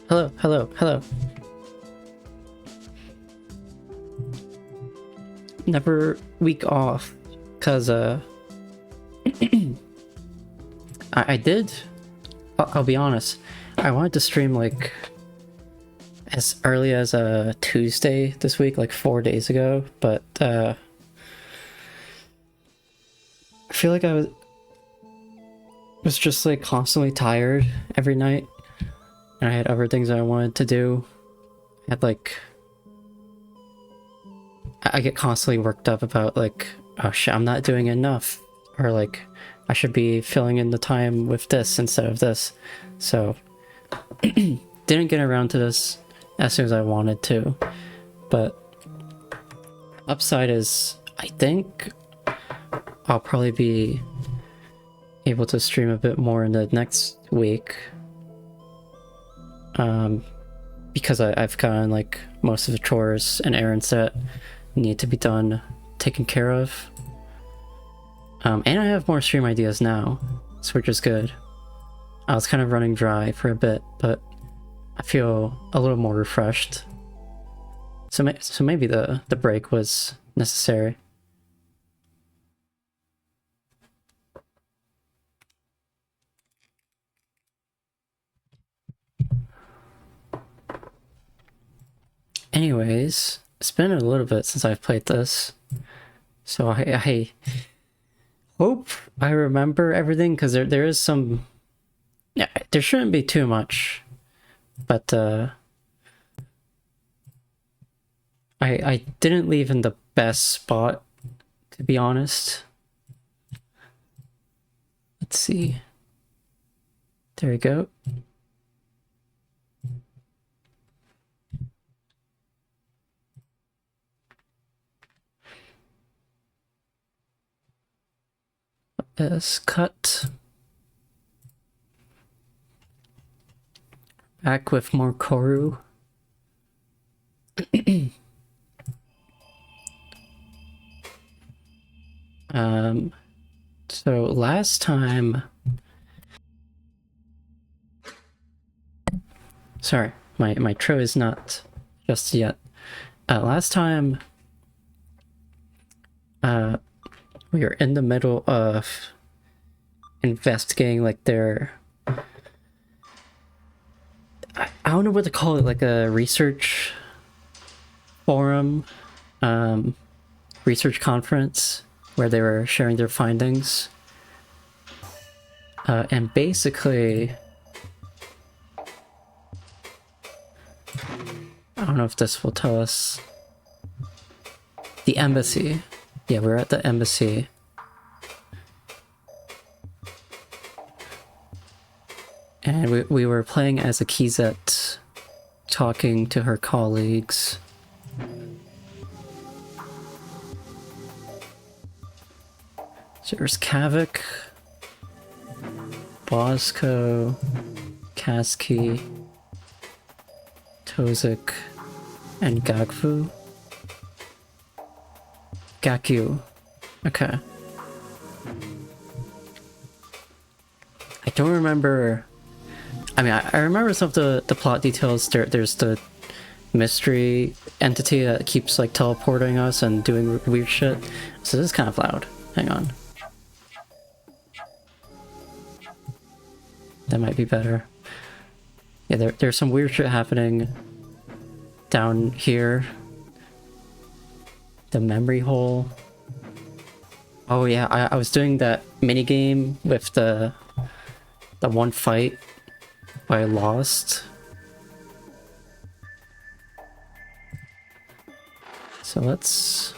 Hello, hello, hello. Never week off, cause I did. I'll be honest. I wanted to stream like as early as Tuesday this week, like 4 days ago, but I feel like I was just like constantly tired every night, and I had other things that I wanted to do. I had like I get constantly worked up about like, oh shit, I'm not doing enough, or like I should be filling in the time with this instead of this. So didn't get around to this as soon as I wanted to, but upside is I think I'll probably be able to stream a bit more in the next week. Because I've gotten like most of the chores and errands that need to be done taken care of. And I have more stream ideas now, so which is good. I was kind of running dry for a bit, but I feel a little more refreshed. So maybe the break was necessary. Anyways, it's been a little bit since I've played this, so I hope I remember everything, because there is some... Yeah, there shouldn't be too much, but I didn't leave in the best spot, to be honest. Let's see. There we go. Let's cut. Back with more corru. So last time... Sorry, my tro is not just yet. Last time, we were in the middle of investigating like their... I don't know what to call it, like a research forum, research conference, where they were sharing their findings. And basically... I don't know if this will tell us. The embassy. Yeah, we're at the embassy. And we were playing as a Kizet, talking to her colleagues. So there's Kavik, Bosco, Kaski, Tozik, and Gakfu. Gakyu. Okay. I don't remember... I mean, I remember some of the plot details. There's the mystery entity that keeps like teleporting us and doing weird shit. So this is kind of loud. Hang on. That might be better. Yeah, there's some weird shit happening down here. The memory hole. Oh yeah, I was doing that mini game with the one fight I lost. So let's...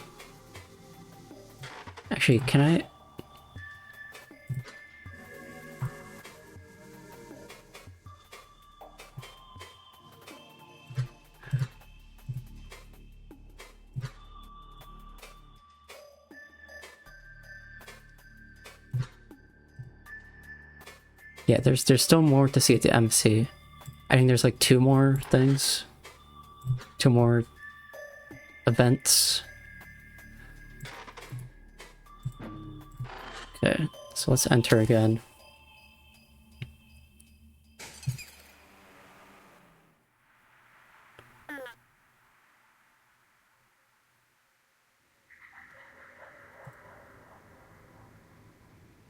Actually, can I... Yeah, there's still more to see at the embassy. I think there's like 2 more things. 2 more events. Okay, so let's enter again.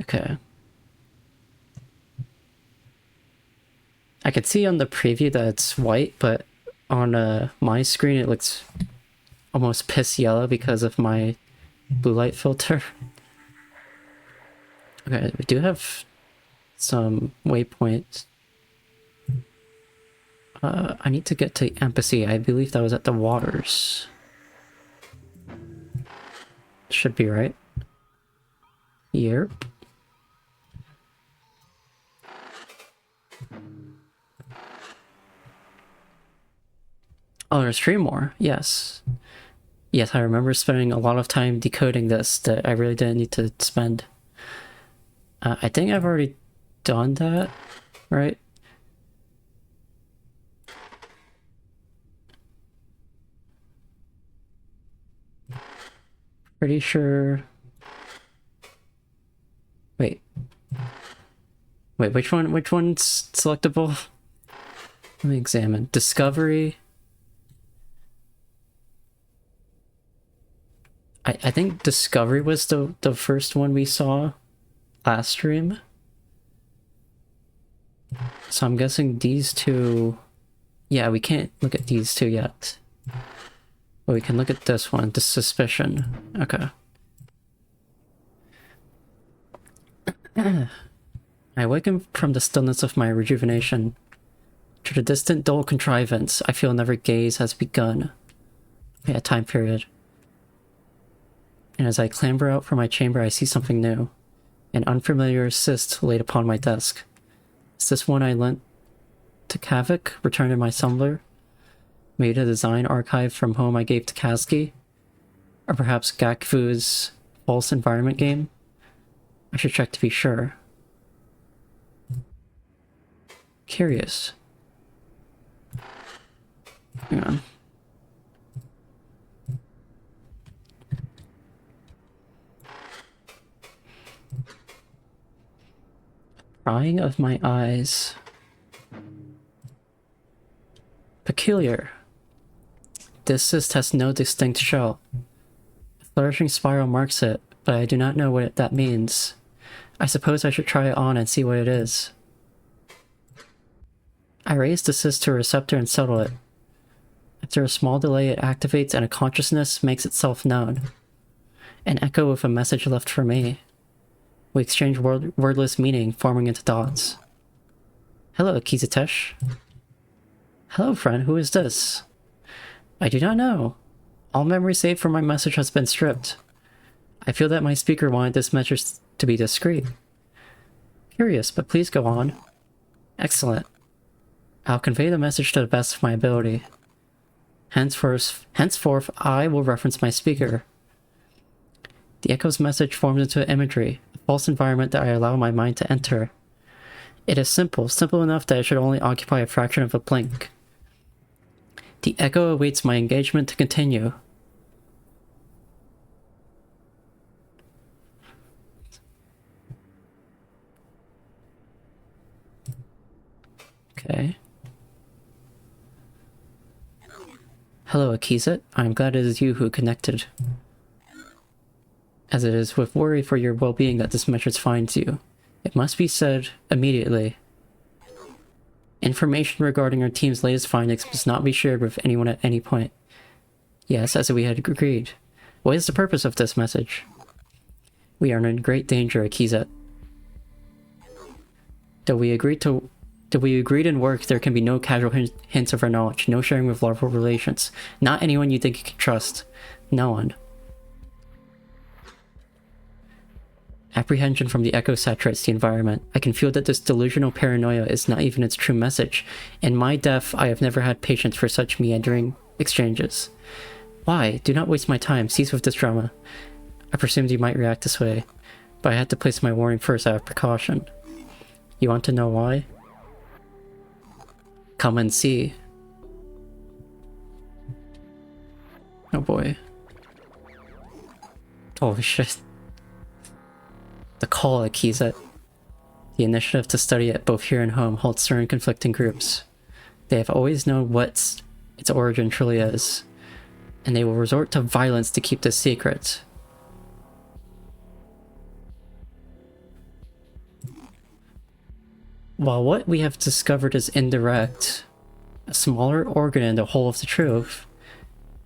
Okay. I could see on the preview that it's white, but on my screen it looks almost piss yellow because of my blue light filter. Okay, we do have some waypoints. I need to get to embassy. I believe that was at the waters. Should be right. Yep. Oh, there's 3 more. Yes. Yes, I remember spending a lot of time decoding this that I really didn't need to spend. I think I've already done that, right? Pretty sure. Wait. Wait, which one? Which one's selectable? Let me examine. Discovery. I think Discovery was the first one we saw last stream. So I'm guessing these two... Yeah, we can't look at these two yet. But we can look at this one, the Suspicion. Okay. I awaken from the stillness of my rejuvenation. To the distant dull contrivance, I feel another gaze has begun. Yeah, time period. And as I clamber out from my chamber, I see something new. An unfamiliar cyst laid upon my desk. Is this one I lent to Kavik, returned in my Sumbler? Made a design archive from home I gave to Kasky? Or perhaps Gakfu's false environment game? I should check to be sure. Curious. Hang on. Prying of my eyes. Peculiar. This cyst has no distinct shell. A flourishing spiral marks it, but I do not know what that means. I suppose I should try it on and see what it is. I raise the cyst to a receptor and settle it. After a small delay, it activates and a consciousness makes itself known. An echo with a message left for me. We exchange wordless meaning, forming into dots. Hello, Kizatesh. Hello, friend, who is this? I do not know. All memory saved from my message has been stripped. I feel that my speaker wanted this message to be discreet. Curious, but please go on. Excellent. I'll convey the message to the best of my ability. Henceforth, I will reference my speaker. The echo's message forms into imagery, a false environment that I allow my mind to enter. It is simple enough that it should only occupy a fraction of a blink. The echo awaits my engagement to continue. Okay. Hello, Akizet. I am glad it is you who connected. As it is with worry for your well-being that this message finds you. It must be said immediately. Information regarding our team's latest findings must not be shared with anyone at any point. Yes, as we had agreed. What is the purpose of this message? We are in great danger, Akizet. Though we agreed in work, there can be no casual hints of our knowledge, no sharing with larval relations. Not anyone you think you can trust. No one. Apprehension from the echo saturates the environment. I can feel that this delusional paranoia is not even its true message. In my death, I have never had patience for such meandering exchanges. Why? Do not waste my time. Cease with this drama. I presumed you might react this way, but I had to place my warning first out of precaution. You want to know why? Come and see. Oh boy. Holy shit. The call Akizet. The initiative to study it both here and home holds certain conflicting groups. They have always known what its origin truly is, and they will resort to violence to keep this secret. While what we have discovered is indirect, a smaller organ in the whole of the truth,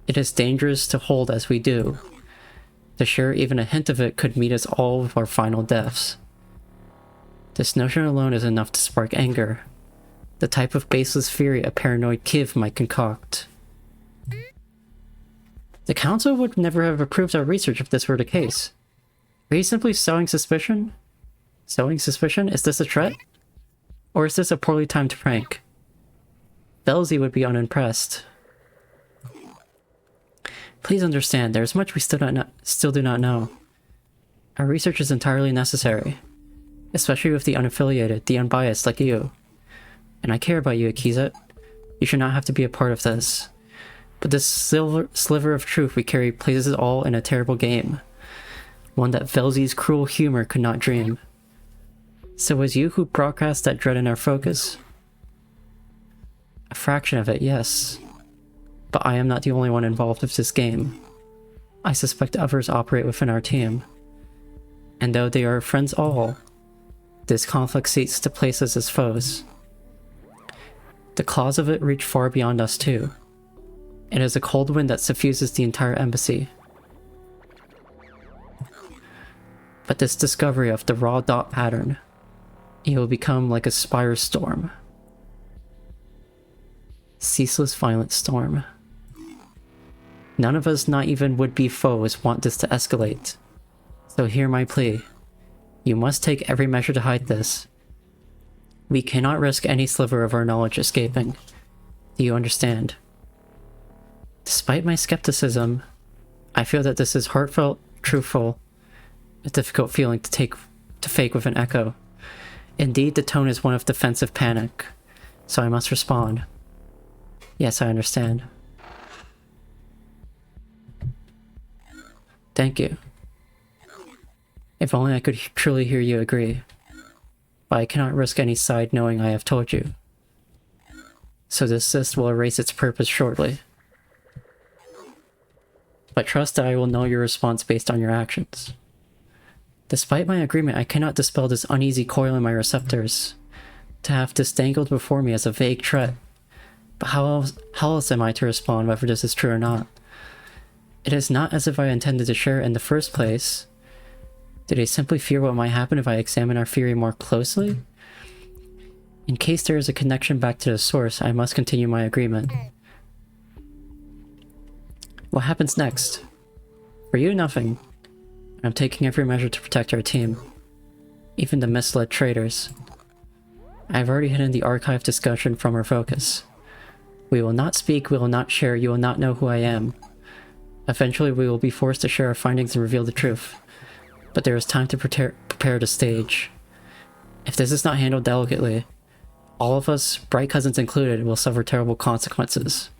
it is dangerous to hold as we do. To share even a hint of it could meet us all with our final deaths. This notion alone is enough to spark anger, the type of baseless fury a paranoid Kiv might concoct. The Council would never have approved our research if this were the case. Are you simply sowing suspicion? Sowing suspicion? Is this a threat? Or is this a poorly timed prank? Belzy would be unimpressed. Please understand, there is much we still do not know. Our research is entirely necessary. especially with the unaffiliated, the unbiased like you. And I care about you, Akiza. You should not have to be a part of this. But this sliver of truth we carry places it all in a terrible game. One that Velzy's cruel humor could not dream. So it was you who broadcast that dread in our focus? A fraction of it, yes. But I am not the only one involved with this game. I suspect others operate within our team. And though they are friends all, this conflict seeks to place us as foes. The claws of it reach far beyond us too. It is a cold wind that suffuses the entire embassy. But this discovery of the raw dot pattern, it will become like a spire storm. Ceaseless violent storm. None of us, not even would-be foes, want this to escalate. So hear my plea. You must take every measure to hide this. We cannot risk any sliver of our knowledge escaping. Do you understand? Despite my skepticism, I feel that this is heartfelt, truthful, a difficult feeling to fake with an echo. Indeed, the tone is one of defensive panic, so I must respond. Yes, I understand. Thank you. If only I could truly hear you agree. But I cannot risk any side knowing I have told you. So this cyst will erase its purpose shortly. But trust that I will know your response based on your actions. Despite my agreement, I cannot dispel this uneasy coil in my receptors. To have this dangled before me as a vague threat. But how else am I to respond whether this is true or not? It is not as if I intended to share it in the first place. Did I simply fear what might happen if I examine our theory more closely? In case there is a connection back to the source, I must continue my agreement. What happens next? For you, nothing. I'm taking every measure to protect our team. Even the misled traitors. I have already hidden the archive discussion from our focus. We will not speak, we will not share, you will not know who I am. Eventually we will be forced to share our findings and reveal the truth. But there is time to prepare the stage. If this is not handled delicately, all of us, bright cousins included, will suffer terrible consequences.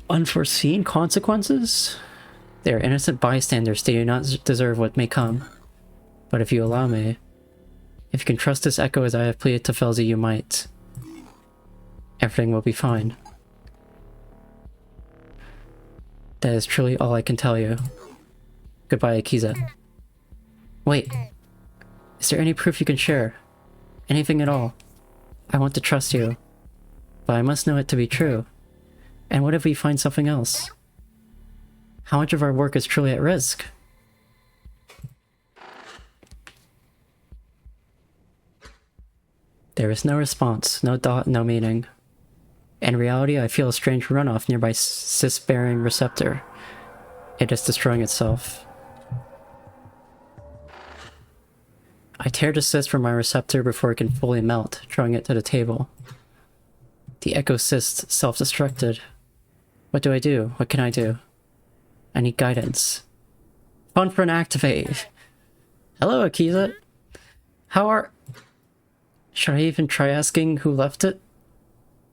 Unforeseen consequences? They are innocent bystanders, they do not deserve what may come. But if you allow me, if you can trust this echo as I have pleaded to Felzy, you might. Everything will be fine. That is truly all I can tell you. Goodbye, Akiza. Wait. Is there any proof you can share? Anything at all? I want to trust you. But I must know it to be true. And what if we find something else? How much of our work is truly at risk? There is no response, no thought, no meaning. In reality, I feel a strange runoff nearby cyst-bearing receptor. It is destroying itself. I tear the cyst from my receptor before it can fully melt, throwing it to the table. The echo cyst self-destructed. What do I do? What can I do? I need guidance. Funfront activate! Hello, Akiza! How are... Should I even try asking who left it?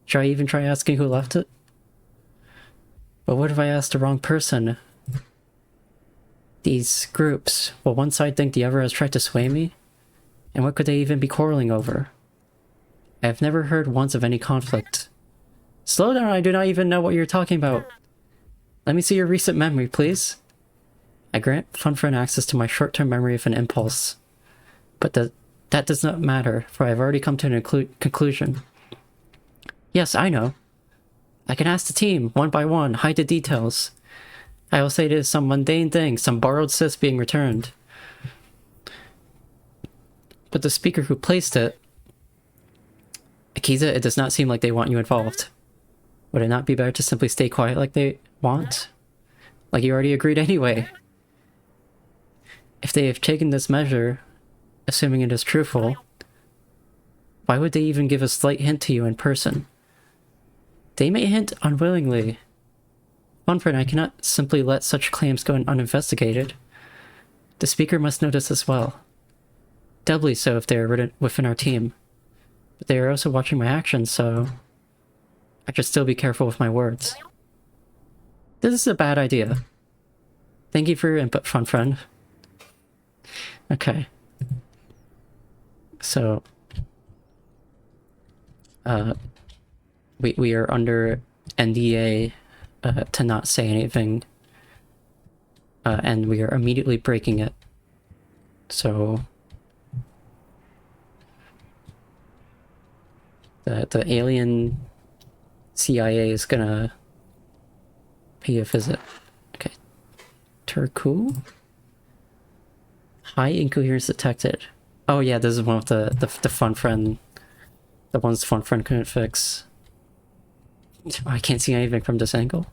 Should I even try asking who left it? But what if I ask the wrong person? These groups, will one side think the other has tried to sway me? And what could they even be quarreling over? I have never heard once of any conflict. Slow down, I do not even know what you're talking about. Let me see your recent memory, please. I grant Funfront access to my short-term memory of an impulse. But that does not matter, for I have already come to an conclusion. Yes, I know. I can ask the team, one by one, hide the details. I will say it is some mundane thing, some borrowed cyst being returned. But the speaker who placed it... Akiza, it does not seem like they want you involved. Would it not be better to simply stay quiet like they want? Like you already agreed anyway. If they have taken this measure, assuming it is truthful, why would they even give a slight hint to you in person? They may hint unwillingly. Funfront, I cannot simply let such claims go uninvestigated. The speaker must know this as well. doubly so if they're within our team. But they are also watching my actions, so I should still be careful with my words. This is a bad idea. Thank you for your input, fun friend. Okay. So, we are under NDA to not say anything, and we are immediately breaking it. So, the alien CIA is gonna pay a visit. Okay. Turku? High incoherence detected. Oh yeah, this is one of the fun friend, the ones fun friend couldn't fix. I can't see anything from this angle.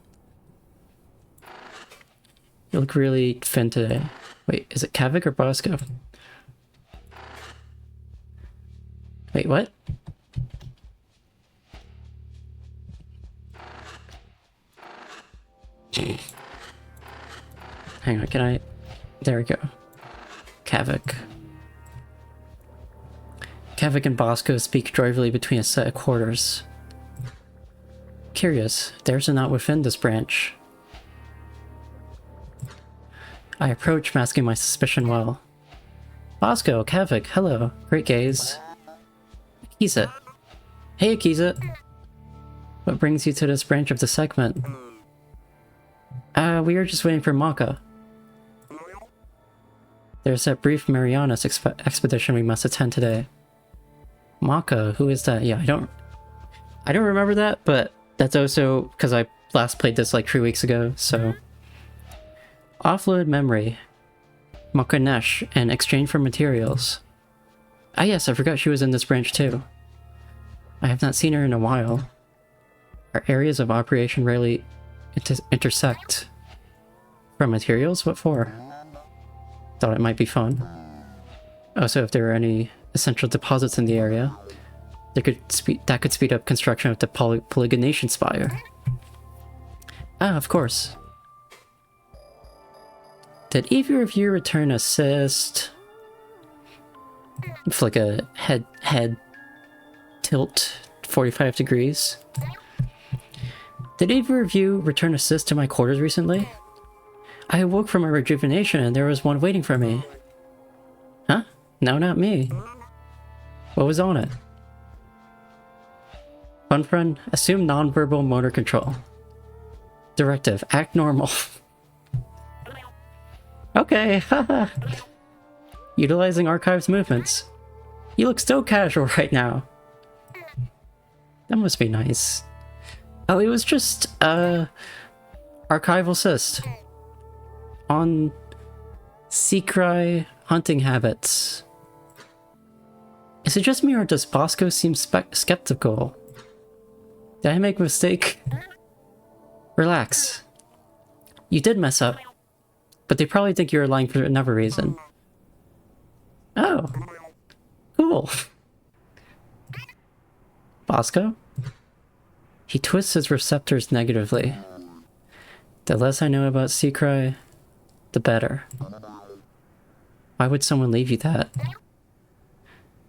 You look really thin today. Wait, is it Kavik or Bosco? Wait, what? Hang on, can I... There we go. Kavik. Kavik and Bosco speak joyfully between a set of quarters. Curious, theirs are not within this branch. I approach, masking my suspicion well. Bosco, Kavik, hello. Great gaze. Akiza. Hey, Akiza. What brings you to this branch of the segment? We are just waiting for Maka. There's that brief Marianas expedition we must attend today. Maka, who is that? Yeah, I don't remember that, but that's also because I last played this like 3 weeks ago, so... Offload memory. Makanesh, and exchange for materials. Ah yes, I forgot she was in this branch too. I have not seen her in a while. Our areas of operation rarely intersect. For materials? What for? Thought it might be fun. Oh, so if there were any essential deposits in the area, that could speed up construction of the polygonation spire. Ah, of course. Did either of you return assist? It's like a head tilt 45 degrees. Did either of you return assist to my quarters recently? I awoke from my rejuvenation and there was one waiting for me. Huh? No, not me. What was on it? Fun friend, assume non-verbal motor control. Directive, act normal. Okay, haha. Utilizing archives movements. You look so casual right now. That must be nice. Oh, it was just, archival cyst. On secrecy hunting habits. Is it just me or does Bosco seem skeptical? Did I make a mistake? Relax. You did mess up. But they probably think you're lying for another reason. Oh. Cool. Bosco? He twists his receptors negatively. The less I know about secrecy, the better. Why would someone leave you that?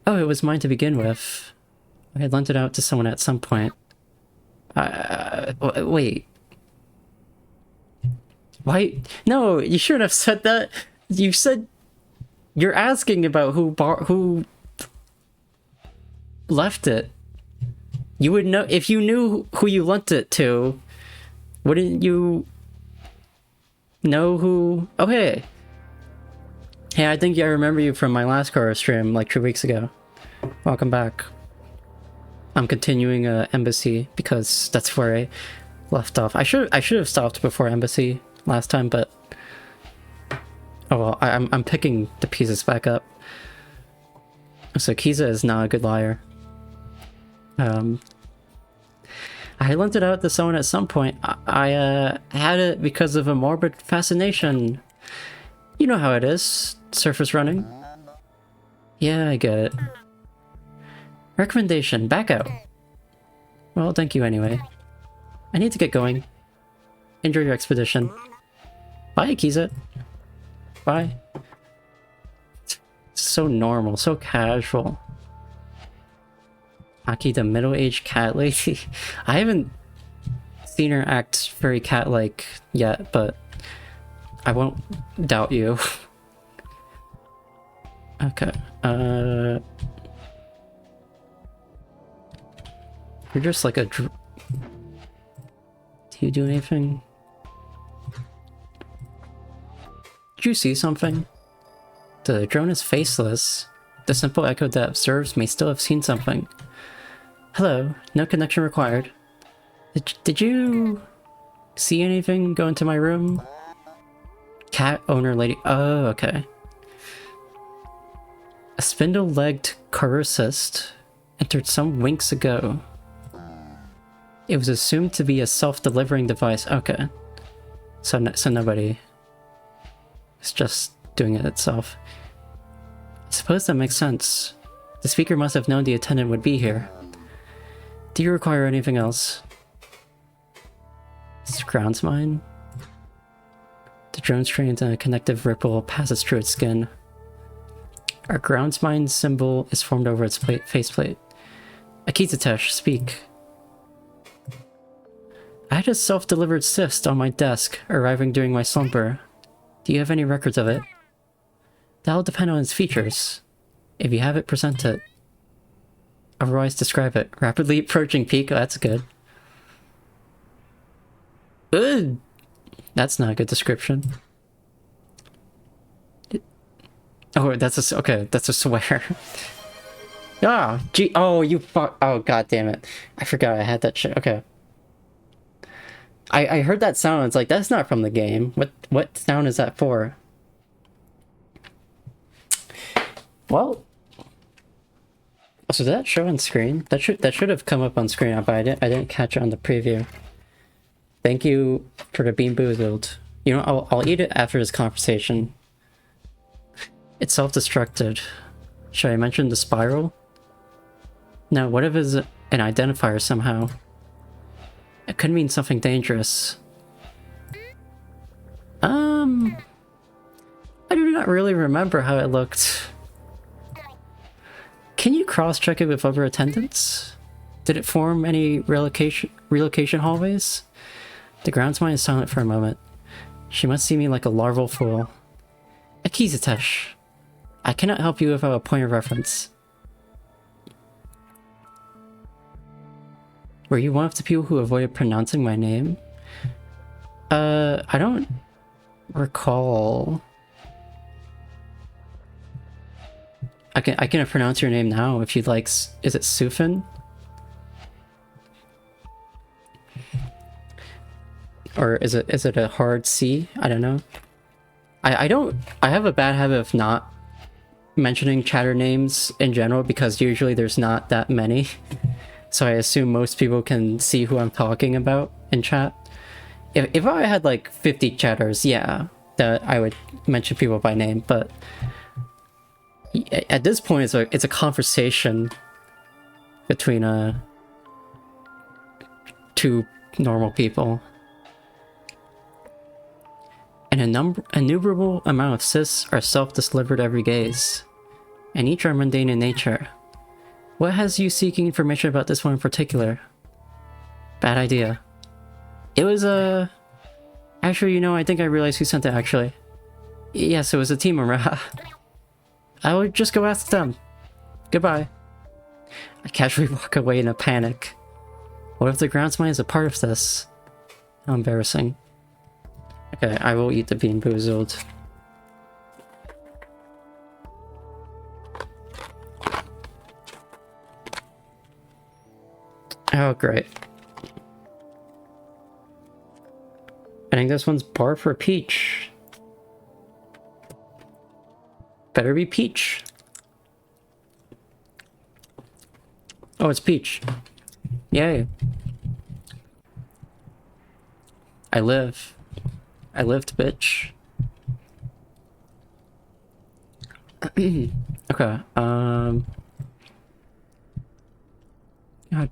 Oh, it was mine to begin with. I had lent it out to someone at some point. Wait. Why? No, you shouldn't have said that. You said... You're asking about who left it. You would know... If you knew who you lent it to, wouldn't you know who... Oh, hey. Hey, I think I remember you from my last Corru stream, like 2 weeks ago. Welcome back. I'm continuing Embassy, because that's where I left off. I should have stopped before Embassy last time, but... Oh well, I'm picking the pieces back up. So Kiza is not a good liar. I lent it out to someone at some point. I had it because of a morbid fascination. You know how it is, surface running. Yeah, I get it. Recommendation, back out. Well, thank you anyway. I need to get going. Enjoy your expedition. Bye, Kiza. Bye. so normal, so casual. Aki, the middle-aged cat lady. I haven't seen her act very cat-like yet, but I won't doubt you. Okay, you're just like a do you do anything? Did you see something? The drone is faceless. The simple echo that observes may still have seen something. Hello, no connection required. Did you see anything go into my room? Cat owner lady. Oh, okay. A spindle-legged corru entered some winks ago. It was assumed to be a self-delivering device. Okay. So nobody. It's just doing it itself. I suppose that makes sense. The speaker must have known the attendant would be here. Do you require anything else? It's grounds mine. The drone strains and a connective ripple passes through its skin. Our grounds mine symbol is formed over its faceplate. Akitatesh, speak. I had a self-delivered cyst on my desk, arriving during my slumber. Do you have any records of it? That'll depend on its features. If you have it, present it. Otherwise, describe it. Rapidly approaching peak. Oh, that's good. Ugh. That's not a good description. Oh, that's a okay. That's a swear. Ah, gee. Oh, you fuck. Oh, god damn it! I forgot I had that shit. Okay. I heard that sound. It's like that's not from the game. What sound is that for? Well. So did that show on screen? That should have come up on screen, but I didn't catch it on the preview. Thank you for the bean boozled. You know, I'll eat it after this conversation. It's self-destructed. Should I mention the spiral? No, what if it's an identifier somehow? It could mean something dangerous. I do not really remember how it looked. Can you cross-check it with other attendants? Did it form any relocation hallways? The groundsman is silent for a moment. She must see me like a larval fool. Akitatesh. I cannot help you without a point of reference. Were you one of the people who avoided pronouncing my name? I don't recall. I can pronounce your name now if you'd like. Is it Sufin? Or is it a hard C? I don't know. I have a bad habit of not mentioning chatter names in general because usually there's not that many. So I assume most people can see who I'm talking about in chat. If I had like 50 chatters, yeah, that I would mention people by name, but at this point it's a conversation between two normal people. An innumerable amount of cysts are self-delivered every gaze, and each are mundane in nature. What has you seeking information about this one in particular? Bad idea. It was actually, you know, I think I realized who sent it actually. Yes, it was a team member. I would just go ask them. Goodbye. I casually walk away in a panic. What if the groundsman is a part of this? How embarrassing. Okay, I will eat the bean boozled. Oh, great. I think this one's bar for peach. Better be peach. Oh, it's peach. Yay. I lived, bitch. Okay, I'll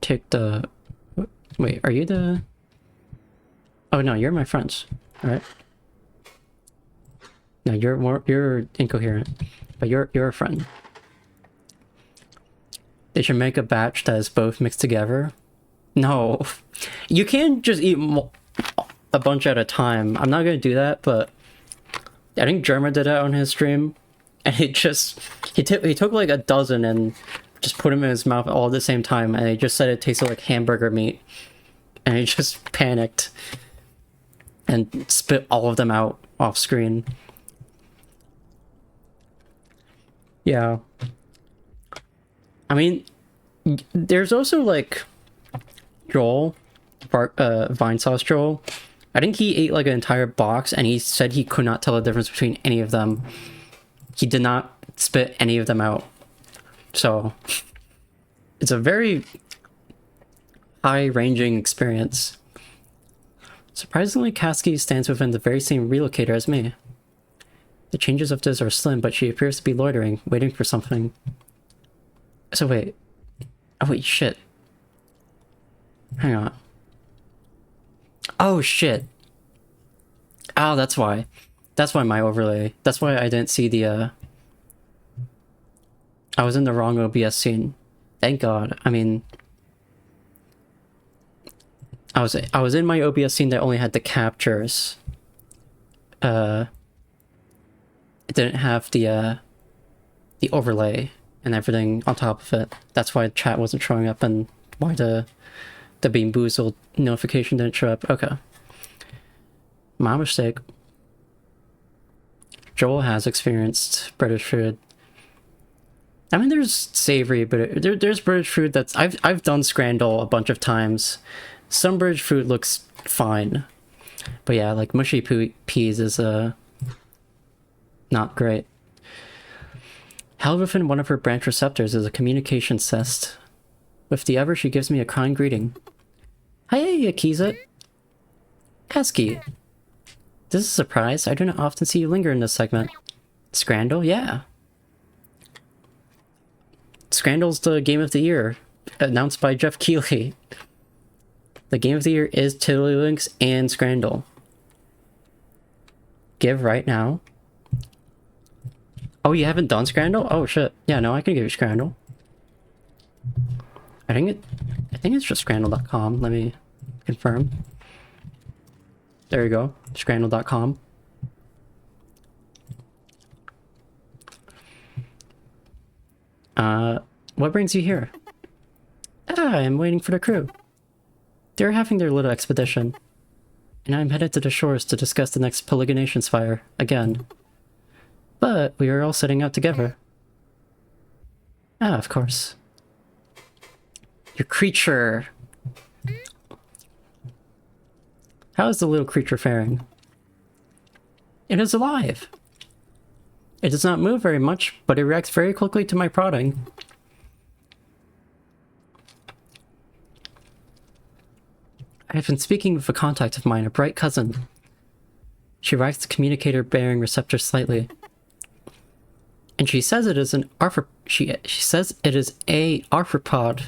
take the... Wait, are you the... Oh no, you're my friends. Alright. No, you're incoherent, but you're a friend. They should make a batch that is both mixed together. No, you can't just eat a bunch at a time. I'm not gonna do that, but I think Germa did that on his stream, and he took like a dozen and just put them in his mouth all at the same time, and he just said it tasted like hamburger meat, and he just panicked and spit all of them out off screen. Yeah. I mean, there's also like Joel, Vine Sauce Joel. I think he ate like an entire box and he said he could not tell the difference between any of them. He did not spit any of them out. So it's a very high-ranging experience. Surprisingly, Kasky stands within the very same relocator as me. The changes of this are slim, but she appears to be loitering, waiting for something. So wait. Oh wait, shit. Hang on. Oh shit. Oh, that's why. That's why my overlay. That's why I didn't see the, I was in the wrong OBS scene. Thank God. I mean, I was in my OBS scene that only had the captures. It didn't have the overlay and everything on top of it. That's why chat wasn't showing up and why the Bean Boozled notification didn't show up. Okay. My mistake. Joel has experienced British food. I mean, there's savory, but there's British food that's... I've done Scrandle a bunch of times. Some British food looks fine. But yeah, like mushy peas is not great. Held within one of her branch receptors is a communication cyst. With the ever, she gives me a kind greeting. Hey, Akiza. Kasky. This is a surprise. I do not often see you linger in this segment. Scrandle? Yeah. Scrandle's the game of the year, announced by Jeff Keighley. The game of the year is Tiddlywinks and Scrandle. Give right now. Oh, you haven't done Scrandle? Oh shit. Yeah, no, I can give you Scrandle. I think it's just Scrandle.com. Let me confirm. There you go. Scrandle.com. What brings you here? I'm waiting for the crew. They're having their little expedition. And I'm headed to the shores to discuss the next Polygonations fire, again. But we are all setting out together. Ah, of course. Your creature! How is the little creature faring? It is alive! It does not move very much, but it reacts very quickly to my prodding. I have been speaking with a contact of mine, a bright cousin. She racks the communicator bearing receptor slightly. And she says it is an she says it is a arthropod.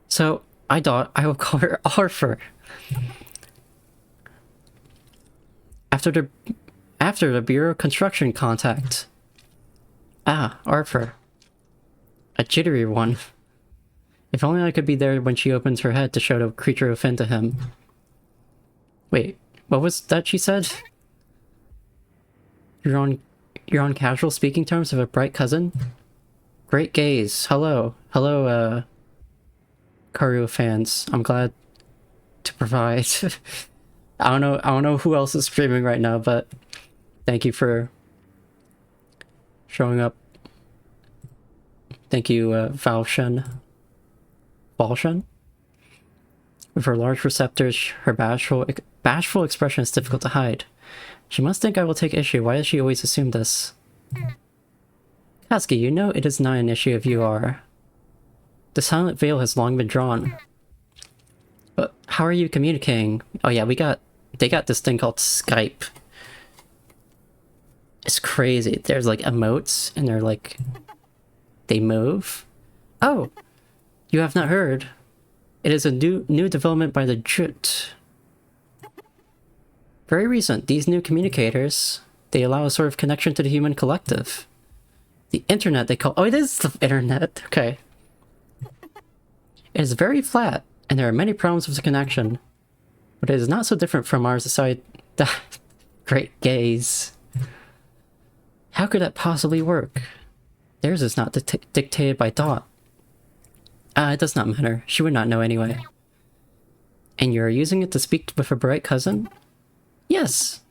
So I thought I will call her Arthur. After the Bureau construction contact. Ah, Arthur. A jittery one. If only I could be there when she opens her head to show the creature within to him. Wait, what was that she said? You're on casual speaking terms with a bright cousin? Great gaze. Hello. Hello, Corru fans. I'm glad to provide. I don't know who else is streaming right now, but thank you for showing up. Thank you, Valshen. With her large receptors, her bashful expression is difficult to hide. She must think I will take issue. Why does she always assume this? Kasky, you know it is not an issue if you are. The silent veil has long been drawn. But how are you communicating? Oh yeah, they got this thing called Skype. It's crazy. There's like emotes and they're like, they move. Oh, you have not heard. It is a new development by the Jut. Very recent. These new communicators They allow a sort of connection to the human collective. The internet they call... Oh, it is the internet. Okay. It is very flat, and there are many problems with the connection. But it is not so different from our society... Great gaze. How could that possibly work? Theirs is not dictated by thought. It does not matter. She would not know anyway. And you are using it to speak with a bright cousin? Yes.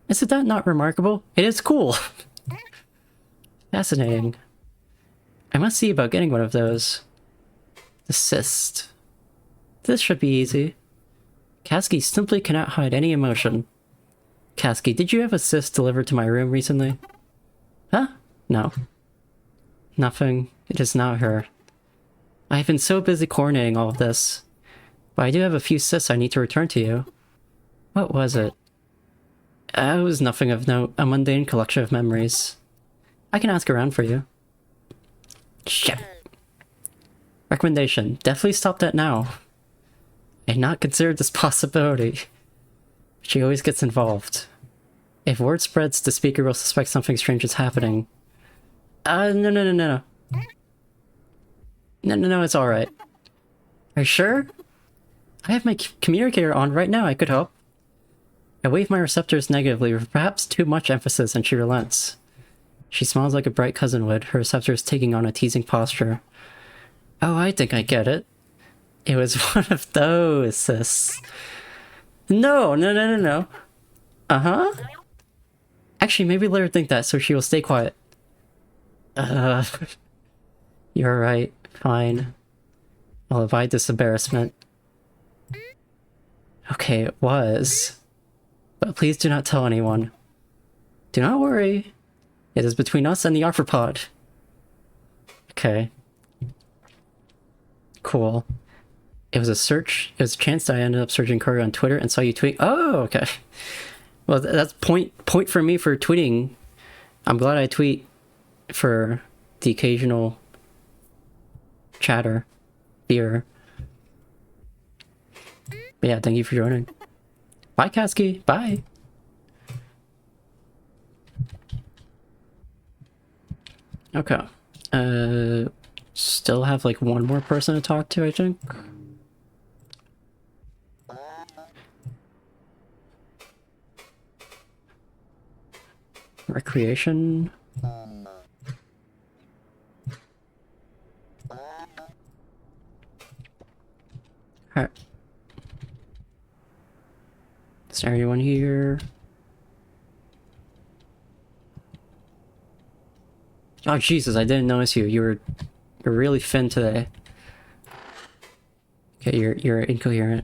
Isn't that not remarkable? It is cool. Fascinating. I must see about getting one of those. The cyst. This should be easy. Kasky simply cannot hide any emotion. Kasky, did you have a cyst delivered to my room recently? Huh? No. Nothing. It is not her. I have been so busy coordinating all of this. But I do have a few cysts I need to return to you. What was it? It was nothing of note. A mundane collection of memories. I can ask around for you. Shit. Recommendation. Definitely stop that now. I had not considered this possibility. She always gets involved. If word spreads, the speaker will suspect something strange is happening. No. No, it's alright. Are you sure? I have my communicator on right now, I could help. I wave my receptors negatively with perhaps too much emphasis and she relents. She smiles like a bright cousin would, her receptors taking on a teasing posture. Oh, I think I get it. It was one of those, sis. No. Uh-huh. Actually, maybe let her think that so she will stay quiet. You're right. Fine. I'll avoid this embarrassment. Okay, it was. But please do not tell anyone. Do not worry. It is between us and the arthropod. Okay. Cool. It was a search. It was a chance that I ended up searching Corru on Twitter and saw you tweet. Oh, okay. Well, that's point for me for tweeting. I'm glad I tweet for the occasional chatter. Beer. But yeah, thank you for joining. Bye, Kasky. Bye. Okay. Still have like one more person to talk to, I think. Recreation. Alright. Is there anyone here? Oh Jesus, I didn't notice you. You're really thin today. Okay, you're incoherent.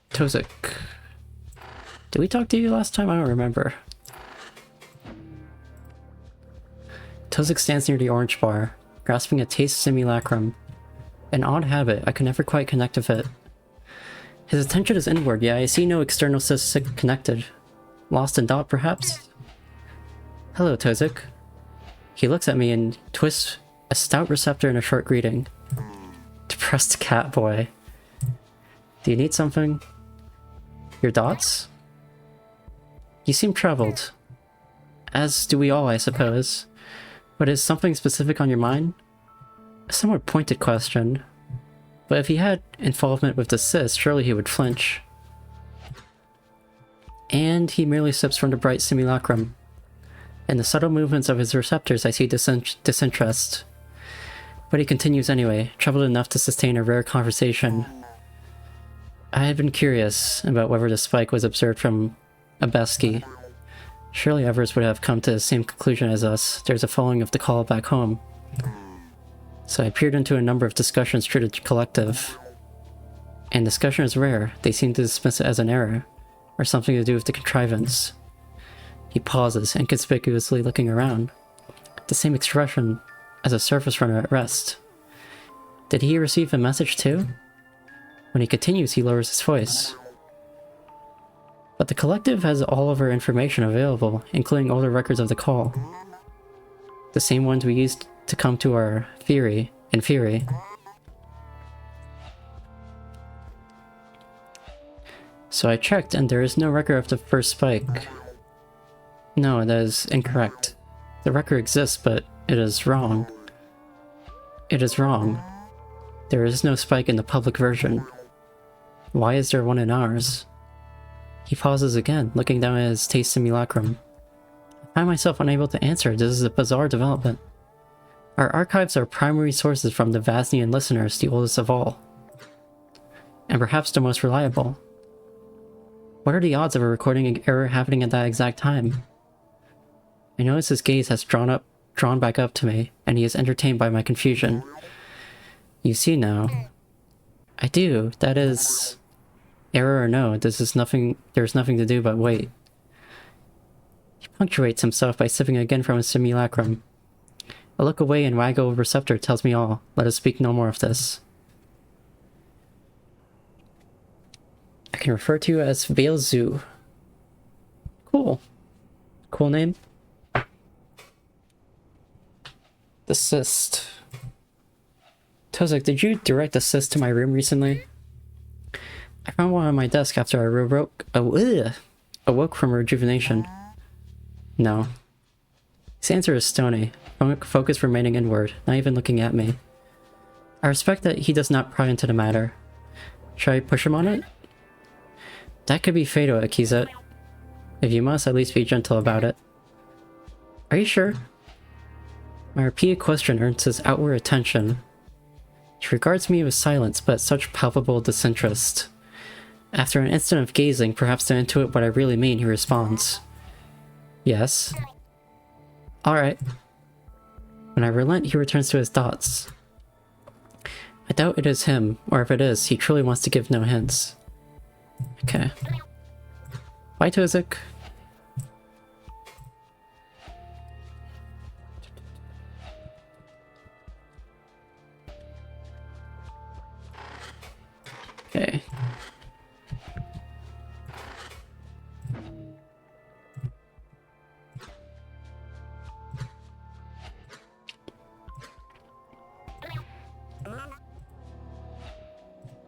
Tozik. Did we talk to you last time? I don't remember. Tozik stands near the orange bar, grasping a taste simulacrum. An odd habit, I could never quite connect with it. His attention is inward, yet I see no external statistic connected. Lost in thought, perhaps? Hello, Tozik. He looks at me and twists a stout receptor in a short greeting. Depressed cat boy. Do you need something? Your dots? You seem troubled. As do we all, I suppose. But is something specific on your mind? A somewhat pointed question. But if he had involvement with the cyst, surely he would flinch. And he merely sips from the bright simulacrum. In the subtle movements of his receptors I see disinterest. But he continues anyway, troubled enough to sustain a rare conversation. I had been curious about whether the spike was observed from Eavesdropping. Surely others would have come to the same conclusion as us. There's a following of the call back home. So I peered into a number of discussions through the collective. And discussion is rare. They seem to dismiss it as an error, or something to do with the contrivance. He pauses, inconspicuously looking around. The same expression as a surface runner at rest. Did he receive a message too? When he continues, he lowers his voice. But the collective has all of our information available, including all the records of the call. The same ones we used to come to our theory, in theory. So I checked and there is no record of the first spike. No, that is incorrect. The record exists, but it is wrong. It is wrong. There is no spike in the public version. Why is there one in ours? He pauses again, looking down at his taste simulacrum. I find myself unable to answer. This is a bizarre development. Our archives are primary sources from the Vasnian listeners, the oldest of all. And perhaps the most reliable. What are the odds of a recording error happening at that exact time? I notice his gaze has drawn back up to me, and he is entertained by my confusion. You see now. I do. That is... Error or no, there's nothing to do but wait. He punctuates himself by sipping again from his simulacrum. I look away and waggle receptor tells me all. Let us speak no more of this. I can refer to you as Vale Zoo. Cool. Cool name. Assist. Tozak, did you direct assist to my room recently? I found one on my desk after I awoke from rejuvenation. No. His answer is stony, focus remaining inward, not even looking at me. I respect that he does not pry into the matter. Should I push him on it? That could be fatal, Akizet. If you must, at least be gentle about it. Are you sure? My repeated question earns his outward attention. He regards me with silence, but such palpable disinterest. After an instant of gazing, perhaps to intuit what I really mean, he responds. Yes. Alright. When I relent, he returns to his thoughts. I doubt it is him, or if it is, he truly wants to give no hints. Okay. Bye, Tozik. Okay.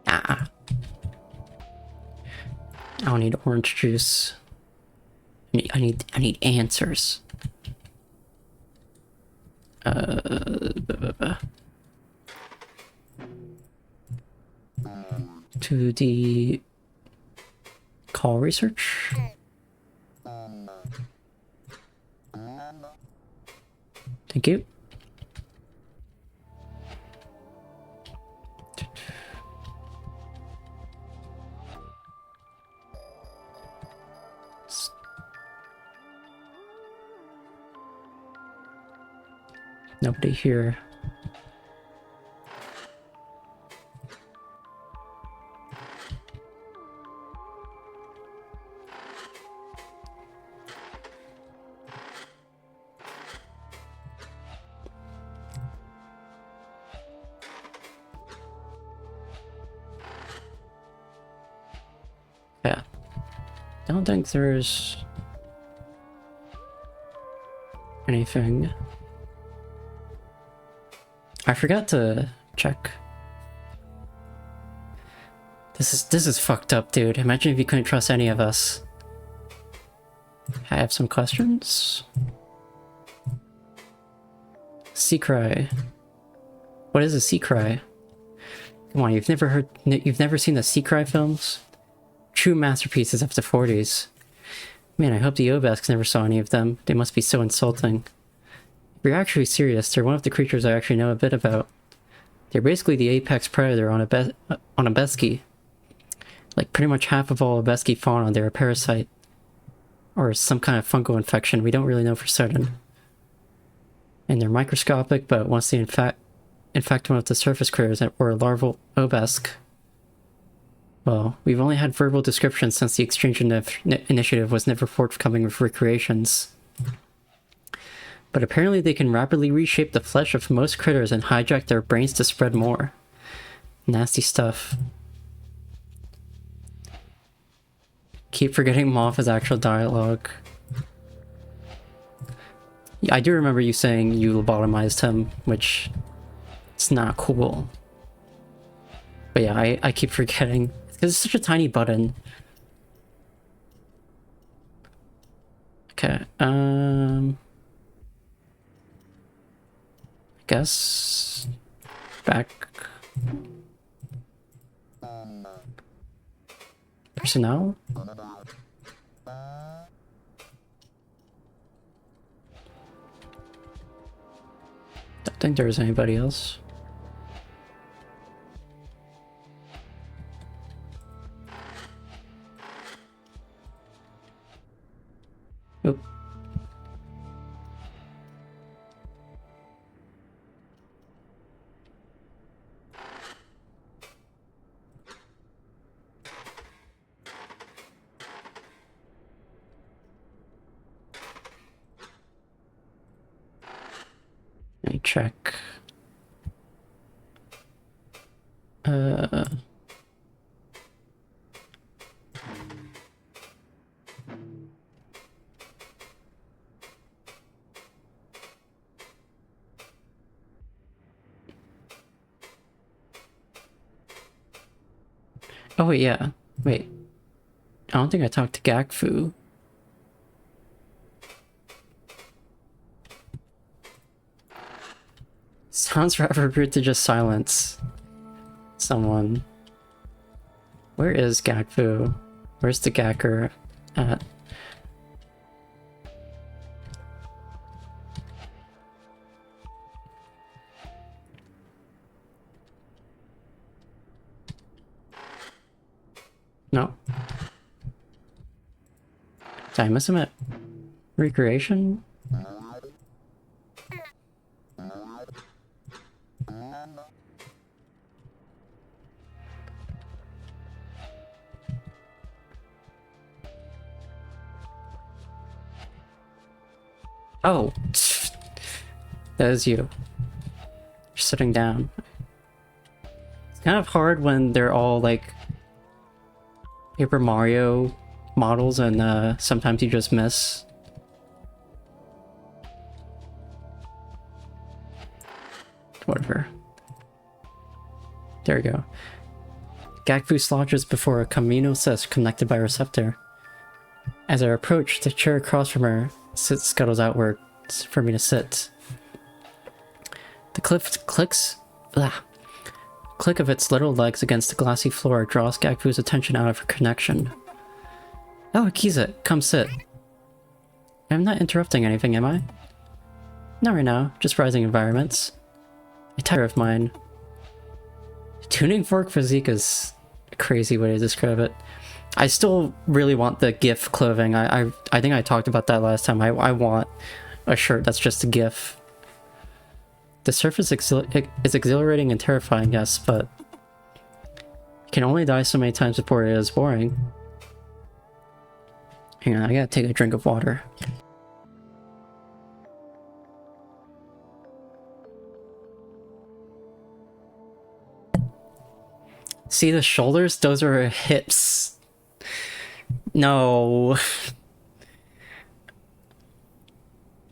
Ah. I don't need orange juice. I need answers. To the call research. Thank you. Nobody here. Yeah. I don't think there's anything. I forgot to check. This is fucked up, dude. Imagine if you couldn't trust any of us. I have some questions. Secrecy. What is a secrecy? Come on, you've never seen the secrecy films? True masterpieces of the 40s. Man, I hope the Obesks never saw any of them. They must be so insulting. If you're actually serious, they're one of the creatures I actually know a bit about. They're basically the apex predator on a Obeski. Like pretty much half of all Obeski fauna, they're a parasite. Or some kind of fungal infection, we don't really know for certain. And they're microscopic, but once they infect one of the surface critters or a larval Obesk, well, we've only had verbal descriptions since the exchange initiative was never forthcoming with recreations. But apparently they can rapidly reshape the flesh of most critters and hijack their brains to spread more. Nasty stuff. Keep forgetting Moth's actual dialogue. Yeah, I do remember you saying you lobotomized him, which It's not cool. But yeah, I keep forgetting. Because it's such a tiny button. Okay, I guess... Back... Personnel? Don't think there's anybody else. Oop. Let me check. Oh wait, yeah. Wait. I don't think I talked to Gakfu. Sounds rather rude to just silence someone. Where is Gakfu? Where's the Gacker at? No. Did I miss him at recreation? Oh, that is you. You're sitting down. It's kind of hard when they're all like Paper Mario models and sometimes you just miss. Whatever. There we go. Gakfu slouches before a communal cyst connected by a receptor. As I approach, the chair across from her scuttles outwards for me to sit. The click of its little legs against the glassy floor draws Gakfu's attention out of her connection. Oh, Akiza, come sit. I'm not interrupting anything, am I? Not right now, just rising environments. A tire of mine. Tuning fork physique is a crazy way to describe it. I still really want the GIF clothing. I think I talked about that last time. I want a shirt that's just a GIF. The surface is exhilarating and terrifying, yes, but you can only die so many times before it is boring. Hang on, I gotta take a drink of water. See the shoulders? Those are her hips. No.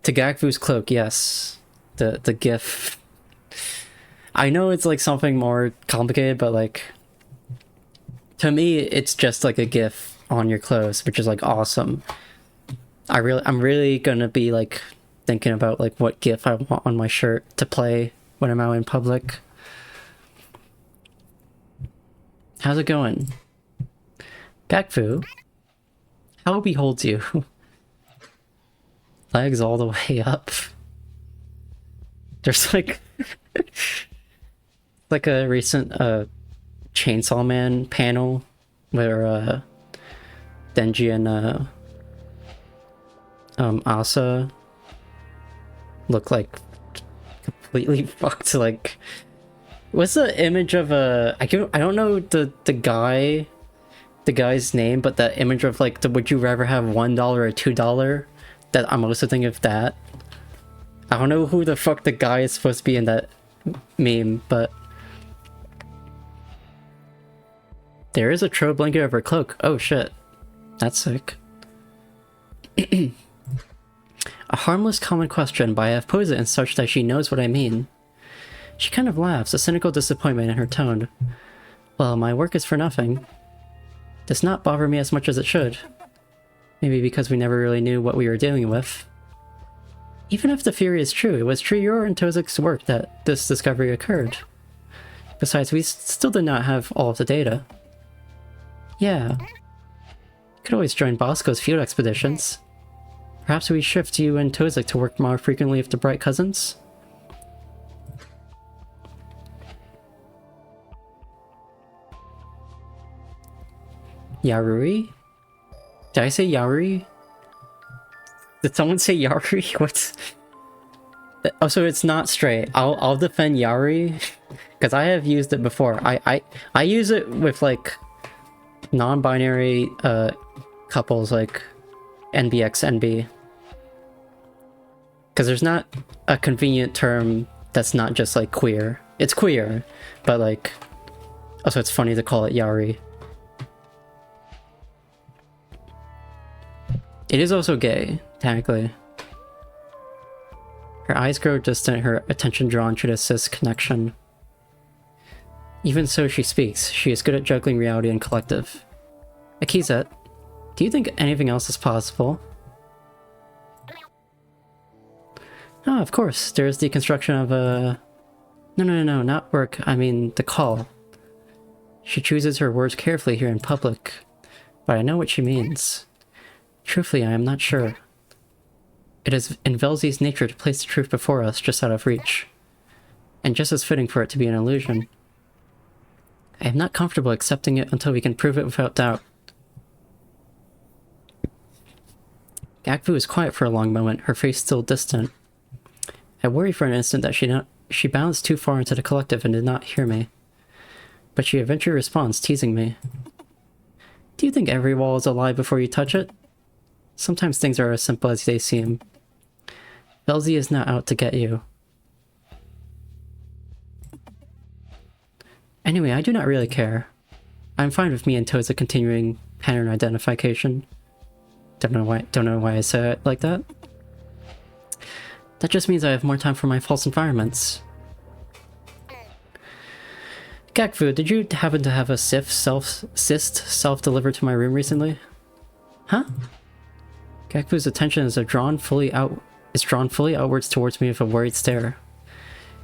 To Gakfu's cloak, yes. The GIF. I know it's like something more complicated, but like to me it's just like a GIF on your clothes, which is like awesome. I'm really gonna be like thinking about like what GIF I want on my shirt to play when I'm out in public. How's it going? Gakfu? How beholds you? Legs all the way up. There's like like a recent Chainsaw Man panel where Denji and Asa look like completely fucked. Like, what's the image of I don't know the guy's name, but the image of like the would you rather have $1 or $2? That I'm also thinking of that. I don't know who the fuck the guy is supposed to be in that meme, but there is a throw blanket over her cloak. Oh shit. That's sick. A harmless common question, but I have posed it in such that she knows what I mean. She kind of laughs, a cynical disappointment in her tone. Well, my work is for nothing. Does not bother me as much as it should. Maybe because we never really knew what we were dealing with. Even if the theory is true, it was through your and Tozik's work that this discovery occurred. Besides, we still did not have all of the data. Yeah. Could always join Bosco's field expeditions. Perhaps we shift you and Tozik to work more frequently with the Bright Cousins? Yaruri? Did I say Yaruri? Did someone say Yaruri? What's... Oh, so it's not straight. I'll defend Yaruri, because I have used it before. I use it with, like, non-binary couples, like NBX, NB. Because there's not a convenient term that's not just, like, queer. It's queer, but, like... Also, it's funny to call it Yari. It is also gay, technically. Her eyes grow distant, her attention drawn to the cis connection. Even so, she speaks. She is good at juggling reality and collective. Akizet, do you think anything else is possible? Ah, of course. There is the construction of a... No, not work. I mean, the call. She chooses her words carefully here in public, but I know what she means. Truthfully, I am not sure. It is in Velzy's nature to place the truth before us, just out of reach. And just as fitting for it to be an illusion. I am not comfortable accepting it until we can prove it without doubt. Gakfu is quiet for a long moment, her face still distant. I worry for an instant that she bounced too far into the collective and did not hear me. But she eventually responds, teasing me. Do you think every wall is a lie before you touch it? Sometimes things are as simple as they seem. Velzy is not out to get you. Anyway, I do not really care. I'm fine with me and Toza continuing pattern identification. Don't know why I say it like that. That just means I have more time for my false environments. Gakfu, did you happen to have a cyst self-delivered to my room recently? Huh? Gakfu's attention is drawn fully outwards towards me with a worried stare.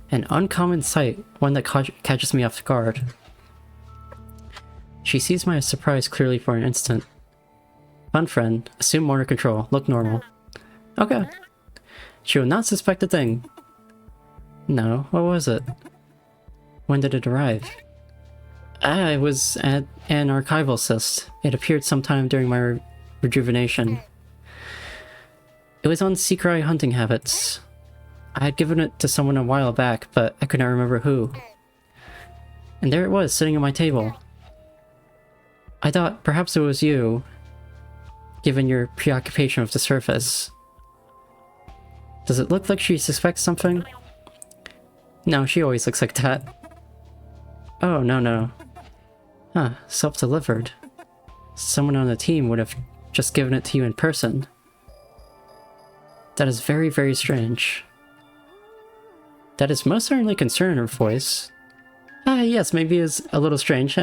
An uncommon sight, one that catches me off guard. She sees my surprise clearly for an instant. Fun friend, assume motor control, look normal. Okay. She will not suspect a thing. No, what was it? When did it arrive? It was at an archival cyst. It appeared sometime during my rejuvenation. It was on secrecy hunting habits. I had given it to someone a while back, but I could not remember who. And there it was, sitting on my table. I thought perhaps it was you, given your preoccupation with the surface. Does it look like she suspects something? No, she always looks like that. Oh, no. Huh, self-delivered. Someone on the team would have just given it to you in person. That is very, very strange. That is most certainly concern in her voice. Yes, maybe it's a little strange,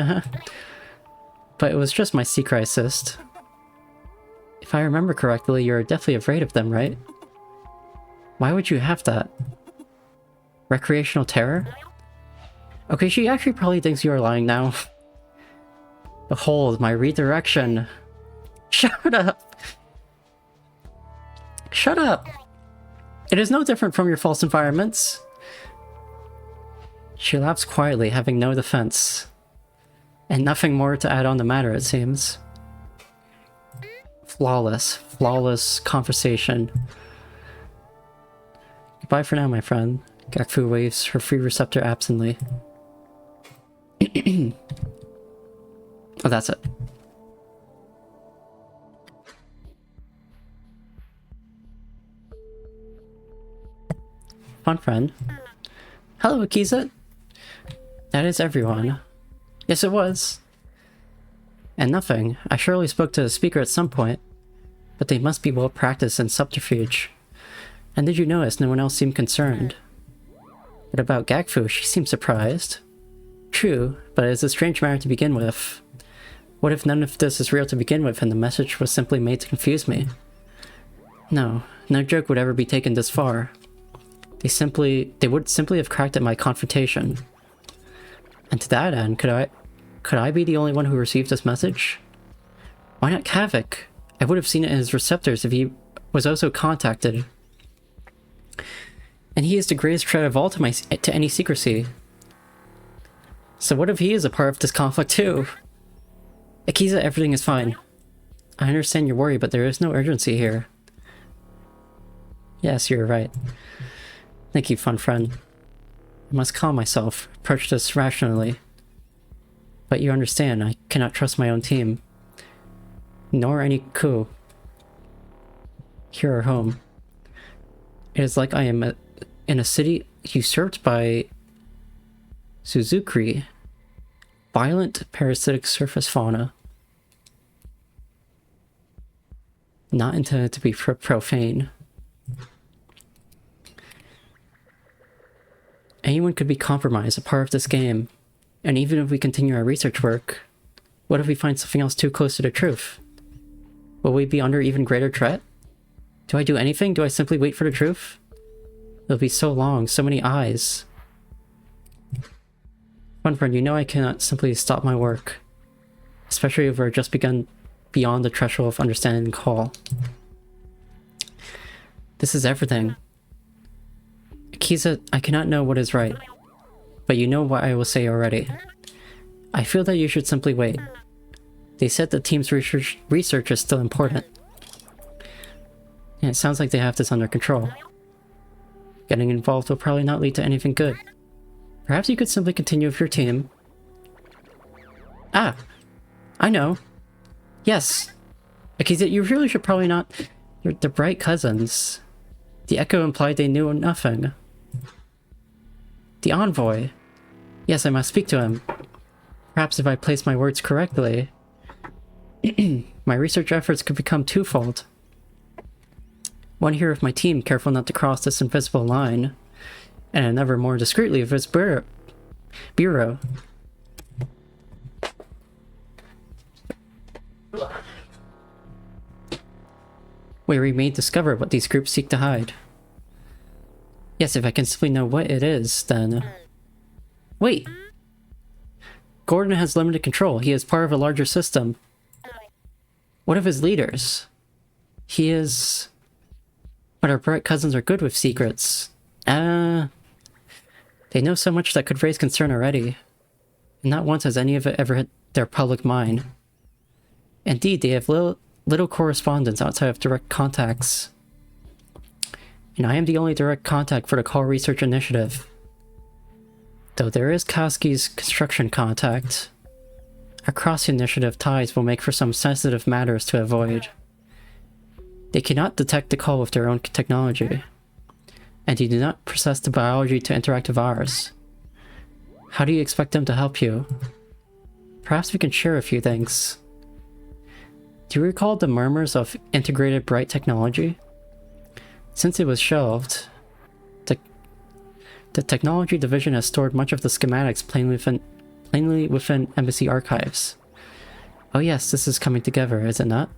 but it was just my secret cyst. If I remember correctly, you're definitely afraid of them, right? Why would you have that? Recreational terror? Okay, she actually probably thinks you are lying now. Behold, my redirection. Shut up! Shut up! It is no different from your false environments. She laughs quietly, having no defense. And nothing more to add on the matter, it seems. Flawless conversation. Goodbye for now, my friend. Gakfu waves her free receptor absently. Oh, that's it. Fun friend. Hello, Akizet. That is everyone. Yes, it was. And nothing. I surely spoke to the speaker at some point, but they must be well practiced in subterfuge. And did you notice no one else seemed concerned? What about Gakfu? She seemed surprised. True, but it's a strange matter to begin with. What if none of this is real to begin with and the message was simply made to confuse me? No joke would ever be taken this far. They would simply have cracked at my confrontation. And to that end, could I be the only one who received this message? Why not Kavik? I would have seen it in his receptors if he was also contacted. And he is the greatest threat of all to any secrecy. So what if he is a part of this conflict too? Akiza, everything is fine. I understand your worry, but there is no urgency here. Yes, you're right. Thank you, fun friend. I must calm myself, approach this rationally. But you understand, I cannot trust my own team. Nor any coup. Here at home. It is like I am in a city usurped by Suzukri. Violent parasitic surface fauna. Not intended to be profane. Anyone could be compromised, a part of this game. And even if we continue our research work, what if we find something else too close to the truth? Will we be under even greater threat? Do I do anything? Do I simply wait for the truth? It'll be so long, so many eyes. Fun friend, you know I cannot simply stop my work. Especially if we're just begun beyond the threshold of understanding and call. This is everything. Akiza, I cannot know what is right. But you know what I will say already. I feel that you should simply wait. They said the team's research is still important. And it sounds like they have this under control. Getting involved will probably not lead to anything good. Perhaps you could simply continue with your team. Ah! I know. Yes! Akiza, you really should probably not... You're the bright cousins. The echo implied they knew nothing. The envoy. Yes, I must speak to him. Perhaps if I place my words correctly, my research efforts could become twofold. One here with my team, careful not to cross this invisible line, and another more discreetly with his bureau. Where we may discover what these groups seek to hide. Yes, if I can simply know what it is, then... Wait! Gordon has limited control. He is part of a larger system. What of his leaders? He is... But our bright cousins are good with secrets. They know so much that could raise concern already. And not once has any of it ever hit their public mind. Indeed, they have little correspondence outside of direct contacts. And I am the only direct contact for the Call Research Initiative. Though there is Koski's construction contact, our cross-initiative ties will make for some sensitive matters to avoid. They cannot detect the call with their own technology, and you do not possess the biology to interact with ours. How do you expect them to help you? Perhaps we can share a few things. Do you recall the murmurs of integrated bright technology? Since it was shelved, the technology division has stored much of the schematics plainly within embassy archives. Oh yes, this is coming together, is it not?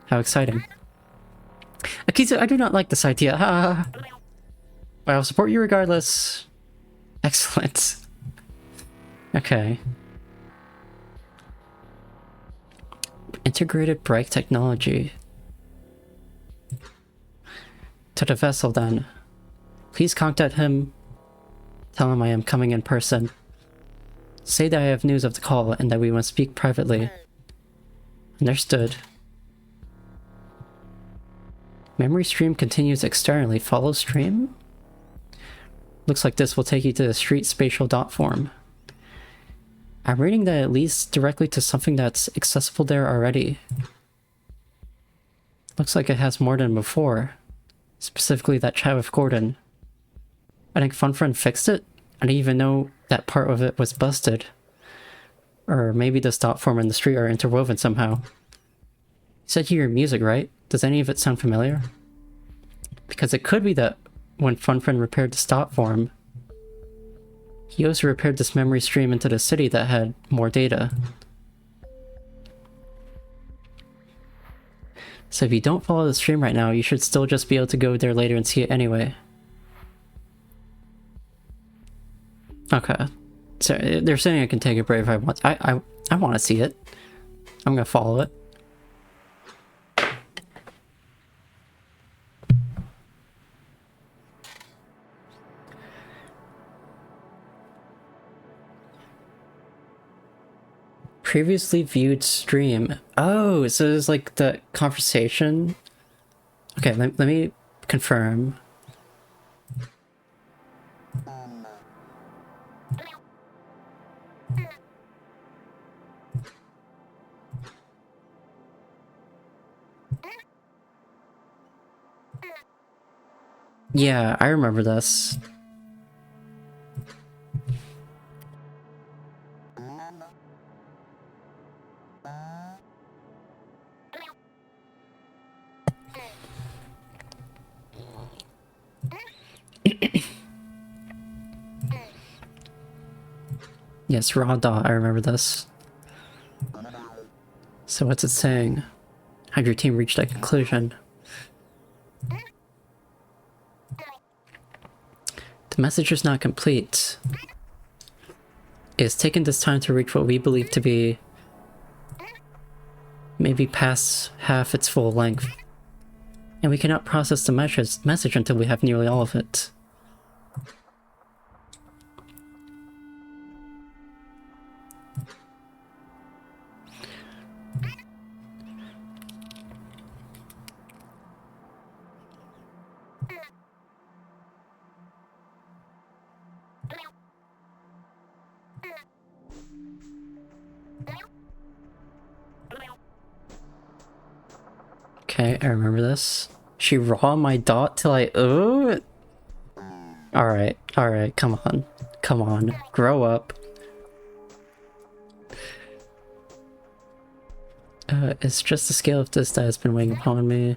How exciting. Akiza, I do not like this idea. But I'll support you regardless. Excellent. Okay. Integrated bright technology. To the vessel then. Please contact him. Tell him I am coming in person. Say that I have news of the call and that we must speak privately. Understood. Memory stream continues externally. Follow stream? Looks like this will take you to the street spatial dot form. I'm reading that it leads directly to something that's accessible there already. Looks like it has more than before. Specifically that chat with Gordon. I think FunFriend fixed it? I didn't even know that part of it was busted. Or maybe this dot form and the street are interwoven somehow. You said you hear music, right? Does any of it sound familiar? Because it could be that when FunFriend repaired the dot form, He also repaired this memory stream into the city that had more data. So if you don't follow the stream right now, you should still just be able to go there later and see it anyway. Okay. So they're saying I can take a break if I want. I want to see it. I'm gonna follow it. Previously viewed stream. Oh, so there's like the conversation. Okay, let me confirm. Yeah, I remember this. Yes, raw dot, I remember this. So what's it saying? Had your team reached that conclusion? The message is not complete. It has taken this time to reach what we believe to be maybe past half its full length. And we cannot process the message until we have nearly all of it. Okay, I remember this. She raw my dot till I Alright, come on, grow up. It's just the scale of this that has been weighing upon me.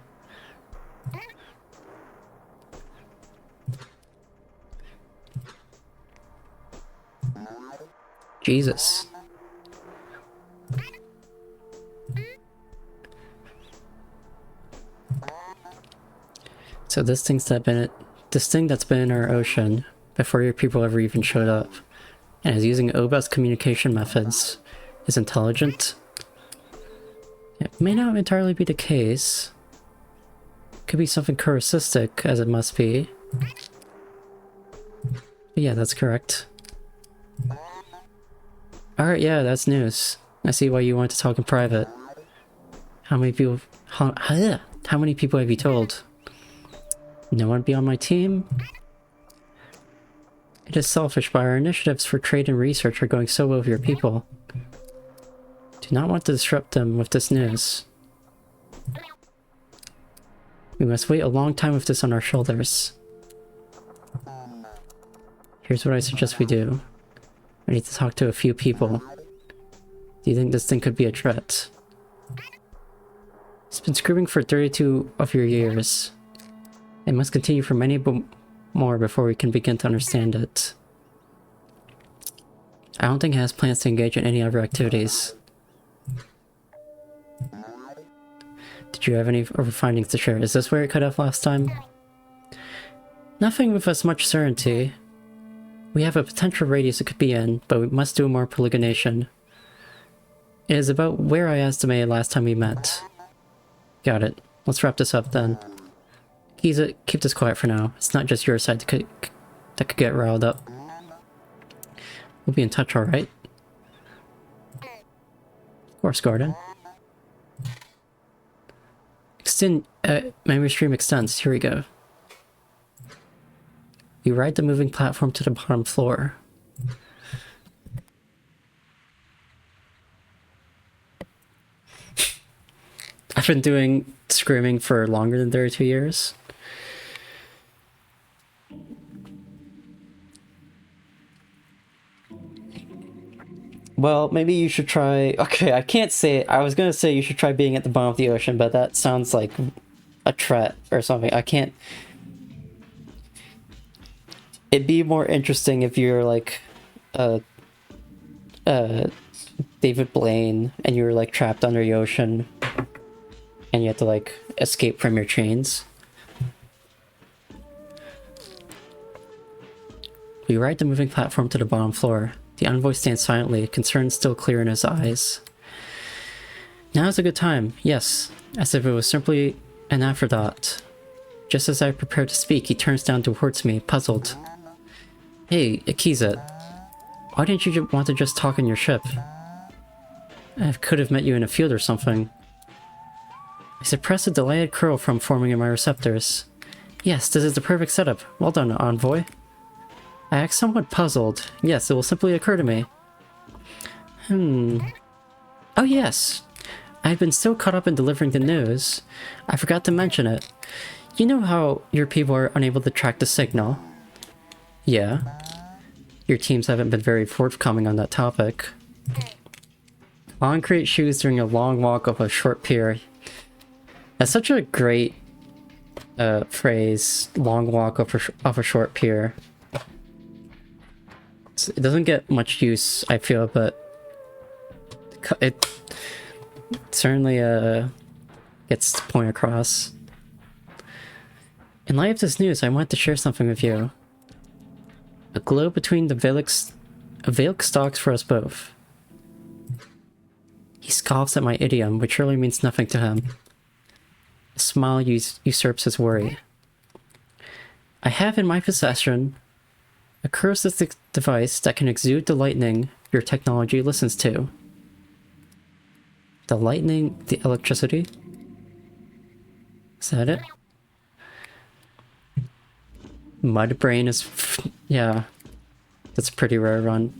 Jesus. So this thing that's been in our ocean before your people ever even showed up, and is using OBA's communication methods, is intelligent. It may not entirely be the case. Could be something corru.observer, as it must be. But yeah, that's correct. Alright, yeah, that's news. I see why you want to talk in private. How many people have you told? No one be on my team? It is selfish, but our initiatives for trade and research are going so well with your people. Do not want to disrupt them with this news. We must wait a long time with this on our shoulders. Here's what I suggest we do. I need to talk to a few people. Do you think this thing could be a threat? It's been screaming for 32 of your years. It must continue for many more before we can begin to understand it. I don't think it has plans to engage in any other activities. Did you have any other findings to share? Is this where it cut off last time? Nothing with as much certainty. We have a potential radius it could be in, but we must do more polygonation. It is about where I estimated last time we met. Got it. Let's wrap this up then. Keep this quiet for now. It's not just your side that could get riled up. We'll be in touch, alright? Of course, Gordon. Memory stream extends. Here we go. You ride the moving platform to the bottom floor. I've been doing screaming for longer than 32 years. Well, maybe you should try... Okay, I can't say it. I was gonna say you should try being at the bottom of the ocean, but that sounds like a threat or something. I can't... It'd be more interesting if you're, like, uh, uh, David Blaine, and you were like trapped under the ocean, and you had to like escape from your chains. We ride the moving platform to the bottom floor. The envoy stands silently, concern still clear in his eyes. Now is a good time, yes, as if it was simply an afterthought. Just as I prepare to speak, he turns down towards me, puzzled. Hey, Akiza, why didn't you want to just talk in your ship? I could have met you in a field or something. I suppressed a delighted curl from forming in my receptors. Yes, this is the perfect setup. Well done, Envoy. I act somewhat puzzled. Yes, it will simply occur to me. Oh yes! I've been so caught up in delivering the news. I forgot to mention it. You know how your people are unable to track the signal? Yeah. Your teams haven't been very forthcoming on that topic. Concrete shoes during a long walk up a short pier. That's such a great phrase. Long walk up a short pier. It doesn't get much use, I feel, but it certainly gets the point across. In light of this news, I want to share something with you. A glow between the Valk stalks for us both. He scoffs at my idiom, which really means nothing to him. A smile usurps his worry. I have in my possession a corru device that can exude the lightning your technology listens to. The lightning, the electricity? Is that it? Mud brain is... yeah. That's a pretty rare run.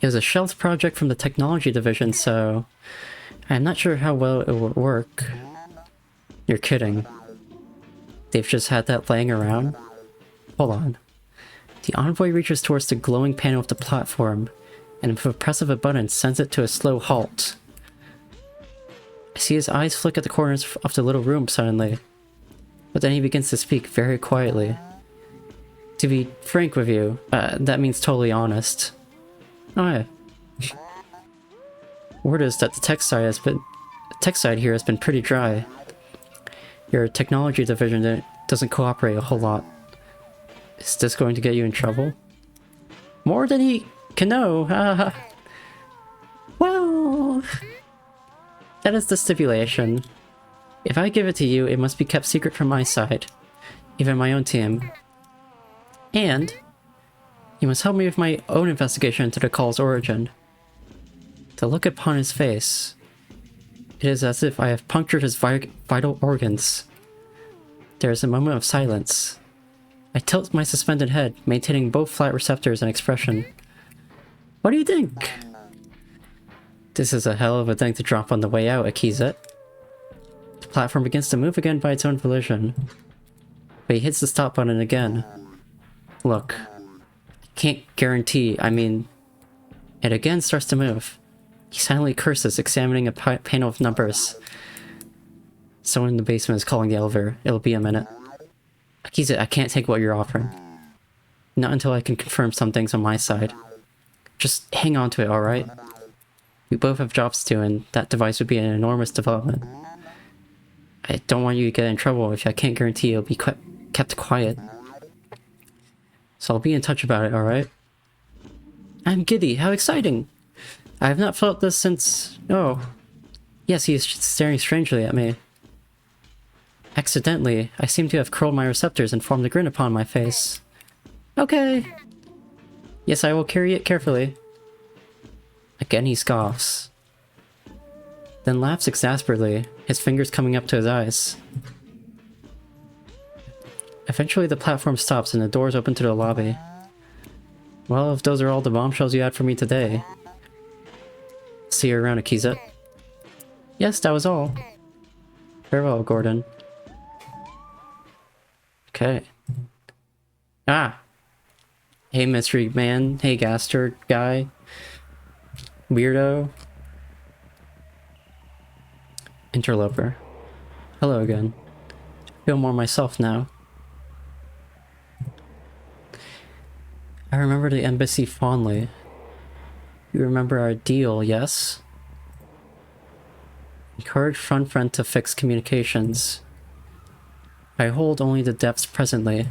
It was a shelved project from the technology division, so... I'm not sure how well it would work. You're kidding. They've just had that laying around? Hold on. The envoy reaches towards the glowing panel of the platform, and with a press of a button sends it to a slow halt. I see his eyes flick at the corners of the little room suddenly, but then he begins to speak very quietly. To be frank with you, that means totally honest. Oh yeah. Word is that the tech side here has been pretty dry. Your technology division doesn't cooperate a whole lot. Is this going to get you in trouble? More than he can know. Well, that is the stipulation. If I give it to you, it must be kept secret from my side, even my own team. And you must help me with my own investigation into the call's origin. The look upon his face, it is as if I have punctured his vital organs. There is a moment of silence. I tilt my suspended head, maintaining both flat receptors and expression. What do you think? This is a hell of a thing to drop on the way out, Akiza. The platform begins to move again by its own volition. But he hits the stop button again. Look, I can't guarantee, it again starts to move. He silently curses, examining a panel of numbers. Someone in the basement is calling the elevator. It'll be a minute. Akiza, I can't take what you're offering. Not until I can confirm some things on my side. Just hang on to it, alright? We both have jobs to do, and that device would be an enormous development. I don't want you to get in trouble if I can't guarantee it'll be kept quiet. So I'll be in touch about it, alright? I'm giddy, how exciting! I have not felt this since... oh. Yes, he is staring strangely at me. Accidentally, I seem to have curled my receptors and formed a grin upon my face. Okay. Yes, I will carry it carefully. Again he scoffs. Then laughs exasperately, his fingers coming up to his eyes. Eventually the platform stops and the doors open to the lobby. Well, if those are all the bombshells you had for me today. See you around, Akiza. Yes, that was all. Farewell, Gordon. Okay. Ah! Hey, mystery man. Hey, Gaster guy. Weirdo. Interloper. Hello again. Feel more myself now. I remember the embassy fondly. You remember our deal, yes? Encourage front friend to fix communications. I hold only the depths presently,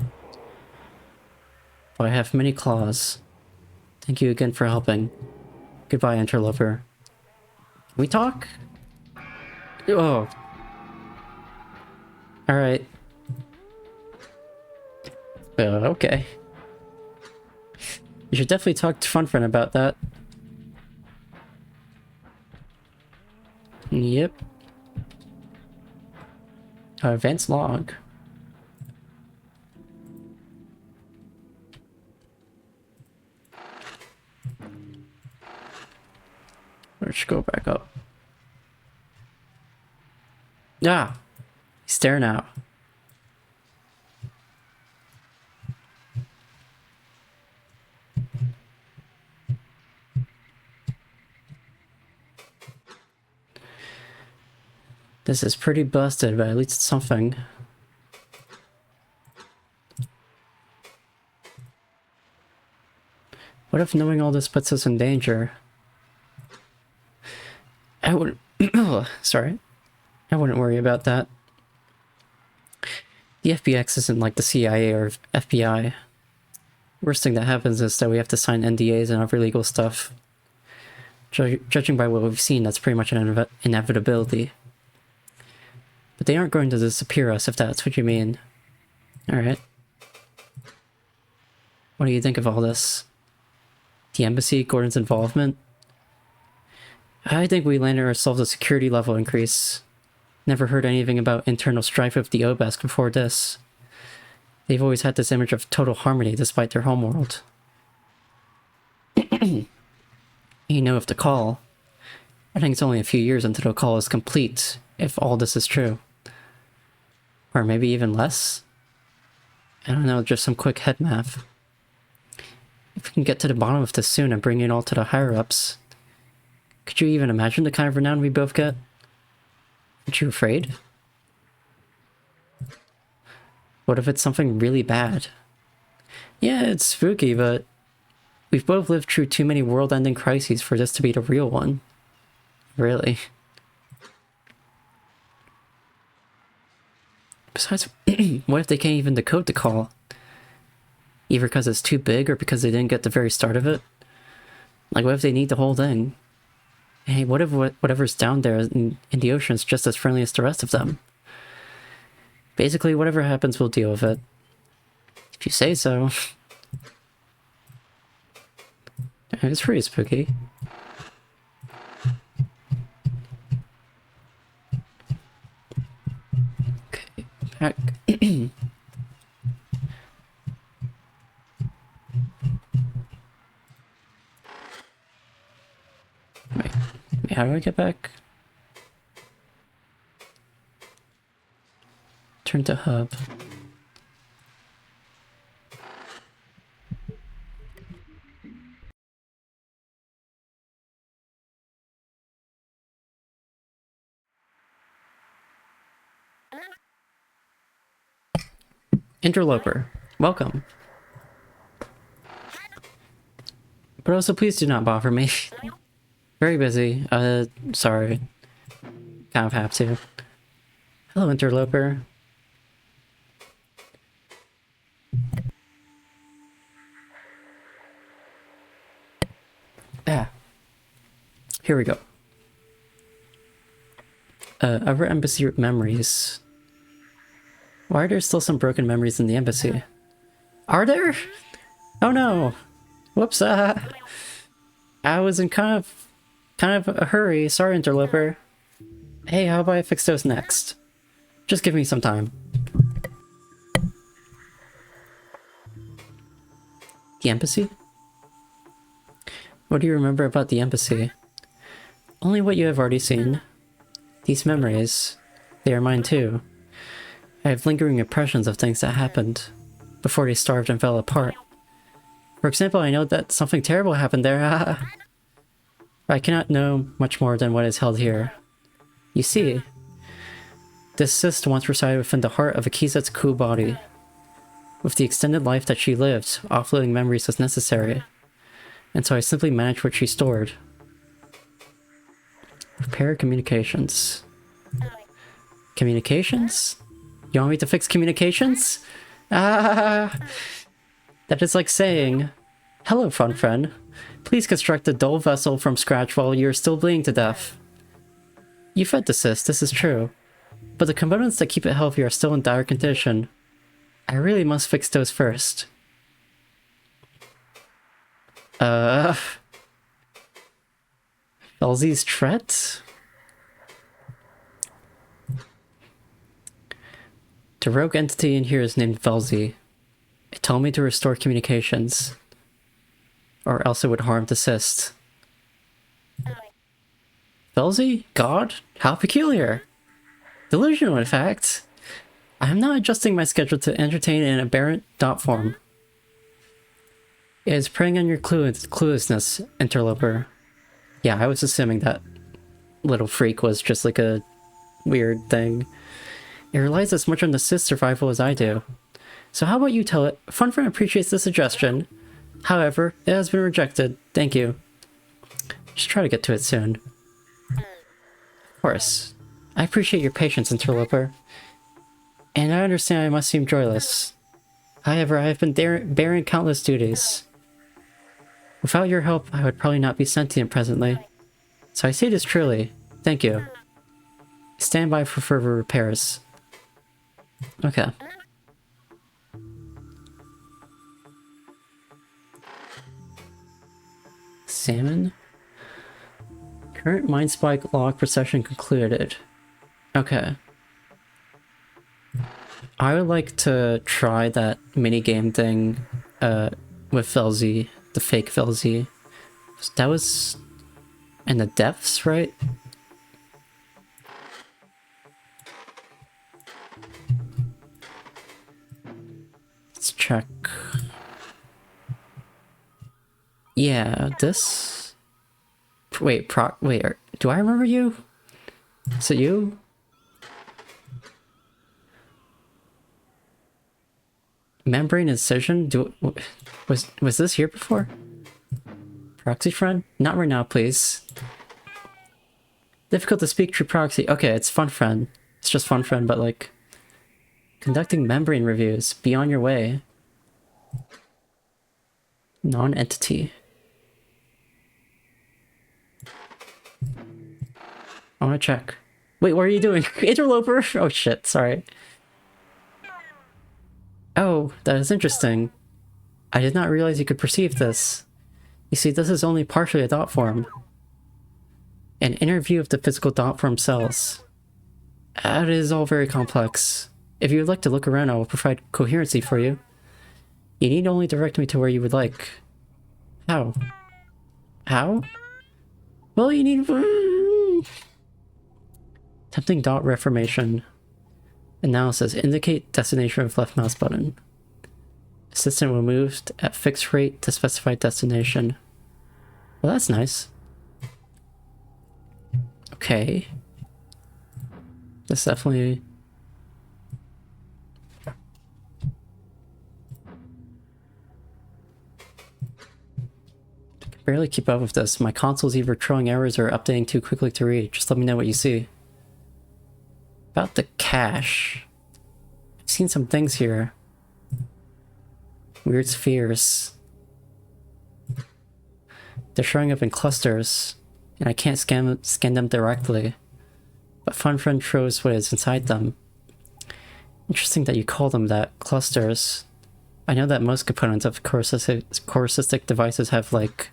but I have many claws. Thank you again for helping. Goodbye, interloper. Can we talk? Oh. Alright. Okay. You should definitely talk to Fun Friend about that. Yep. Advanced log. Let's go back up. Ah! He's staring out. This is pretty busted, but at least it's something. What if knowing all this puts us in danger? I wouldn't... Sorry. I wouldn't worry about that. The FBX isn't like the CIA or FBI. Worst thing that happens is that we have to sign NDAs and other legal stuff. Judging by what we've seen, that's pretty much an inevitability. But they aren't going to disappear us, if that's what you mean. Alright. What do you think of all this? The embassy, Gordon's involvement? I think we landed ourselves a security level increase. Never heard anything about internal strife with the OBESC before this. They've always had this image of total harmony despite their homeworld. You know, if the call... I think it's only a few years until the call is complete, if all this is true. Or maybe even less? I don't know, just some quick head math. If we can get to the bottom of this soon and bring it all to the higher-ups... Could you even imagine the kind of renown we both get? Aren't you afraid? What if it's something really bad? Yeah, it's spooky, but... We've both lived through too many world-ending crises for this to be the real one. Really. Besides, what if they can't even decode the call? Either because it's too big or because they didn't get the very start of it? Like, what if they need the whole thing? Hey, what if whatever's down there in the ocean is just as friendly as the rest of them? Basically, whatever happens, we'll deal with it. If you say so. It's pretty spooky. Okay, back. Wait, how do I get back? Turn to hub. Interloper, welcome. But also, please do not bother me. Very busy. Sorry. Kind of have to. Hello, interloper. Ah. Here we go. Other embassy memories. Why are there still some broken memories in the embassy? Are there? Oh no! Whoops, I was in kind of a hurry. Sorry, interloper. Hey, how about I fix those next? Just give me some time. The embassy? What do you remember about the embassy? Only what you have already seen. These memories, they are mine too. I have lingering impressions of things that happened before they starved and fell apart. For example, I know that something terrible happened there. I cannot know much more than what is held here. You see, this cyst once resided within the heart of Akizet's cool body. With the extended life that she lived, offloading memories was necessary. And so I simply managed what she stored. Repair communications. Communications? You want me to fix communications? Ah! That is like saying, hello, fun friend. Please construct a dull vessel from scratch while you're still bleeding to death. You fed the cyst, this is true. But the components that keep it healthy are still in dire condition. I really must fix those first. Elzie's Tret? The rogue entity in here is named Velzy. It told me to restore communications, or else it would harm the cyst. Velzy? God? How peculiar! Delusional, in fact. I am not adjusting my schedule to entertain an aberrant dot form. It is preying on your cluelessness, interloper. Yeah, I was assuming that little freak was just like a weird thing. It relies as much on the cyst survival as I do. So how about you tell it? Funfriend appreciates the suggestion. However, it has been rejected. Thank you. Just try to get to it soon. Of course. I appreciate your patience, interloper. And I understand I must seem joyless. However, I have been bearing countless duties. Without your help, I would probably not be sentient presently. So I say this truly. Thank you. Stand by for further repairs. Okay. Salmon? Current mind spike log procession concluded. Okay. I would like to try that minigame thing with Velzy, the fake Velzy. That was in the depths, right? Let's check. Yeah, this... Wait, do I remember you? Is it you? Membrane incision? Was this here before? Proxy friend? Not right now, please. Difficult to speak through proxy. Okay, it's fun friend. It's just fun friend, but like... Conducting membrane reviews. Be on your way. Non-entity. I want to check. Wait, what are you doing? Interloper? Oh shit, sorry. Oh, that is interesting. I did not realize you could perceive this. You see, this is only partially a dot form. An inner view of the physical dot form cells. It is all very complex. If you would like to look around, I will provide coherency for you. You need only direct me to where you would like. How? How? Well, you need... Tempting dot reformation. Analysis. Indicate destination with left mouse button. Assistant will move at fixed rate to specified destination. Well, that's nice. Okay. This definitely... I can barely keep up with this. My console's either throwing errors or updating too quickly to read. Just let me know what you see. About the cache. I've seen some things here. Weird spheres. They're showing up in clusters, and I can't scan them directly. But FunFriend shows what is inside them. Interesting that you call them that, clusters. I know that most components of corru devices have, like,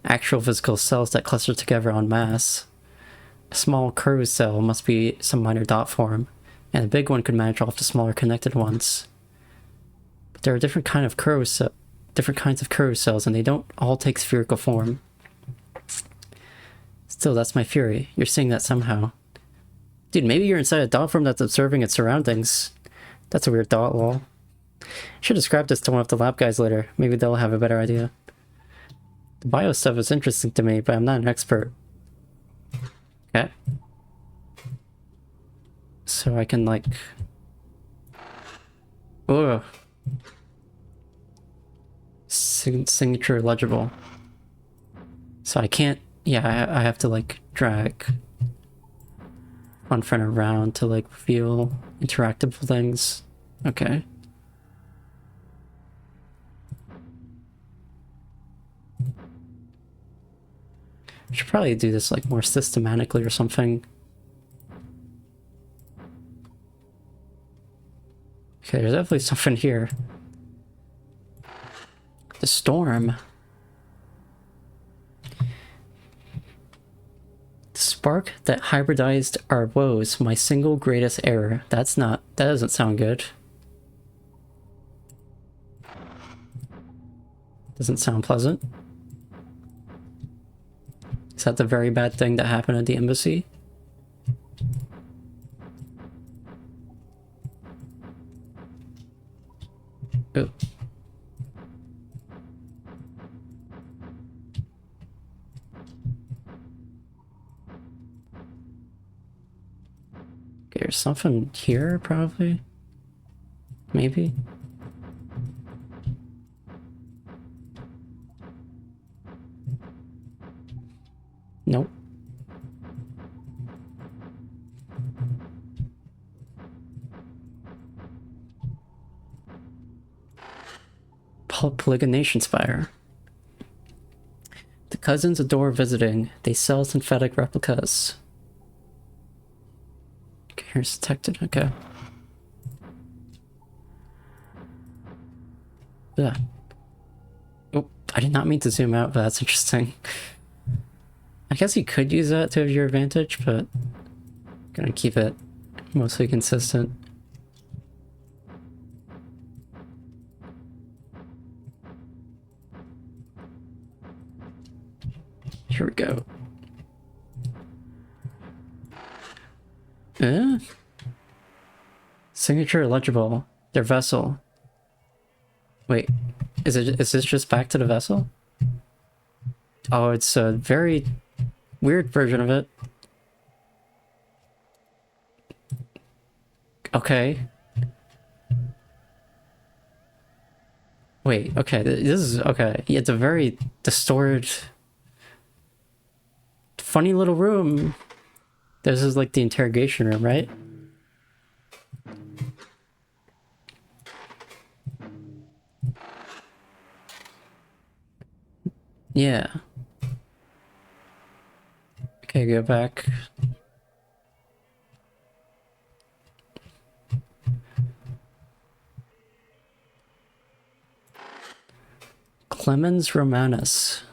actual physical cells that cluster together en masse. A small corru cell must be some minor dot form, and a big one could manage off the smaller connected ones. But there are different kinds of corru cells, and they don't all take spherical form. Still, that's my theory. You're seeing that somehow. Dude, maybe you're inside a dot form that's observing its surroundings. That's a weird dot wall. I should describe this to one of the lab guys later. Maybe they'll have a better idea. The bio stuff is interesting to me, but I'm not an expert. Okay. So I can, like... Ugh. Signature legible. So I can't, yeah, I have to like drag one friend around to like reveal interactable things. Okay. Should probably do this like more systematically or something. Okay, there's definitely something here. The storm. The spark that hybridized our woes, my single greatest error. That doesn't sound good. Doesn't sound pleasant. Is that the very bad thing that happened at the embassy? Ooh. Okay, there's something here, probably. Maybe. Nope. Polygonation Spire. The cousins adore visiting. They sell synthetic replicas. Okay, here's detected. Okay. Ugh. Oh, I did not mean to zoom out, but that's interesting. I guess you could use that to your advantage, but I'm gonna keep it mostly consistent. Here we go. Signature illegible. Their vessel. Wait, is this just back to the vessel? Oh, it's a very weird version of it. Okay. Wait, okay, this is okay. Yeah, it's a very distorted, funny little room. This is like the interrogation room, right? Yeah. Okay, go back. Clemens Romanus.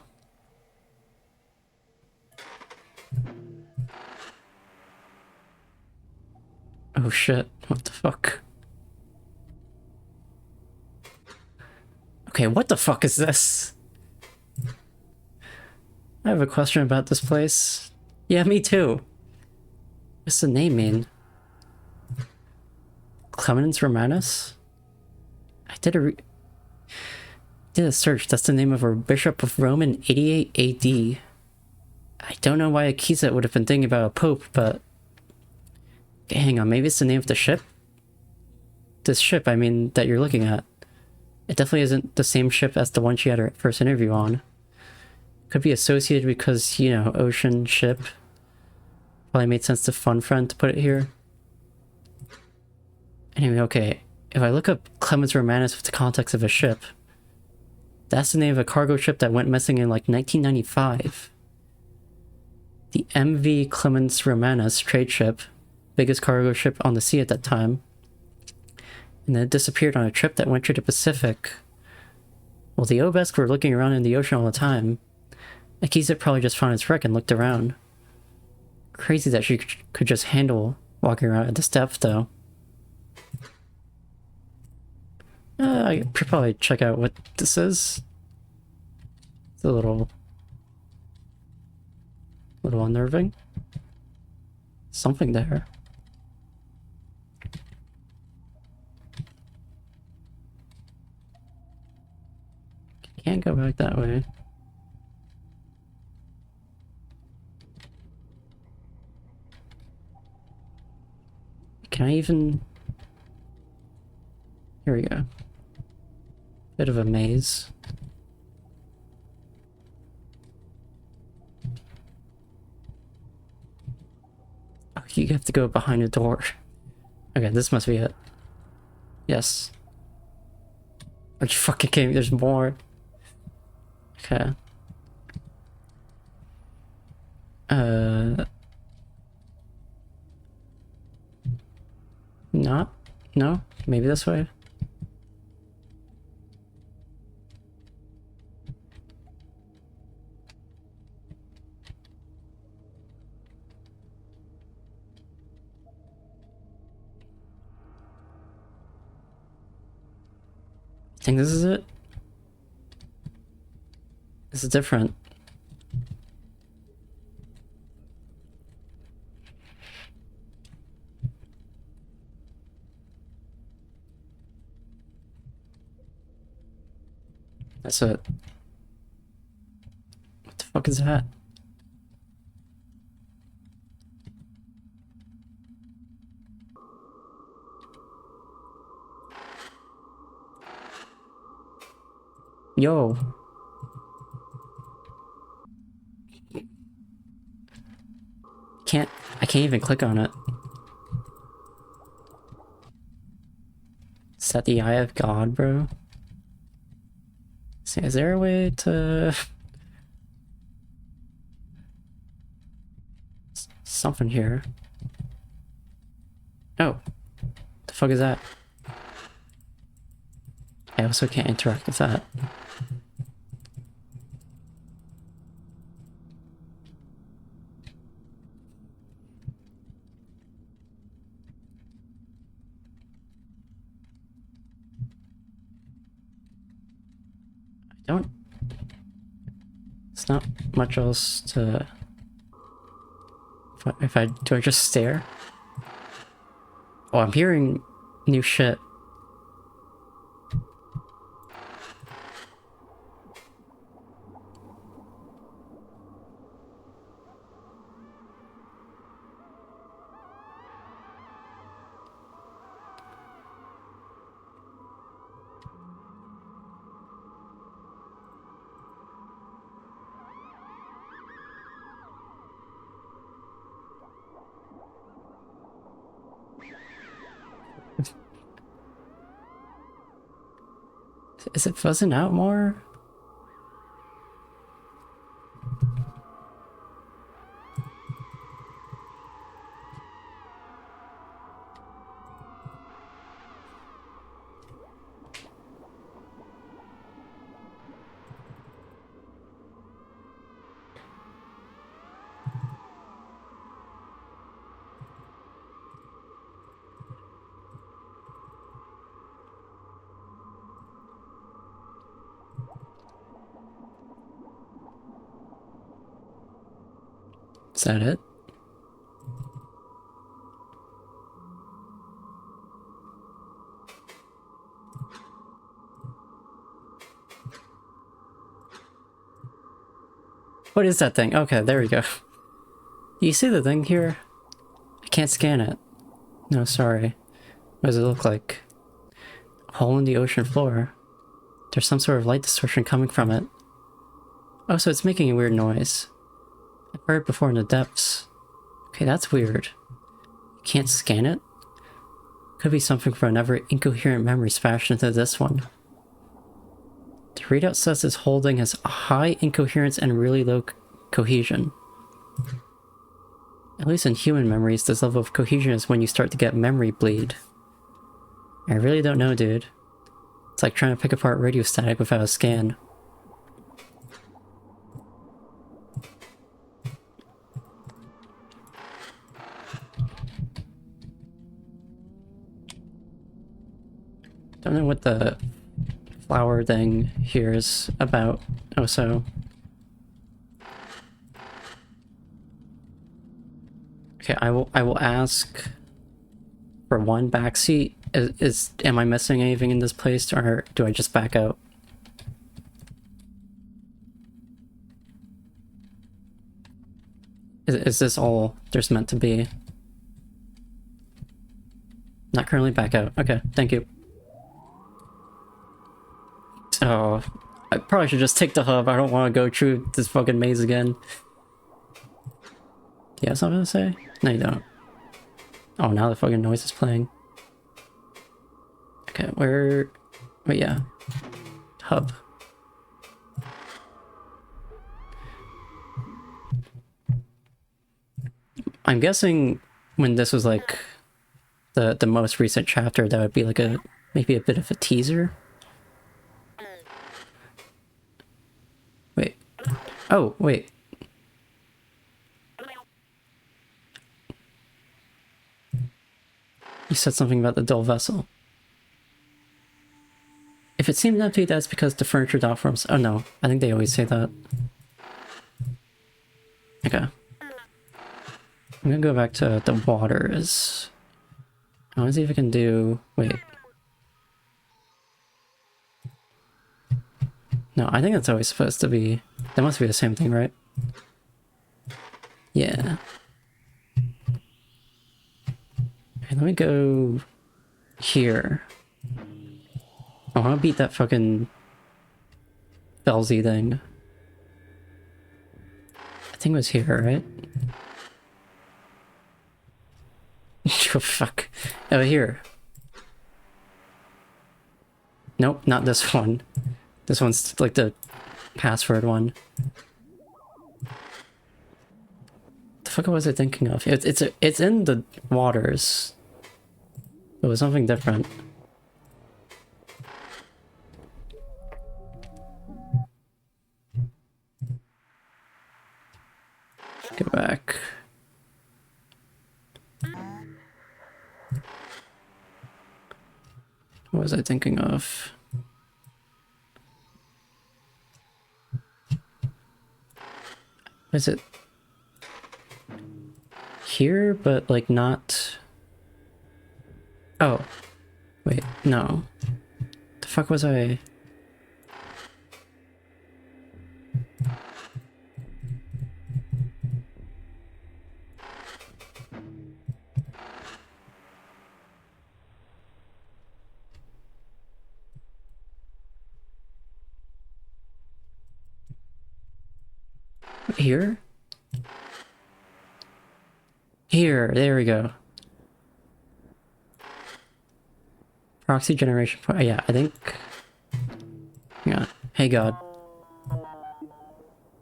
Oh shit, what the fuck? Okay, what the fuck is this? I have a question about this place. Yeah, me too. What's the name mean? Clemens Romanus? I did a search. That's the name of a bishop of Rome in 88 AD. I don't know why Akiza would have been thinking about a pope, but... Okay, hang on, maybe it's the name of the ship? This ship, I mean, that you're looking at. It definitely isn't the same ship as the one she had her first interview on. Could be associated because, you know, ocean ship. Probably made sense to Fun Friend to put it here. Anyway, okay. If I look up Clemens Romanus with the context of a ship, that's the name of a cargo ship that went missing in like 1995. The MV Clemens Romanus trade ship, biggest cargo ship on the sea at that time. And then it disappeared on a trip that went through the Pacific. Well, the Obesk were looking around in the ocean all the time. Akiza probably just found its wreck and looked around. Crazy that she could just handle walking around at this depth, though. I should probably check out what this is. It's a little unnerving. Something there. Can't go back that way. Can I even... Here we go. Bit of a maze. Oh, you have to go behind a door. Okay, this must be it. Yes. Are you fucking kidding me? There's more. Okay. Not? No? Maybe this way? I think this is it? This is different. That's it. What the fuck is that? Yo. I can't even click on it. Is that the Eye of God, bro? Is there a way to... Something here. Oh. The fuck is that? I also can't interact with that. It's not much else to... do I just stare? Oh, I'm hearing new shit. Is it fuzzing out more? Is that it? What is that thing? Okay, there we go. You see the thing here? I can't scan it. No, sorry. What does it look like? A hole in the ocean floor. There's some sort of light distortion coming from it. Oh, so it's making a weird noise. I've heard it before in the depths. Okay, that's weird. You can't scan it? Could be something from another incoherent memory smashed into this one. The readout says this holding has high incoherence and really low cohesion. At least in human memories, this level of cohesion is when you start to get memory bleed. I really don't know, dude. It's like trying to pick apart radio static without a scan. Don't know what the flower thing here is about. Oh, so... Okay, I will ask for one backseat. Am I missing anything in this place, or do I just back out? Is this all there's meant to be? Not currently, back out. Okay, thank you. Oh, I probably should just take the hub. I don't want to go through this fucking maze again. You have something to say? No, you don't. Oh, now the fucking noise is playing. Okay, where... Wait, yeah. Hub. I'm guessing when this was like the most recent chapter, that would be like a maybe a bit of a teaser. Wait. Oh, wait. You said something about the dull vessel. If it seemed empty, that's because the furniture dock forms. Oh no, I think they always say that. Okay. I'm gonna go back to the waters. I wanna see if I can do... Wait. No, I think that's always supposed to be... That must be the same thing, right? Yeah. Okay, let me go... here. I wanna beat that fucking... Belsy thing. I think it was here, right? Oh, fuck. Oh, here. Nope, not this one. This one's like the password one. The fuck was I thinking of? It's in the waters. It was something different. Go back. What was I thinking of? Is it here, but like not... Oh, wait, no. The fuck was I... Here? Here, there we go. Proxy generation point. Yeah, I think... Yeah. Hey God.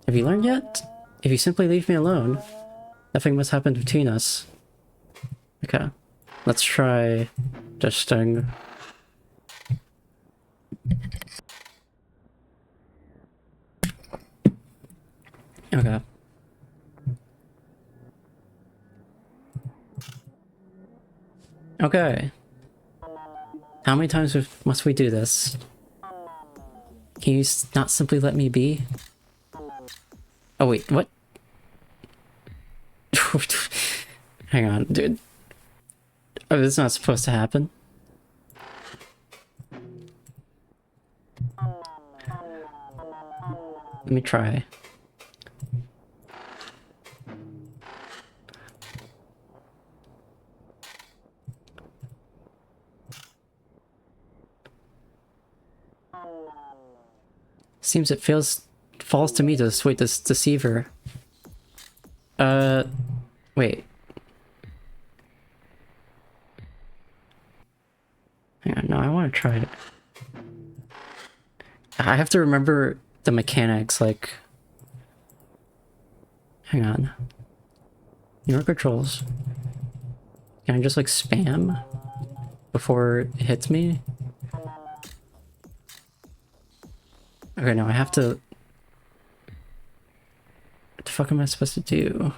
Have you learned yet? If you simply leave me alone, nothing must happen between us. Okay. Let's try this thing. Okay. Okay. How many times must we do this? Can you not simply let me be? Oh wait, what? Hang on, dude. Oh, this is not supposed to happen. Let me try. Seems it falls to me to sway this deceiver. Wait. Hang on, no, I want to try it. I have to remember the mechanics, like... Hang on. Your controls. Can I just, like, spam before it hits me? Okay, no, I have to... What the fuck am I supposed to do?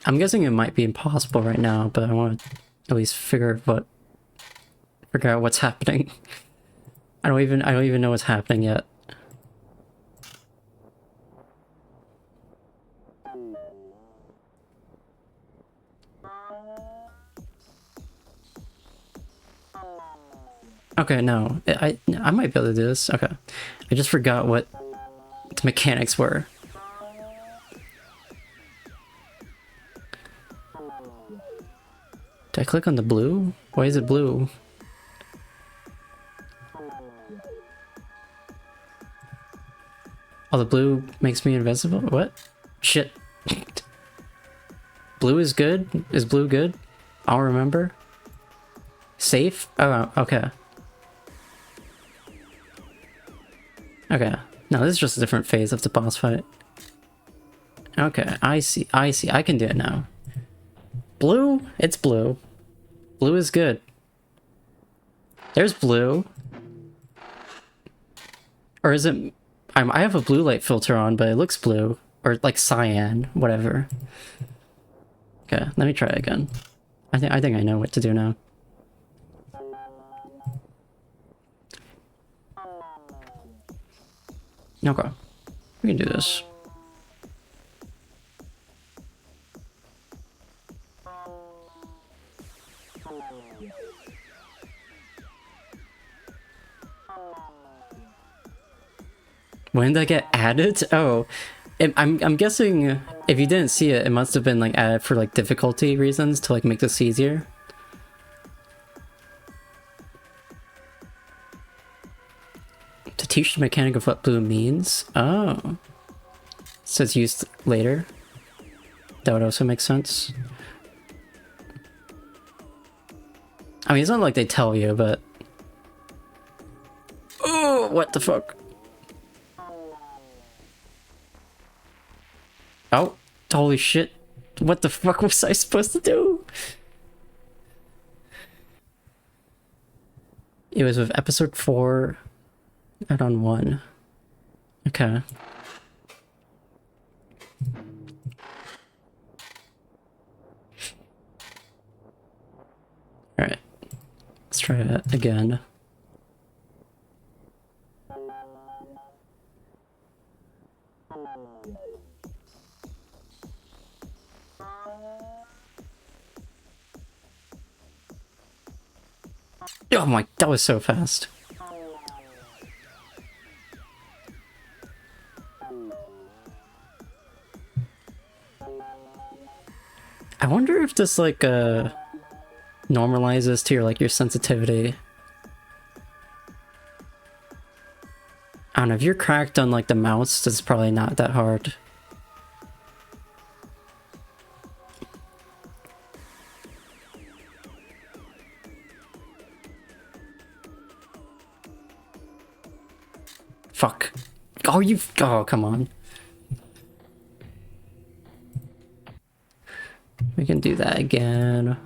I'm guessing it might be impossible right now, but I want to at least figure out what's happening. I don't even know what's happening yet. Okay, no. I might be able to do this. Okay. I just forgot what the mechanics were. Did I click on the blue? Why is it blue? Oh, the blue makes me invisible? What? Shit. Blue is good? Is blue good? I'll remember. Safe? Oh, okay. Okay. No, this is just a different phase of the boss fight. Okay, I see. I see. I can do it now. Blue? It's blue. Blue is good. There's blue. Or is it... I have a blue light filter on, but it looks blue. Or like cyan, whatever. Okay, let me try again. I think I know what to do now. Okay. We can do this. When did that get added? Oh, I'm guessing if you didn't see it, it must have been like added for like difficulty reasons to like make this easier. To teach the mechanic of what blue means? Oh. So it's used later? That would also make sense. I mean, it's not like they tell you, but... Oh, what the fuck? Oh, holy shit. What the fuck was I supposed to do? It was with episode 4 add-on 1. Okay. Alright. Let's try it again. Oh my, that was so fast. I wonder if this like normalizes to your sensitivity. I don't know, if you're cracked on like the mouse, it's probably not that hard. Fuck. Oh, oh, come on. We can do that again.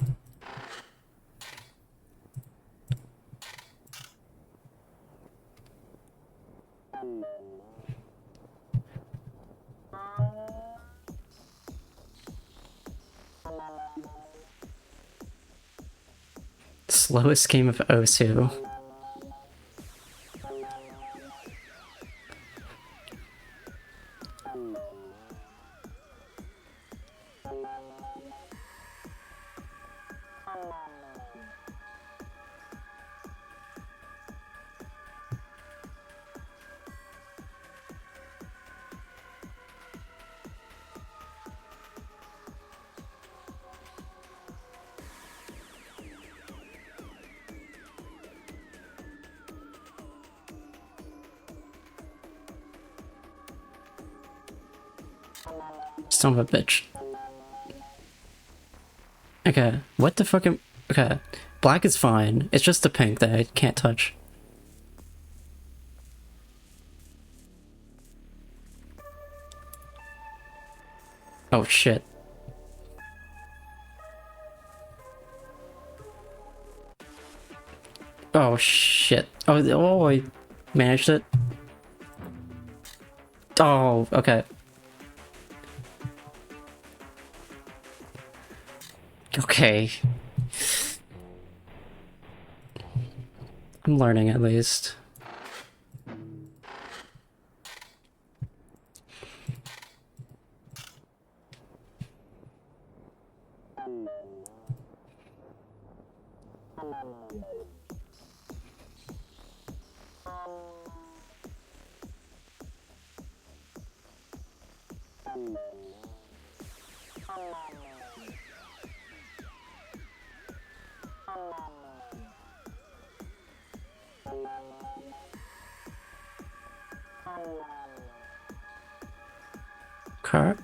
Slowest game of Osu. Son of a bitch. Okay, what the fuck am... Okay, black is fine. It's just the pink that I can't touch. Oh shit. Oh shit. Oh, I managed it. Oh, okay. Okay. I'm learning at least. Okay.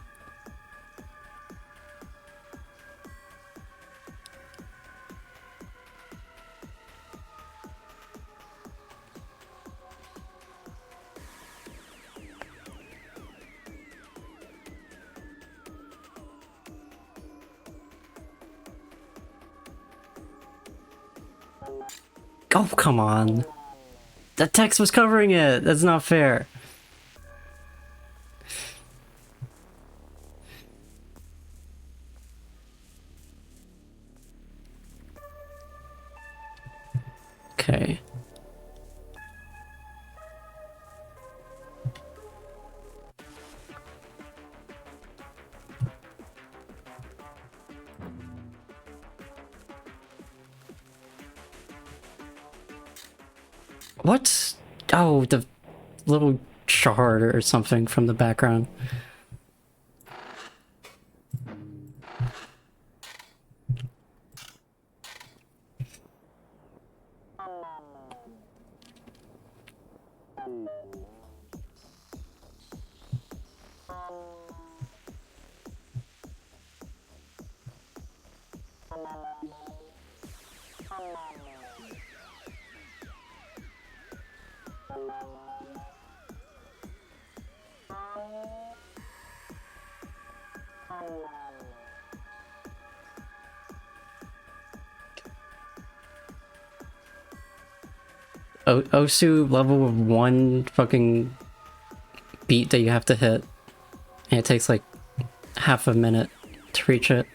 Oh, come on. The text was covering it. That's not fair. Okay. What? Oh, the little shard or something from the background. Osu level of 1 fucking beat that you have to hit, and it takes like half a minute to reach it.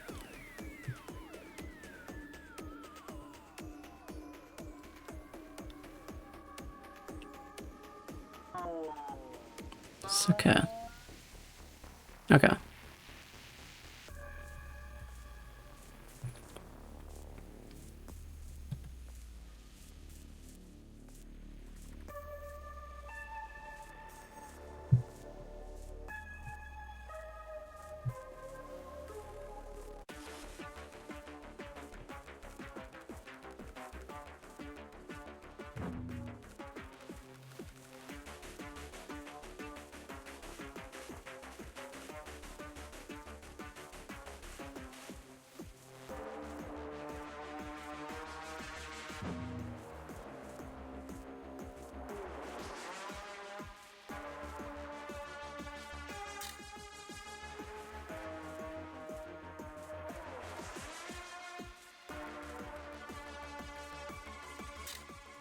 It's okay. Okay.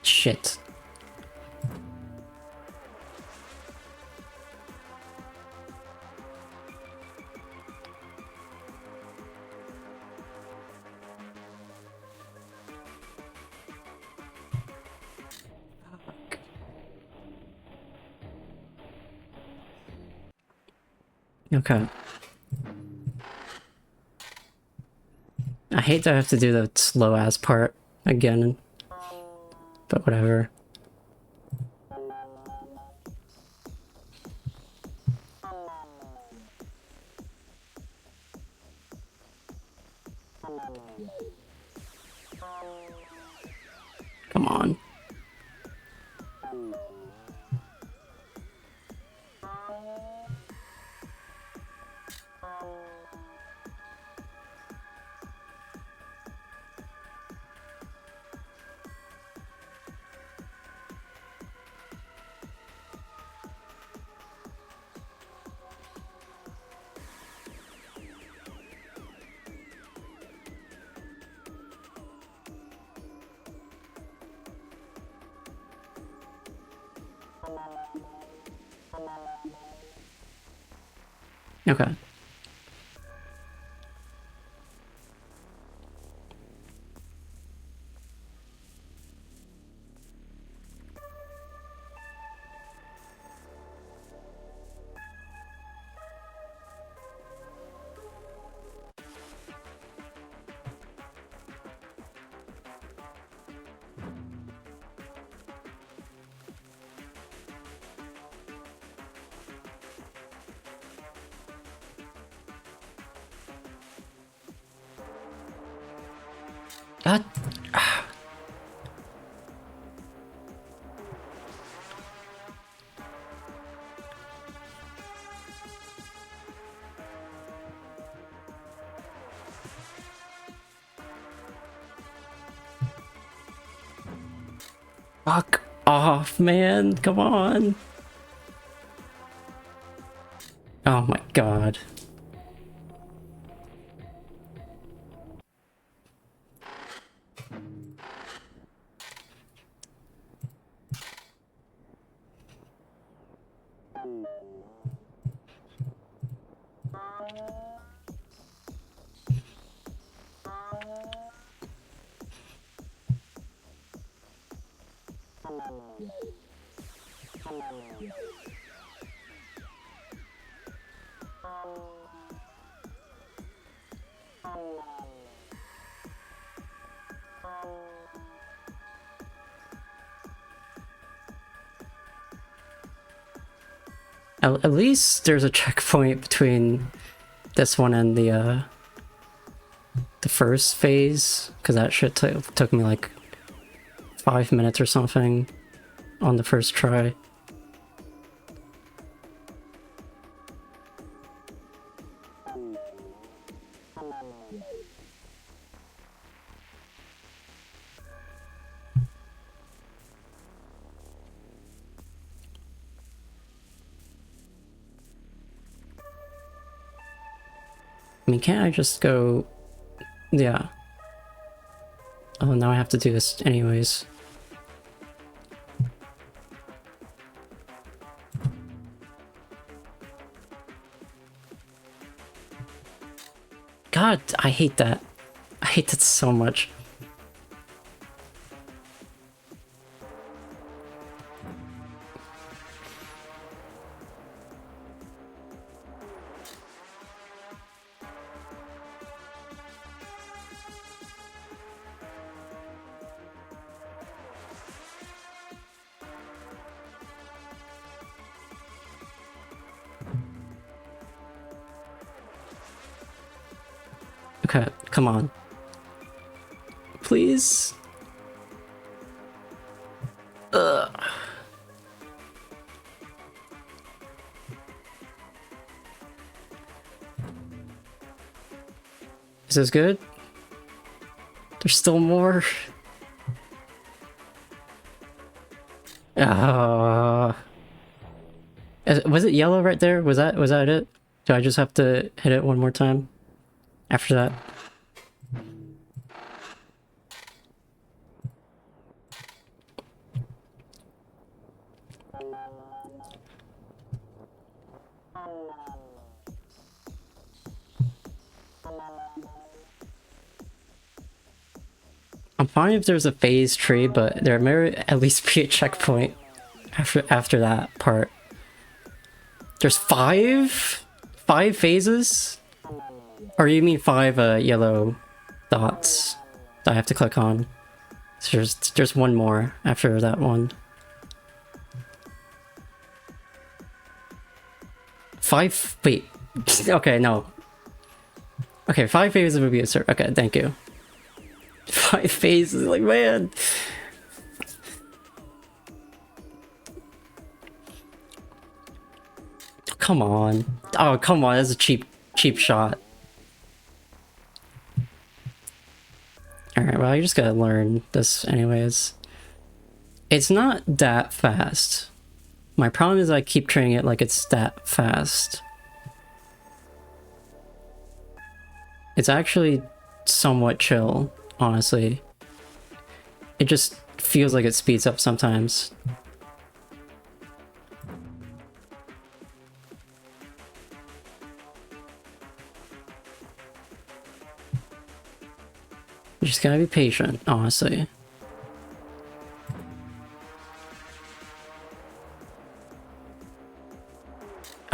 Shit. Okay. I hate to have to do the slow ass part again, but whatever. Come on. Okay. God. Fuck off, man. Come on. Oh my god. At least there's a checkpoint between this one and the first phase, because that shit took me like 5 minutes or something on the first try. I mean, can't I just go... Yeah. Oh, now I have to do this anyways. God, I hate that. I hate that so much. Okay, come on. Please? Ugh. Is this good? There's still more? Was it yellow right there? Was that it? Do I just have to hit it one more time? After that? I'm fine if there's a phase tree, but there may at least be a checkpoint after that part. There's five phases? Or you mean 5 yellow dots that I have to click on? So there's one more after that one. 5? Wait. Okay, no. Okay, 5 phases would be a cert. Okay, thank you. 5 phases, like, man. Come on. Oh, come on, that's a cheap shot. Alright, well, I just gotta learn this anyways. It's not that fast. My problem is I keep treating it like it's that fast. It's actually somewhat chill, honestly. It just feels like it speeds up sometimes. You just gotta be patient, honestly.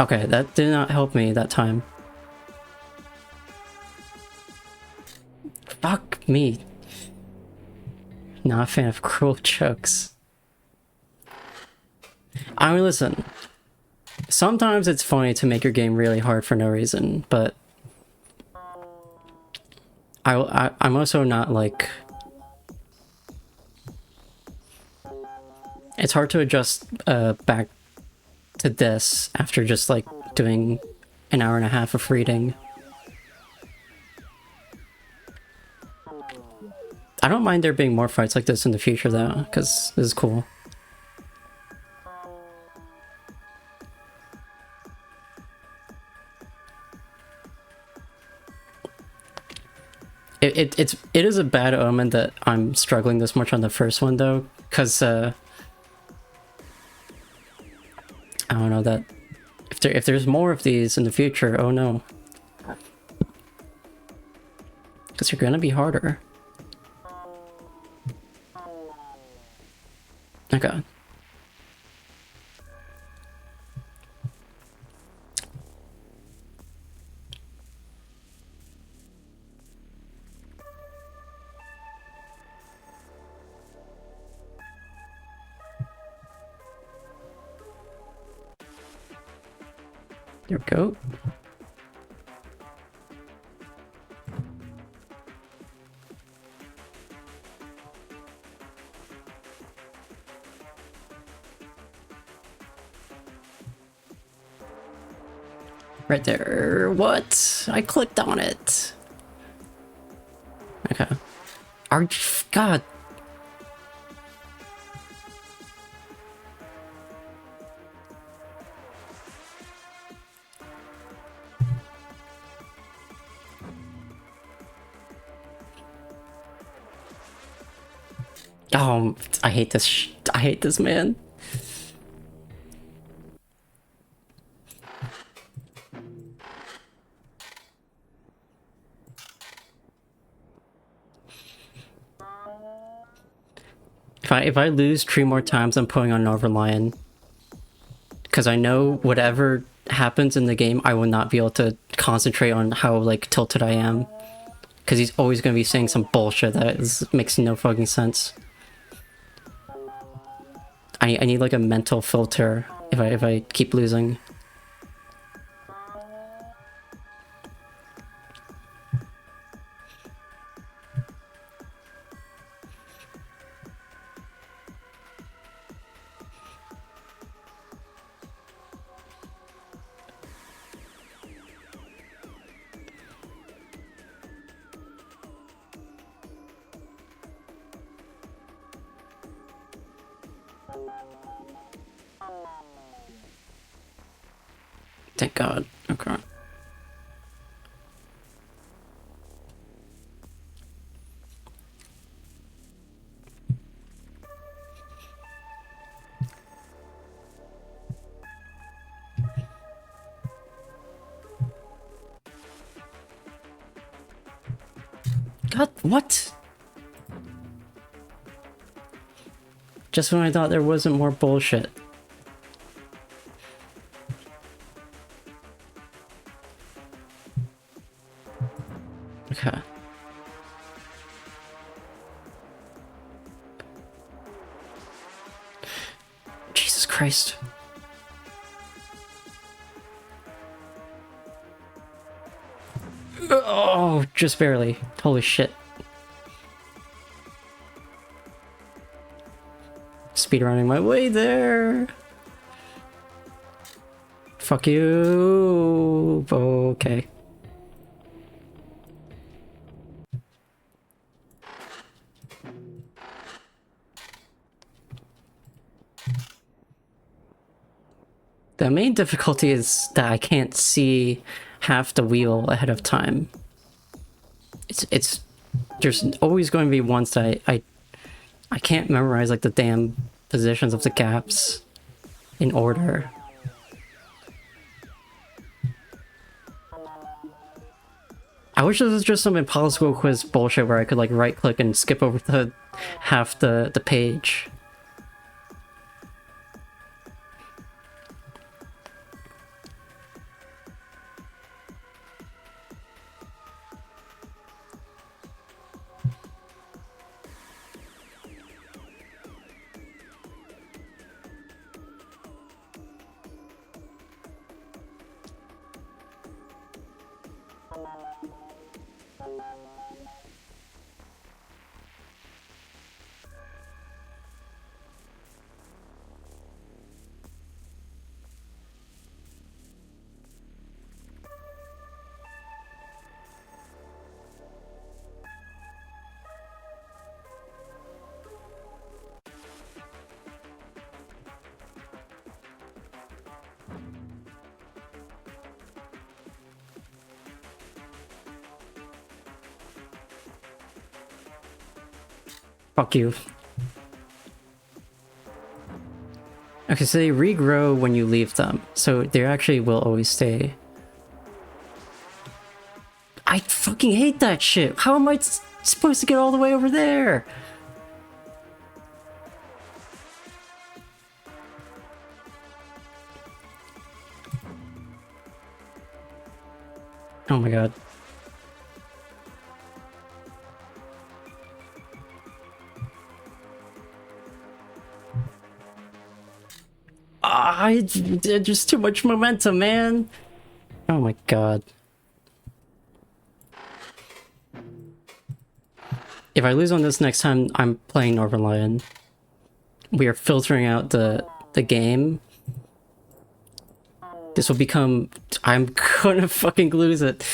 Okay, that did not help me that time. Fuck me. Not a fan of cruel jokes. I mean, listen. Sometimes it's funny to make your game really hard for no reason, but I'm also not like... It's hard to adjust back to this after just like doing an hour and a half of reading. I don't mind there being more fights like this in the future though, because this is cool. It is a bad omen that I'm struggling this much on the first one though, because I don't know that if there's more of these in the future, oh no, because they're gonna be harder. Okay. There we go. Right there. What? I clicked on it. Okay. God. Oh, I hate this. I hate this, man. If I lose 3 more times, I'm putting on Overlion. Because I know whatever happens in the game, I will not be able to concentrate on how, like, tilted I am. Because he's always going to be saying some bullshit that makes no fucking sense. I need, like, a mental filter if I keep losing. Thank God. Okay. God, what? Just when I thought there wasn't more bullshit. Okay. Jesus Christ. Oh, just barely. Holy shit. Speedrunning my way there. Fuck you. Okay. The main difficulty is that I can't see half the wheel ahead of time. There's always going to be ones that I can't memorize, like, the damn positions of the gaps in order. I wish this was just some impossible quiz bullshit where I could, like, right click and skip over the half the page. Fuck you. Okay, so they regrow when you leave them, so they actually will always stay. I fucking hate that shit. How am I supposed to get all the way over there? Oh my god. Just too much momentum, man. Oh my god. If I lose on this next time I'm playing Northern Lion, we are filtering out the game. This will become... I'm gonna fucking lose it.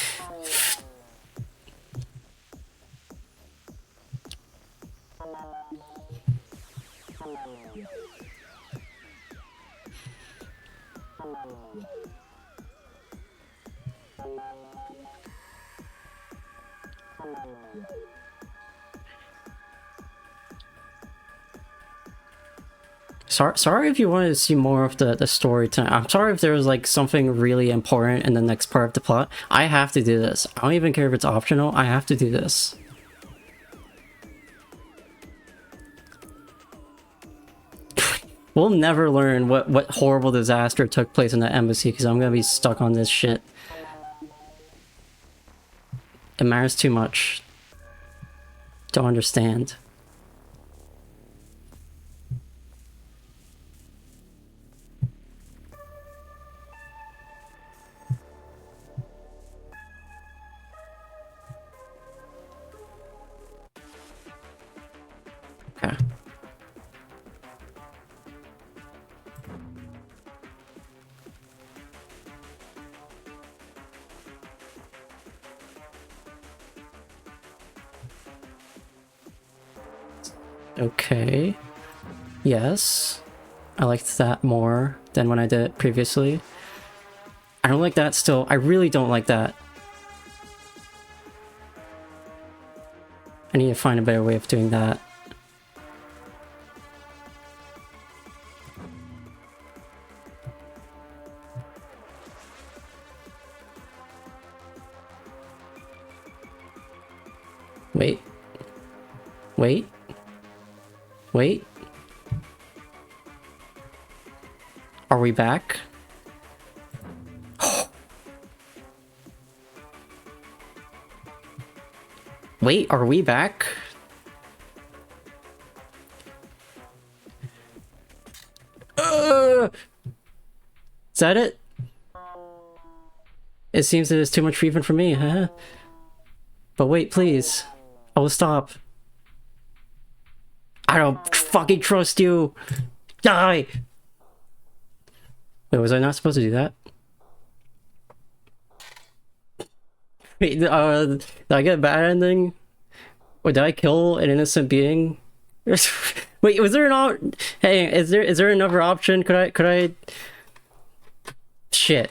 Sorry if you wanted to see more of the story tonight. I'm sorry if there was like something really important in the next part of the plot. I have to do this. I don't even care if it's optional. I have to do this. We'll never learn what horrible disaster took place in the embassy because I'm gonna be stuck on this shit. It matters too much. Don't understand. Okay. Okay. Yes. I liked that more than when I did it previously. I don't like that still. I really don't like that. I need to find a better way of doing that. Wait. Wait. Wait. Are we back? Wait, are we back? Is that it? It seems that it's too much for even for me, huh? But wait, please. I will stop. I don't fucking trust you! Die! Wait, was I not supposed to do that? Wait, did I get a bad ending? Or did I kill an innocent being? Wait, was there an hey, is there another option? Could I shit.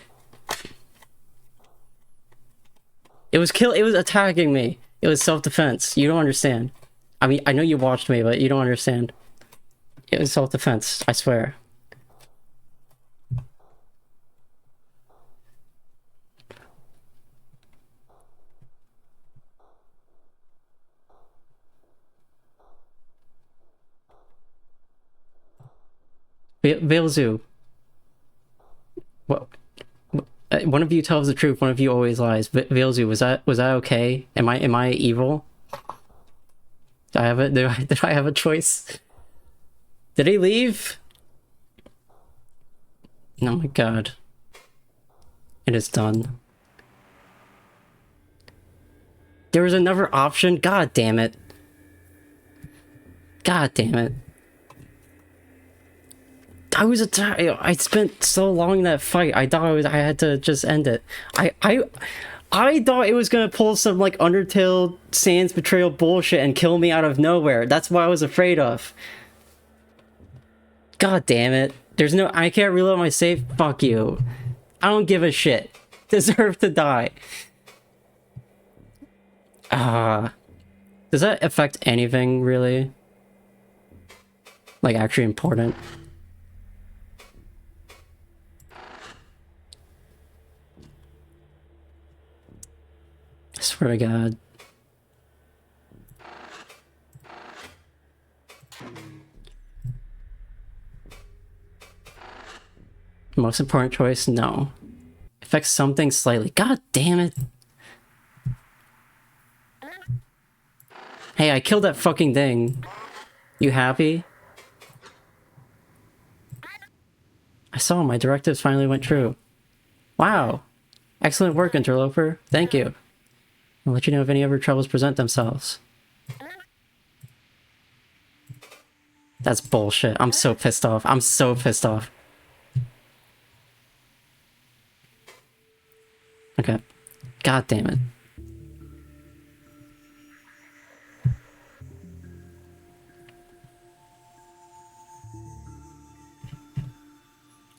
It was attacking me. It was self-defense. You don't understand. I mean, I know you watched me, but you don't understand. It was self-defense, I swear. Veilzu. What? One of you tells the truth, one of you always lies. Veilzu, was that okay? Am I evil? Did I have a choice? Did he leave? Oh my god. It is done. There was another option? God damn it. God damn it. I spent so long in that fight. I thought I had to just end it. I thought it was gonna pull some like Undertale Sans betrayal bullshit and kill me out of nowhere. That's what I was afraid of. God damn it. I can't reload my save. Fuck you. I don't give a shit. Deserve to die. Does that affect anything, really? like actually important. I swear to God. Most important choice? No. Affects something slightly. God damn it. Hey, I killed that fucking thing. You happy? I saw my directives finally went true. Wow. Excellent work, interloper. Thank you. I'll let you know if any other troubles present themselves. That's bullshit. I'm so pissed off. I'm so pissed off. Okay. God damn it.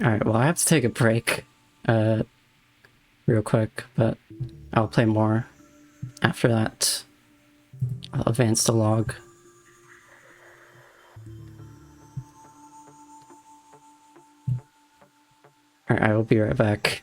Alright, well I have to take a break. Real quick, but I'll play more after that. I'll advance the log. Alright, I will be right back.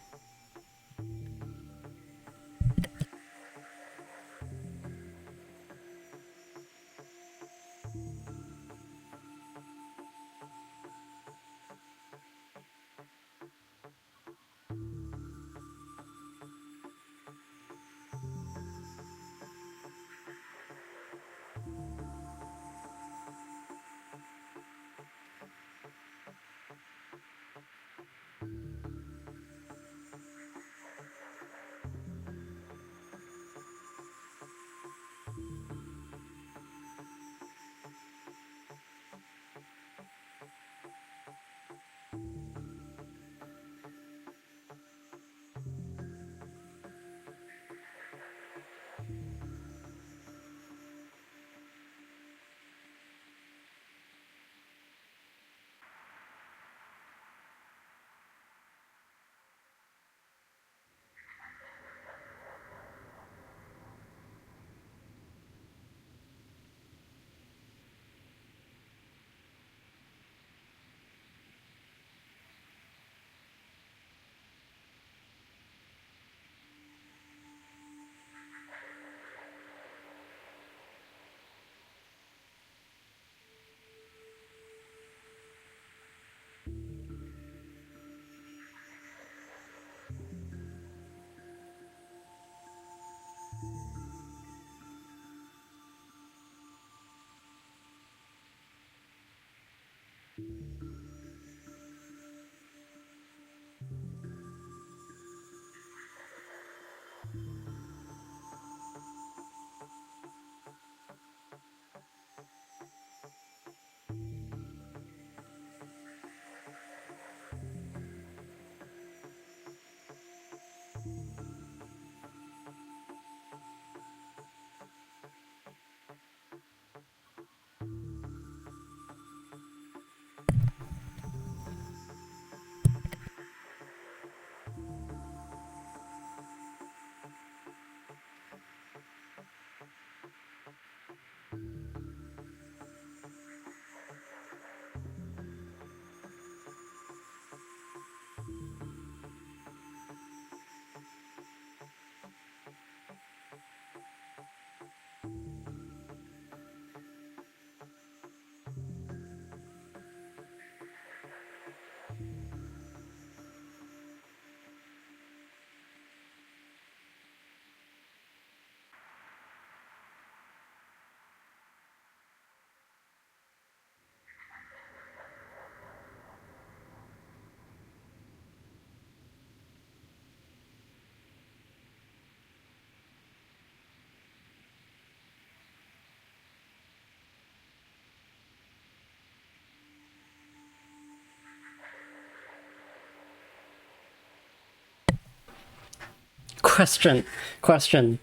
Question.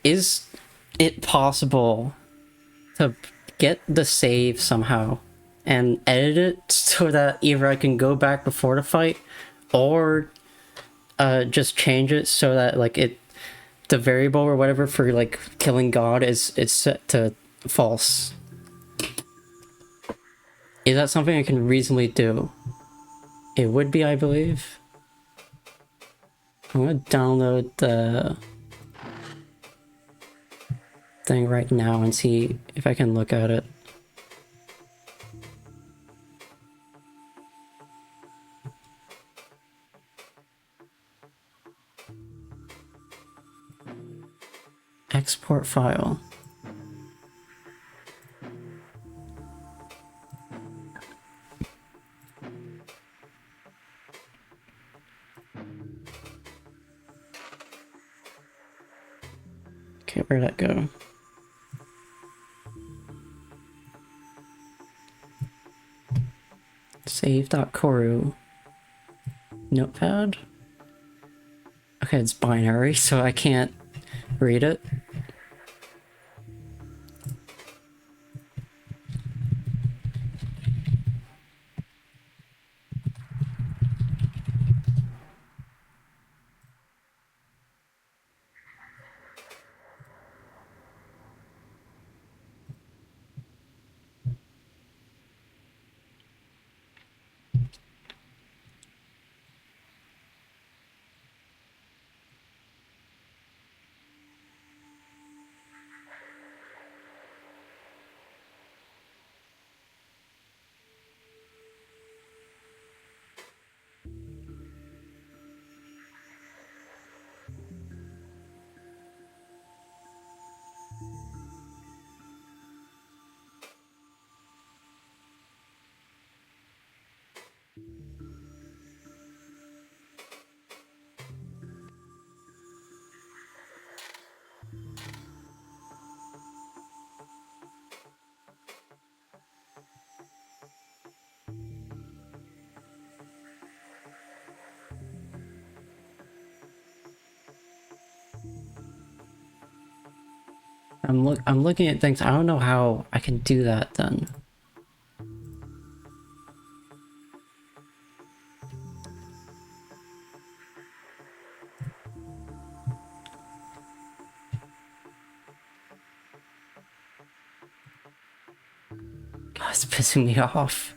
Is it possible to get the save somehow and edit it so that either I can go back before the fight or just change it so that like the variable or whatever for like killing God is set to false? Is that something I can reasonably do? It would be, I believe. I'm gonna download the thing right now and see if I can look at it. Export file. Okay, where'd that go? Save.corru. Notepad? Okay, it's binary, so I can't read it. I'm looking at things. I don't know how I can do that then. God, it's pissing me off.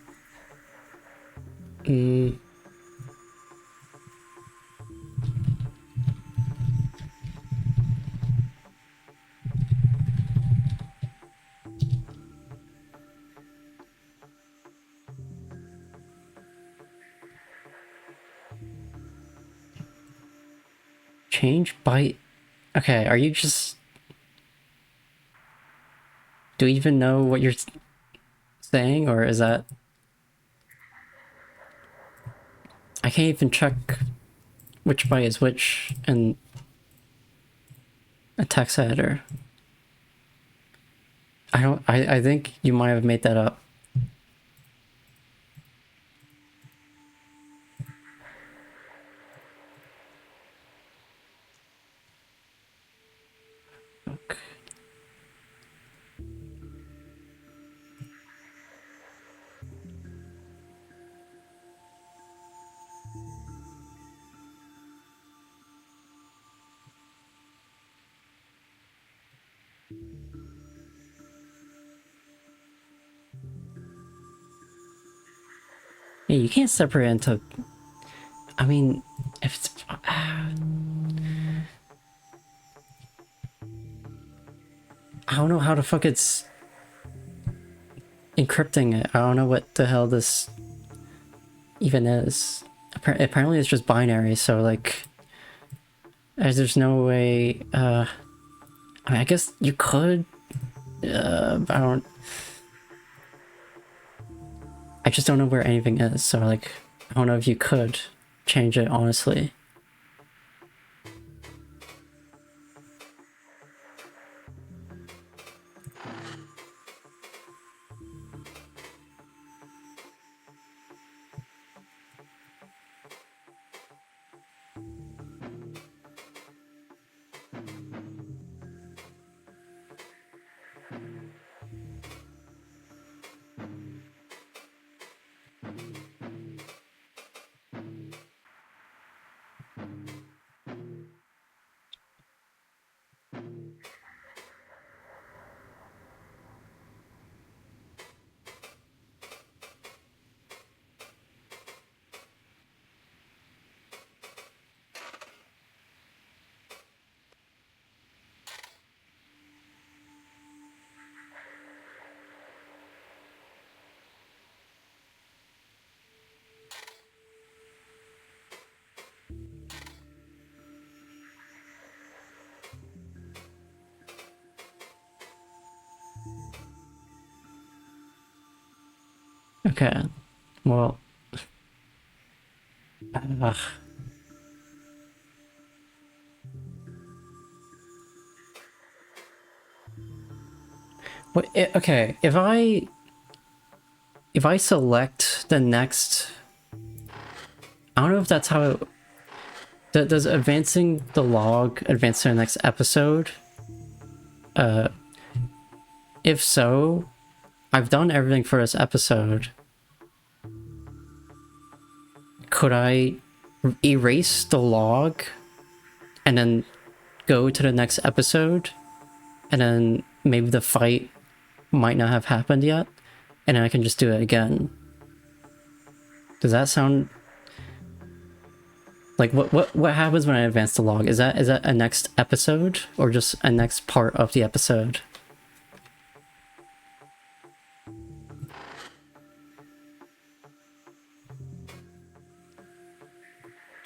Change byte. Okay, are you just... Do you even know what you're saying, or is that... I can't even check which byte is which in a text editor. I think you might have made that up. Okay. Yeah, you can't separate into... I mean, if it's... I don't know how the fuck it's encrypting it. I don't know what the hell this even is. Apparently it's just binary, so like... There's no way... I mean, I guess you could... I don't... I just don't know where anything is, so like... I don't know if you could change it, honestly. Okay. Well. What? Okay. If I select the next, I don't know if that's how it. Does advancing the log advance to the next episode? If so, I've done everything for this episode. Could I erase the log and then go to the next episode? And then maybe the fight might not have happened yet, and then I can just do it again. Does that sound like what happens when I advance the log? Is that a next episode or just a next part of the episode?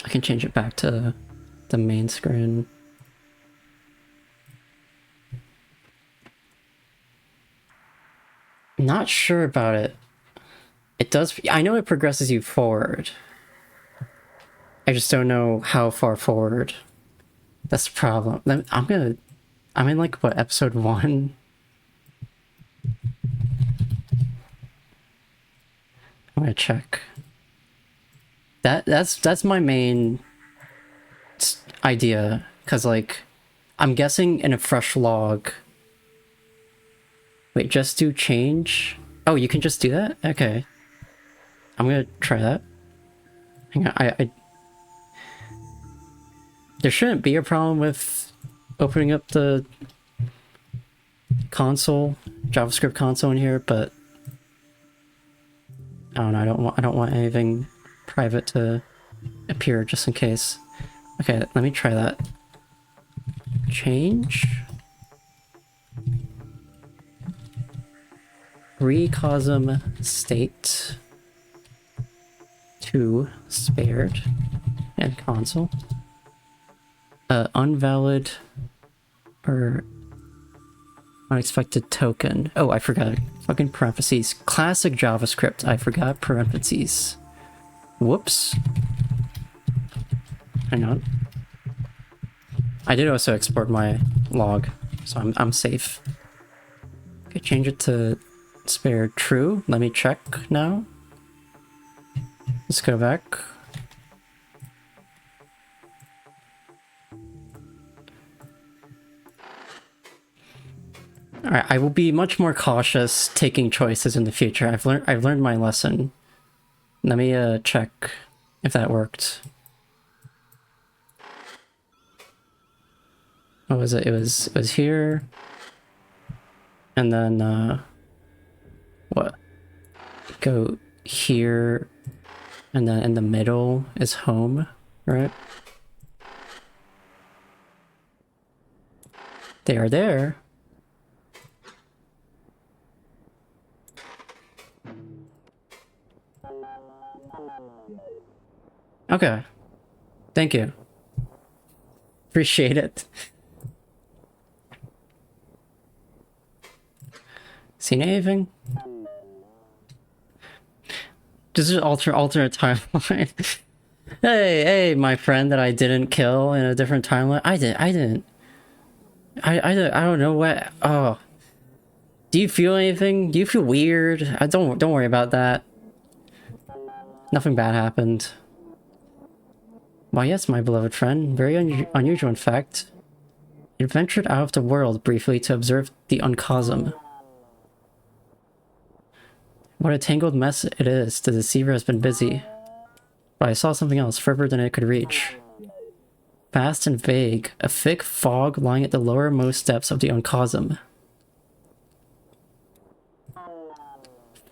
I can change it back to the main screen. Not sure about it. It does. I know it progresses you forward. I just don't know how far forward. That's the problem. I'm in like what, episode 1? I'm gonna check. That's my main idea, because like I'm guessing in a fresh log. Wait, just do change? Oh, you can just do that? Okay. I'm gonna try that. Hang on, I there shouldn't be a problem with opening up the console, JavaScript console in here, but I don't know, I don't want anything private to appear just in case. Okay, let me try that. Change. Recosm state to spared and console. Unvalid or unexpected token. Oh, I forgot. Fucking parentheses. Classic JavaScript. I forgot parentheses. Whoops. Hang on. I did also export my log, so I'm safe. Okay, change it to spared true. Let me check now. Let's go back. Alright, I will be much more cautious taking choices in the future. I've learned my lesson. Let me check if that worked. What was it? It was here. And then what? Go here, and then in the middle is home, right? They are there. Okay. Thank you. Appreciate it. Seen anything? This is alternate timeline. Hey, my friend that I didn't kill in a different timeline. I don't know what. Oh, do you feel anything? Do you feel weird? Don't worry about that. Nothing bad happened. Why, yes, my beloved friend. Very unusual, in fact. It ventured out of the world briefly to observe the uncosm. What a tangled mess it is. The deceiver has been busy. But I saw something else, further than it could reach. Vast and vague, a thick fog lying at the lowermost depths of the uncosm.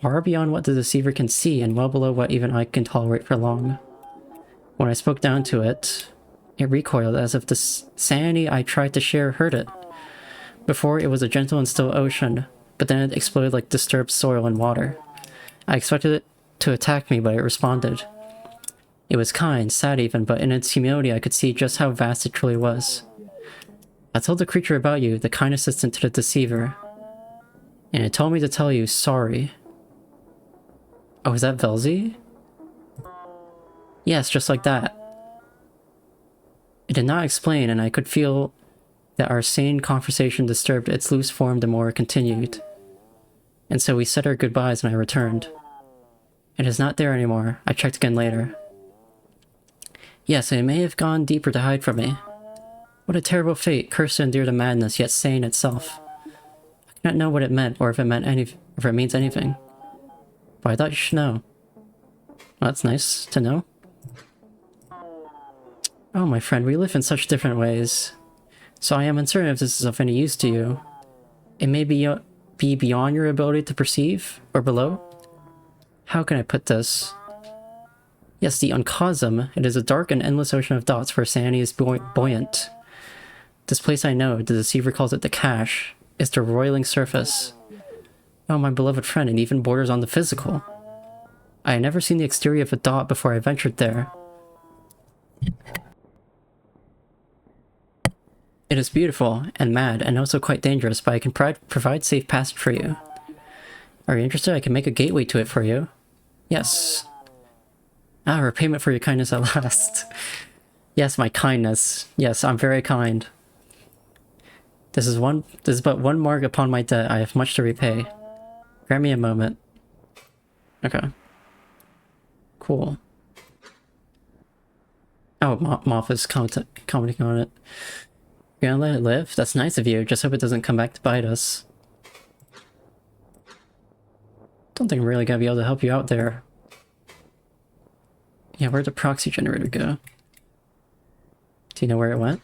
Far beyond what the deceiver can see, and well below what even I can tolerate for long. When I spoke down to it, it recoiled as if the sanity I tried to share hurt it. Before, it was a gentle and still ocean, but then it exploded like disturbed soil and water. I expected it to attack me, but it responded. It was kind, sad even, but in its humility I could see just how vast it truly was. I told the creature about you, the kind assistant to the deceiver, and it told me to tell you sorry. Oh, is that Velzy? Yes, just like that. It did not explain, and I could feel that our sane conversation disturbed its loose form the more it continued. And so we said our goodbyes and I returned. It is not there anymore. I checked again later. Yes, it may have gone deeper to hide from me. What a terrible fate, cursed to endure the madness, yet sane itself. I cannot know what it meant, or if it means anything. But I thought you should know. Well, that's nice to know. Oh, my friend, we live in such different ways. So I am uncertain if this is of any use to you. It may be beyond your ability to perceive, or below. How can I put this? Yes, the uncosm. It is a dark and endless ocean of dots where sanity is buoyant. This place I know, the deceiver calls it the cache, is the roiling surface. Oh, my beloved friend, it even borders on the physical. I had never seen the exterior of a dot before I ventured there. It is beautiful, and mad, and also quite dangerous, but I can provide safe passage for you. Are you interested? I can make a gateway to it for you. Yes. Ah, repayment for your kindness at last. Yes, my kindness. Yes, I'm very kind. This is but one mark upon my debt. I have much to repay. Grant me a moment. Okay. Cool. Oh, Moth is commenting on it. You're gonna let it live? That's nice of you. Just hope it doesn't come back to bite us. Don't think I'm really gonna be able to help you out there. Yeah, where'd the proxy generator go? Do you know where it went?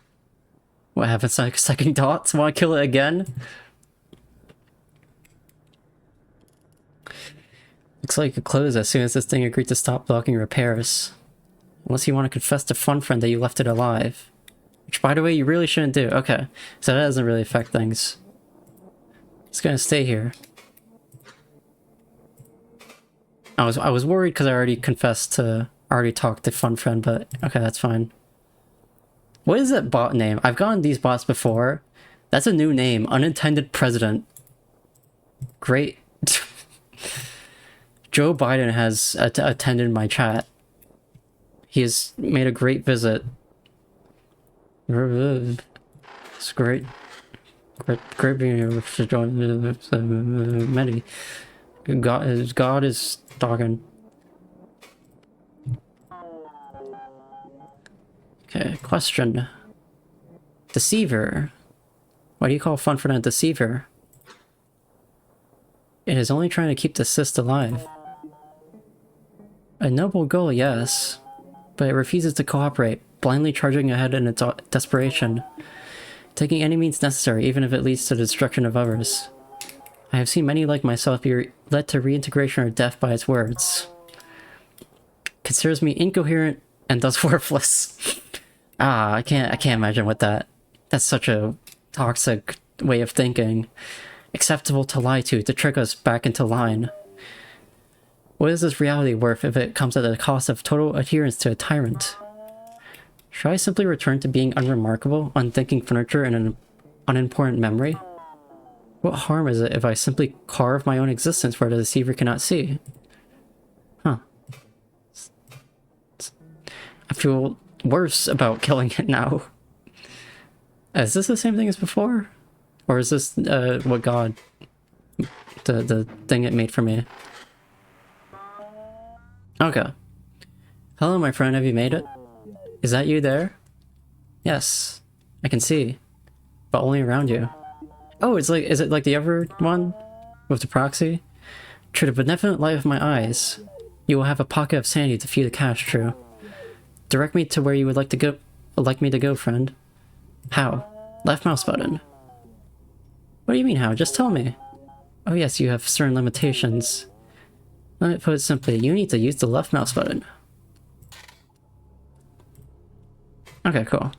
What happens like second dots? Wanna kill it again? Looks like it could close as soon as this thing agreed to stop blocking repairs. Unless you want to confess to Fun Friend that you left it alive. Which, by the way, you really shouldn't do. Okay, so that doesn't really affect things. It's gonna stay here. I was worried because I already talked to Fun Friend, but okay, that's fine. What is that bot name? I've gotten these bots before. That's a new name. Unintended President. Great. Joe Biden has attended my chat. He has made a great visit. It's great being able to join Medi. God is talking. Okay, question. Deceiver. Why do you call Fun Friend a deceiver? It is only trying to keep the cyst alive. A noble goal, yes, but it refuses to cooperate, blindly charging ahead in its desperation, taking any means necessary, even if it leads to the destruction of others. I have seen many like myself be led to reintegration or death by its words. Considers me incoherent and thus worthless. I can't imagine what that's such a toxic way of thinking. Acceptable to lie to trick us back into line. What is this reality worth if it comes at the cost of total adherence to a tyrant? Should I simply return to being unremarkable, unthinking furniture and an unimportant memory? What harm is it if I simply carve my own existence where the deceiver cannot see? Huh. I feel worse about killing it now. Is this the same thing as before? Or is this what God... the thing it made for me? Okay. Hello, my friend, have you made it? Is that you there? Yes, I can see. But only around you. Oh, is it like the other one? With the proxy? Through the benevolent light of my eyes, you will have a pocket of sanity to feed the cache, true. Direct me to where you would like me to go, friend. How? Left mouse button. What do you mean how? Just tell me. Oh yes, you have certain limitations. Let me put it simply, you need to use the left mouse button. Okay, cool.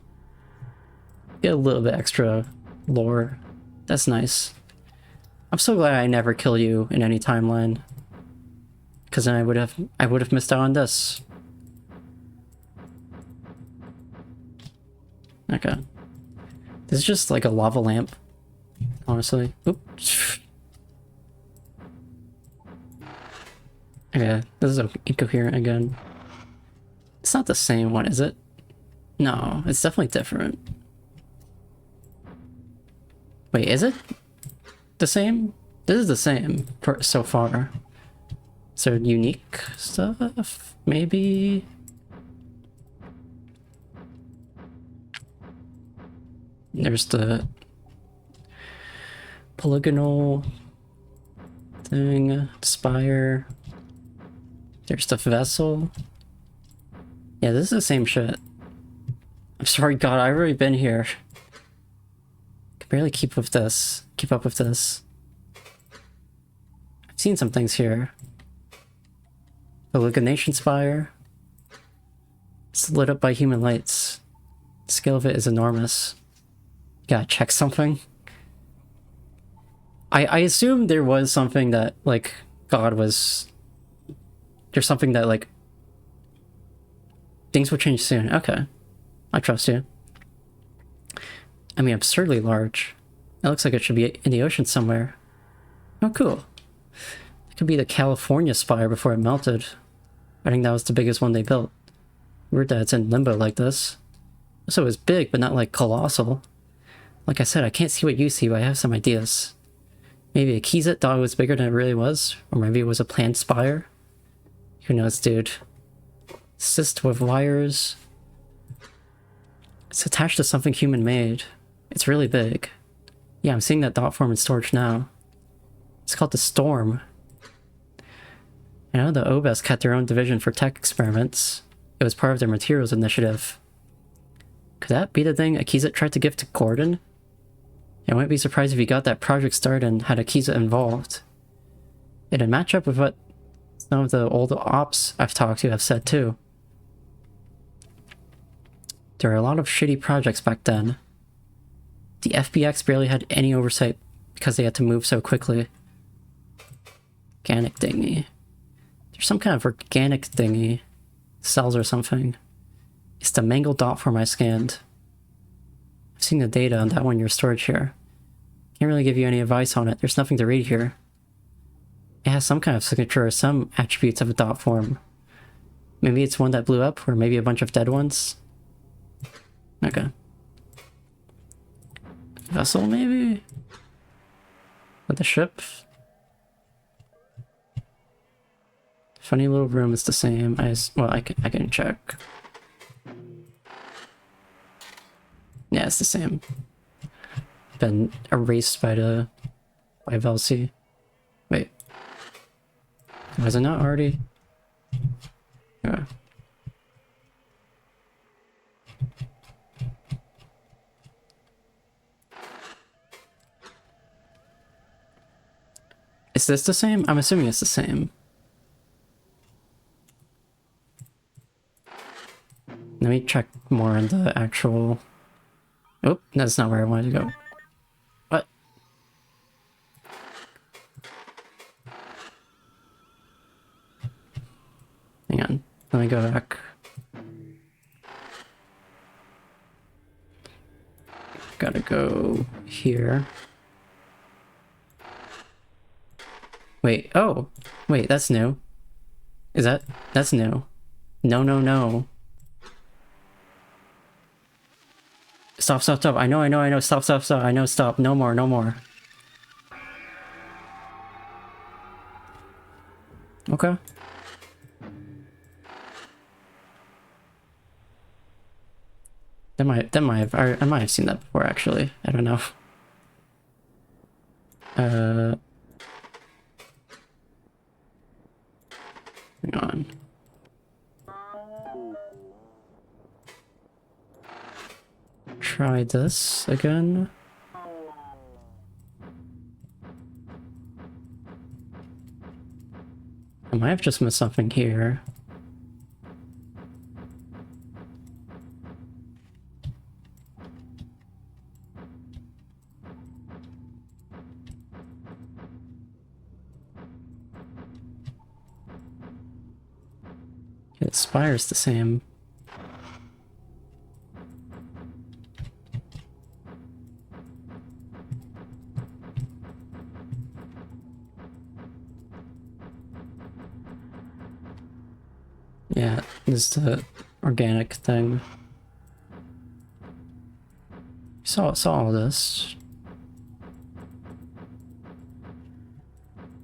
Get a little bit extra lore. That's nice. I'm so glad I never kill you in any timeline. Because then I would have missed out on this. Okay. This is just like a lava lamp. Honestly. Oops. Okay, this is incoherent again. It's not the same one, is it? No, it's definitely different. Wait, is it the same? This is the same for so far. So unique stuff, maybe? There's the polygonal thing, spire. There's the vessel. Yeah, this is the same shit. I'm sorry, God, I've already been here. I can barely keep with this. Keep up with this. I've seen some things here. The Illumination Spire. It's lit up by human lights. The scale of it is enormous. Gotta check something. I assume there was something that, like, God was... There's something that, like... Things will change soon. Okay. I trust you. I mean, absurdly large. It looks like it should be in the ocean somewhere. Oh, cool. It could be the California Spire before it melted. I think that was the biggest one they built. Weird that it's in limbo like this. So it was big, but not, like, colossal. Like I said, I can't see what you see, but I have some ideas. Maybe Akizet thought it was bigger than it really was, or maybe it was a planned spire. Who knows, dude? Assist with wires. It's attached to something human-made. It's really big. Yeah, I'm seeing that dot form in storage now. It's called the Storm. I know the OBS kept their own division for tech experiments. It was part of their materials initiative. Could that be the thing Akizet tried to give to Gordon? I wouldn't be surprised if he got that project started and had Akizet involved. It'd match up with what some of the old ops I've talked to have said too. There were a lot of shitty projects back then. The FBX barely had any oversight because they had to move so quickly. Organic thingy. There's some kind of organic thingy. Cells or something. It's the mangled dot form I scanned. I've seen the data on that one in your storage here. Can't really give you any advice on it. There's nothing to read here. It has some kind of signature or some attributes of a dot form. Maybe it's one that blew up, or maybe a bunch of dead ones. Okay. Vessel, maybe? With the ship? Funny little room is the same. Well, I can check. Yeah, it's the same. Been erased by Velcy. Wait. Was it not already? Yeah. Is this the same? I'm assuming it's the same. Let me check more on the actual... Oh, that's not where I wanted to go. What? Hang on. Let me go back. Gotta go here. Wait, oh! Wait, that's new. Is that... That's new. No, no, no. Stop, stop, stop. I know. Stop, stop, stop. I know, stop. No more, no more. Okay. I might have seen that before, actually. I don't know. Hang on. Try this again. I might have just missed something here. Yeah, the spire's the same. Yeah, this is the organic thing. Saw all this.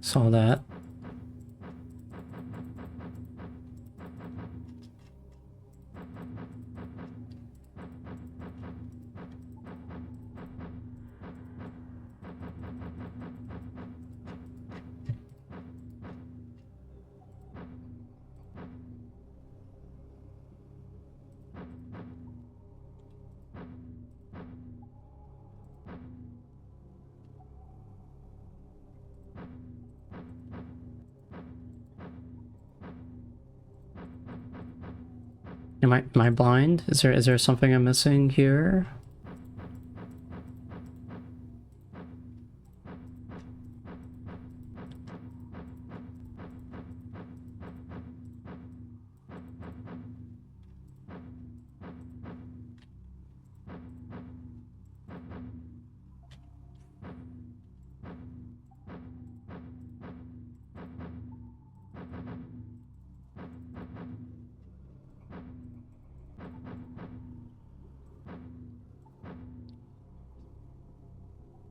Saw that. Am I blind? Is there something I'm missing here?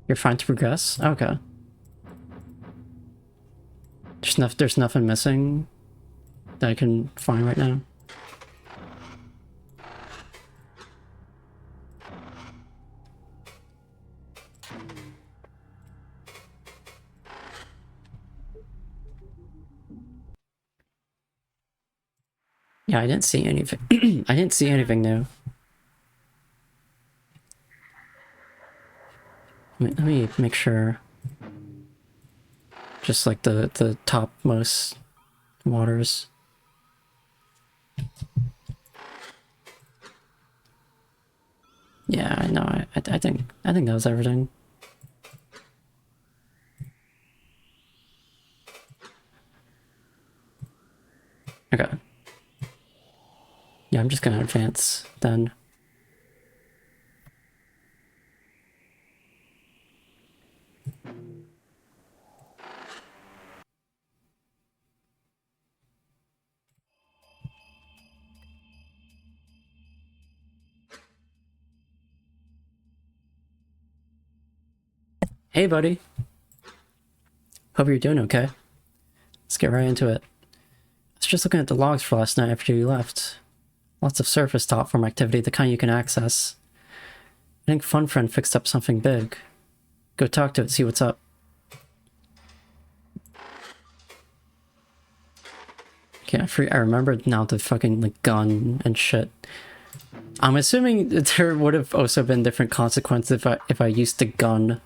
You're fine to progress? Okay. There's nothing missing that I can find right now. Yeah, I didn't see anything. I didn't see anything new. Let me make sure. Just like the topmost waters. Yeah, no, I think that was everything. Okay. Yeah, I'm just gonna advance then. Hey, buddy. Hope you're doing okay. Let's get right into it. I was just looking at the logs for last night after you left. Lots of surface top form activity, the kind you can access. I think Fun Friend fixed up something big. Go talk to it, see what's up. Okay, I remembered now the fucking like gun and shit. I'm assuming there would have also been different consequences if I used the gun.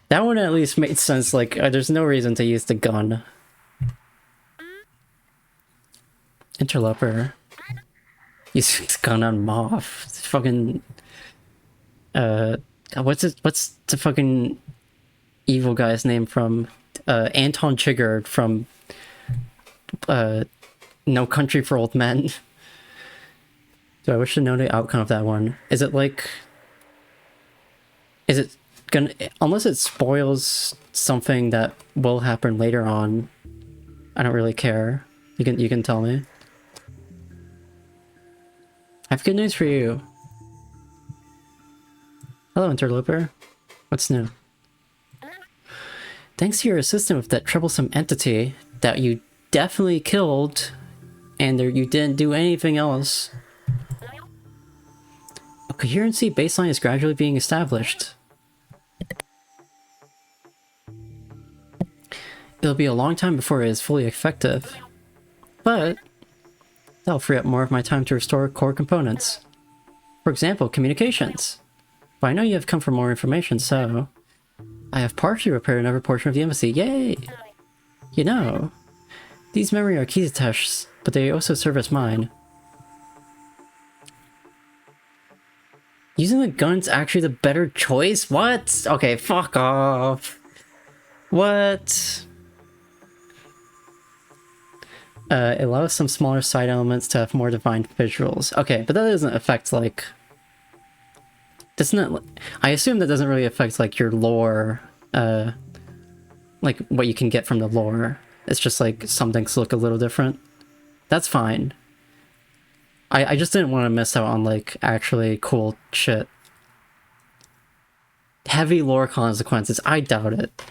That one at least made sense, like, there's no reason to use the gun. Interloper. Use his gun on Moth. It's fucking... what's the fucking evil guy's name from... Anton Chigurh from... No Country for Old Men. Do I wish to know the outcome of that one? Is it like... Is it gonna... Unless it spoils something that will happen later on, I don't really care. You can tell me. I have good news for you. Hello, interloper. What's new? Thanks to your assistance with that troublesome entity that you definitely killed, and you didn't do anything else, a coherency baseline is gradually being established. It'll be a long time before it is fully effective, but that'll free up more of my time to restore core components. For example, communications. But I know you have come for more information, so... I have partially repaired another portion of the embassy. Yay! You know, these memory are key tests, but they also serve as mine. Using the gun's actually the better choice? What? Okay, fuck off. What? It allows some smaller side elements to have more defined visuals. Okay, but that doesn't affect, like... Doesn't it... I assume that doesn't really affect, like, your lore, like, what you can get from the lore. It's just like some things look a little different. That's fine. I just didn't want to miss out on like actually cool shit. Heavy lore consequences. I doubt it.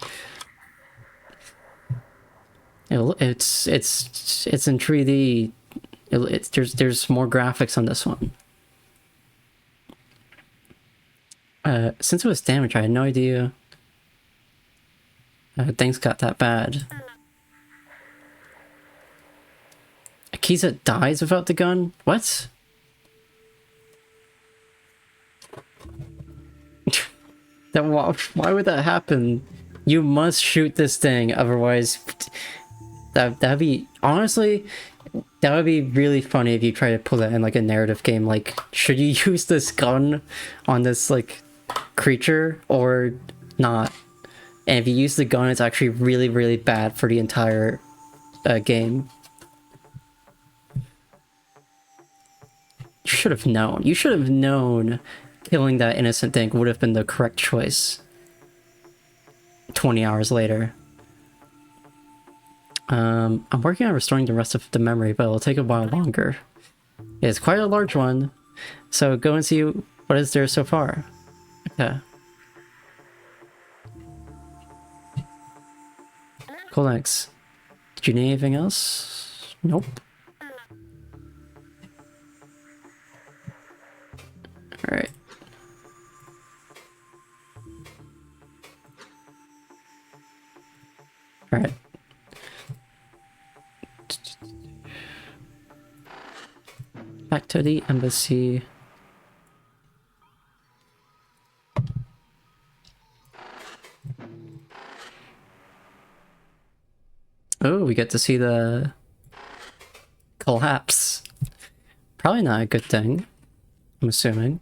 It's in 3D. There's more graphics on this one. Since it was damaged, I had no idea things got that bad. Akiza dies without the gun? What? Why would that happen? You must shoot this thing, otherwise that'd be, honestly, that would be really funny if you try to pull that in like a narrative game. Like, should you use this gun on this like creature or not? And if you use the gun, it's actually really, really bad for the entire game. You should have known. You should have known killing that innocent thing would have been the correct choice. 20 hours later. I'm working on restoring the rest of the memory, but it'll take a while longer. It's quite a large one, so go and see what is there so far. Okay. Cool, thanks. Did you need anything else? Nope. Alright. Alright. Back to the embassy. Oh, we get to see the collapse. Probably not a good thing, I'm assuming.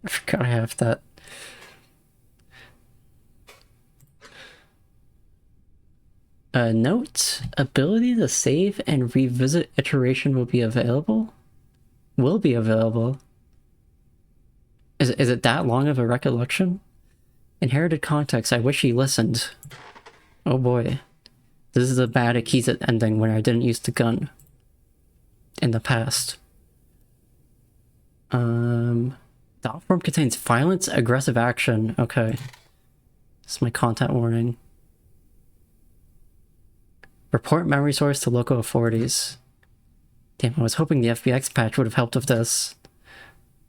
I forgot I have that. Note, ability to save and revisit iteration will be available? Will be available. Is it that long of a recollection? Inherited context, I wish he listened. Oh boy. This is a bad Akiza ending when I didn't use the gun. In the past. The op form contains violence, aggressive action. Okay. This is my content warning. Report memory source to local authorities. Damn, I was hoping the FBX patch would have helped with this.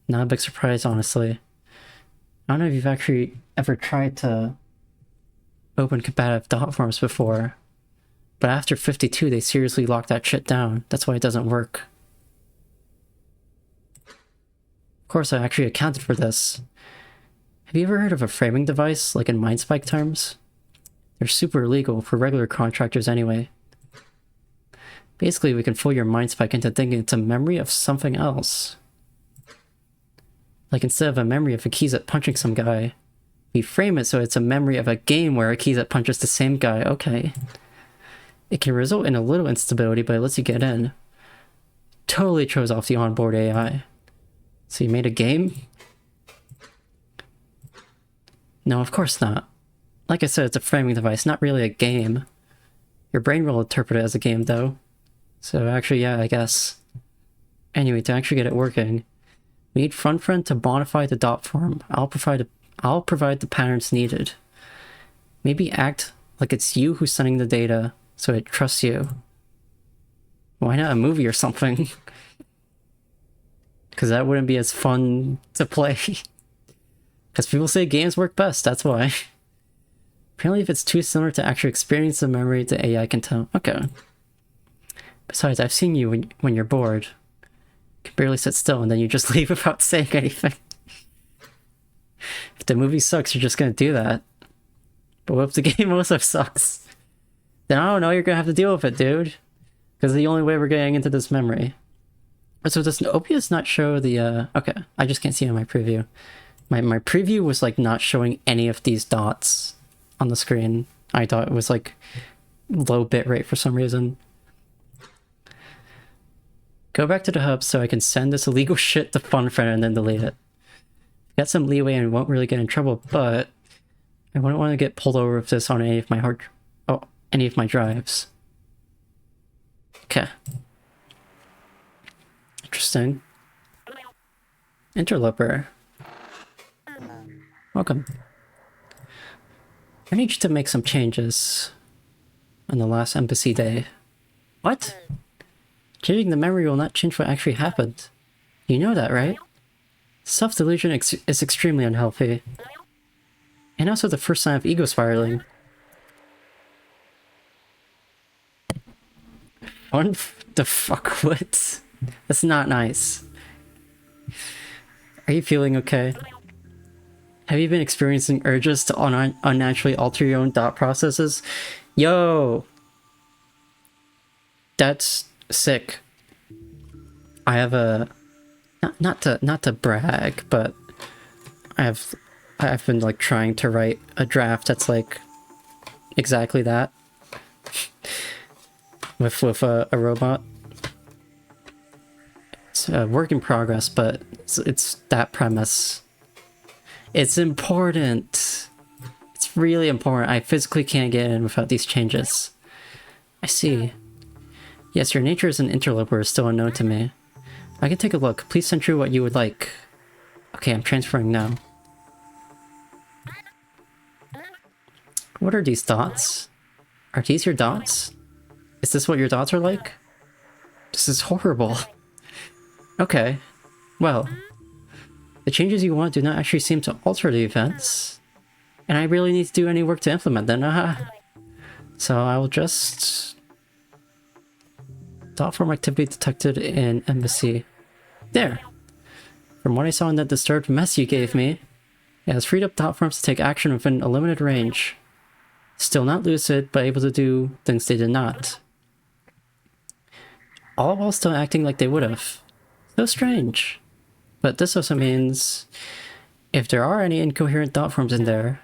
Not a big surprise, honestly. I don't know if you've actually ever tried to open combative dot forms before, but after 52 they seriously locked that shit down. That's why it doesn't work. Of course, I actually accounted for this. Have you ever heard of a framing device, like in Mindspike terms? They're super illegal for regular contractors anyway. Basically, we can fool your Mindspike into thinking it's a memory of something else. Like instead of a memory of Akiza punching some guy, we frame it so it's a memory of a game where Akiza punches the same guy. Okay. It can result in a little instability, but it lets you get in. Totally throws off the onboard AI. So you made a game? No, of course not. Like I said, it's a framing device, not really a game. Your brain will interpret it as a game, though. So actually, yeah, I guess. Anyway, to actually get it working, we need FrontFriend to modify the dot form. I'll provide the patterns needed. Maybe act like it's you who's sending the data, so it trusts you. Why not a movie or something? Because that wouldn't be as fun to play. Because people say games work best, that's why. Apparently if it's too similar to actually experience the memory, the AI can tell. Okay. Besides, I've seen you when you're bored. You can barely sit still and then you just leave without saying anything. If the movie sucks, you're just gonna do that. But what if the game also sucks? Then I don't know, you're gonna have to deal with it, dude. Because the only way we're getting into this memory. So does OBS not show the, okay, I just can't see it in my preview. My preview was like not showing any of these dots on the screen. I thought it was like low bitrate for some reason. Go back to the hub so I can send this illegal shit to FunFriend and then delete it. Got some leeway and won't really get in trouble, but I wouldn't want to get pulled over with this on any of my any of my drives. Okay. Interesting. Interloper. Welcome. I need you to make some changes on the last embassy day. What? Changing the memory will not change what actually happened. You know that, right? Self-delusion is extremely unhealthy. And also the first sign of ego spiraling. What the fuck? What? That's not nice. Are you feeling okay? Have you been experiencing urges to unnaturally alter your own thought processes? Yo! That's sick. I have a... Not to brag, but I've been like trying to write a draft that's like exactly that. with a robot. It's a work in progress, but it's that premise. It's important. It's really important. I physically can't get in without these changes. I see. Yes, your nature as an interloper is still unknown to me. I can take a look. Please send through what you would like. Okay, I'm transferring now. What are these dots? Are these your dots? Is this what your dots are like? This is horrible. Okay. Well, the changes you want do not actually seem to alter the events. And I really need to do any work to implement them. So I will just... Dot form activity detected in embassy. There! From what I saw in that disturbed mess you gave me, it has freed up dot forms to take action within a limited range. Still not lucid, but able to do things they did not. All while still acting like they would have. So strange. But this also means, if there are any incoherent thought forms in there,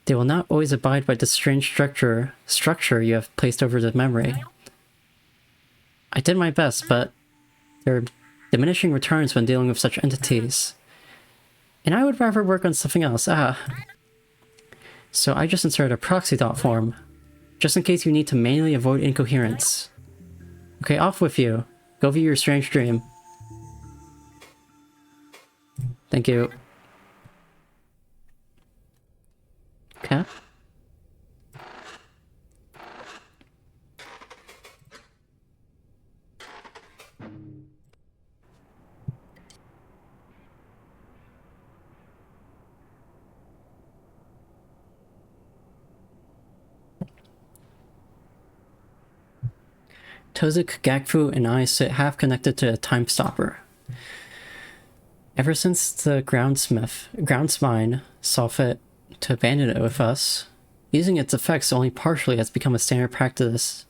they will not always abide by the strange structure you have placed over the memory. I did my best, but there are diminishing returns when dealing with such entities. And I would rather work on something else, So I just inserted a proxy dot form, just in case you need to manually avoid incoherence. Okay, off with you. Go view your strange dream. Thank you. Okay. Tozik, Gakfu, and I sit half connected to a time stopper. Ever since the groundsmine saw fit to abandon it with us, using its effects only partially has become a standard practice.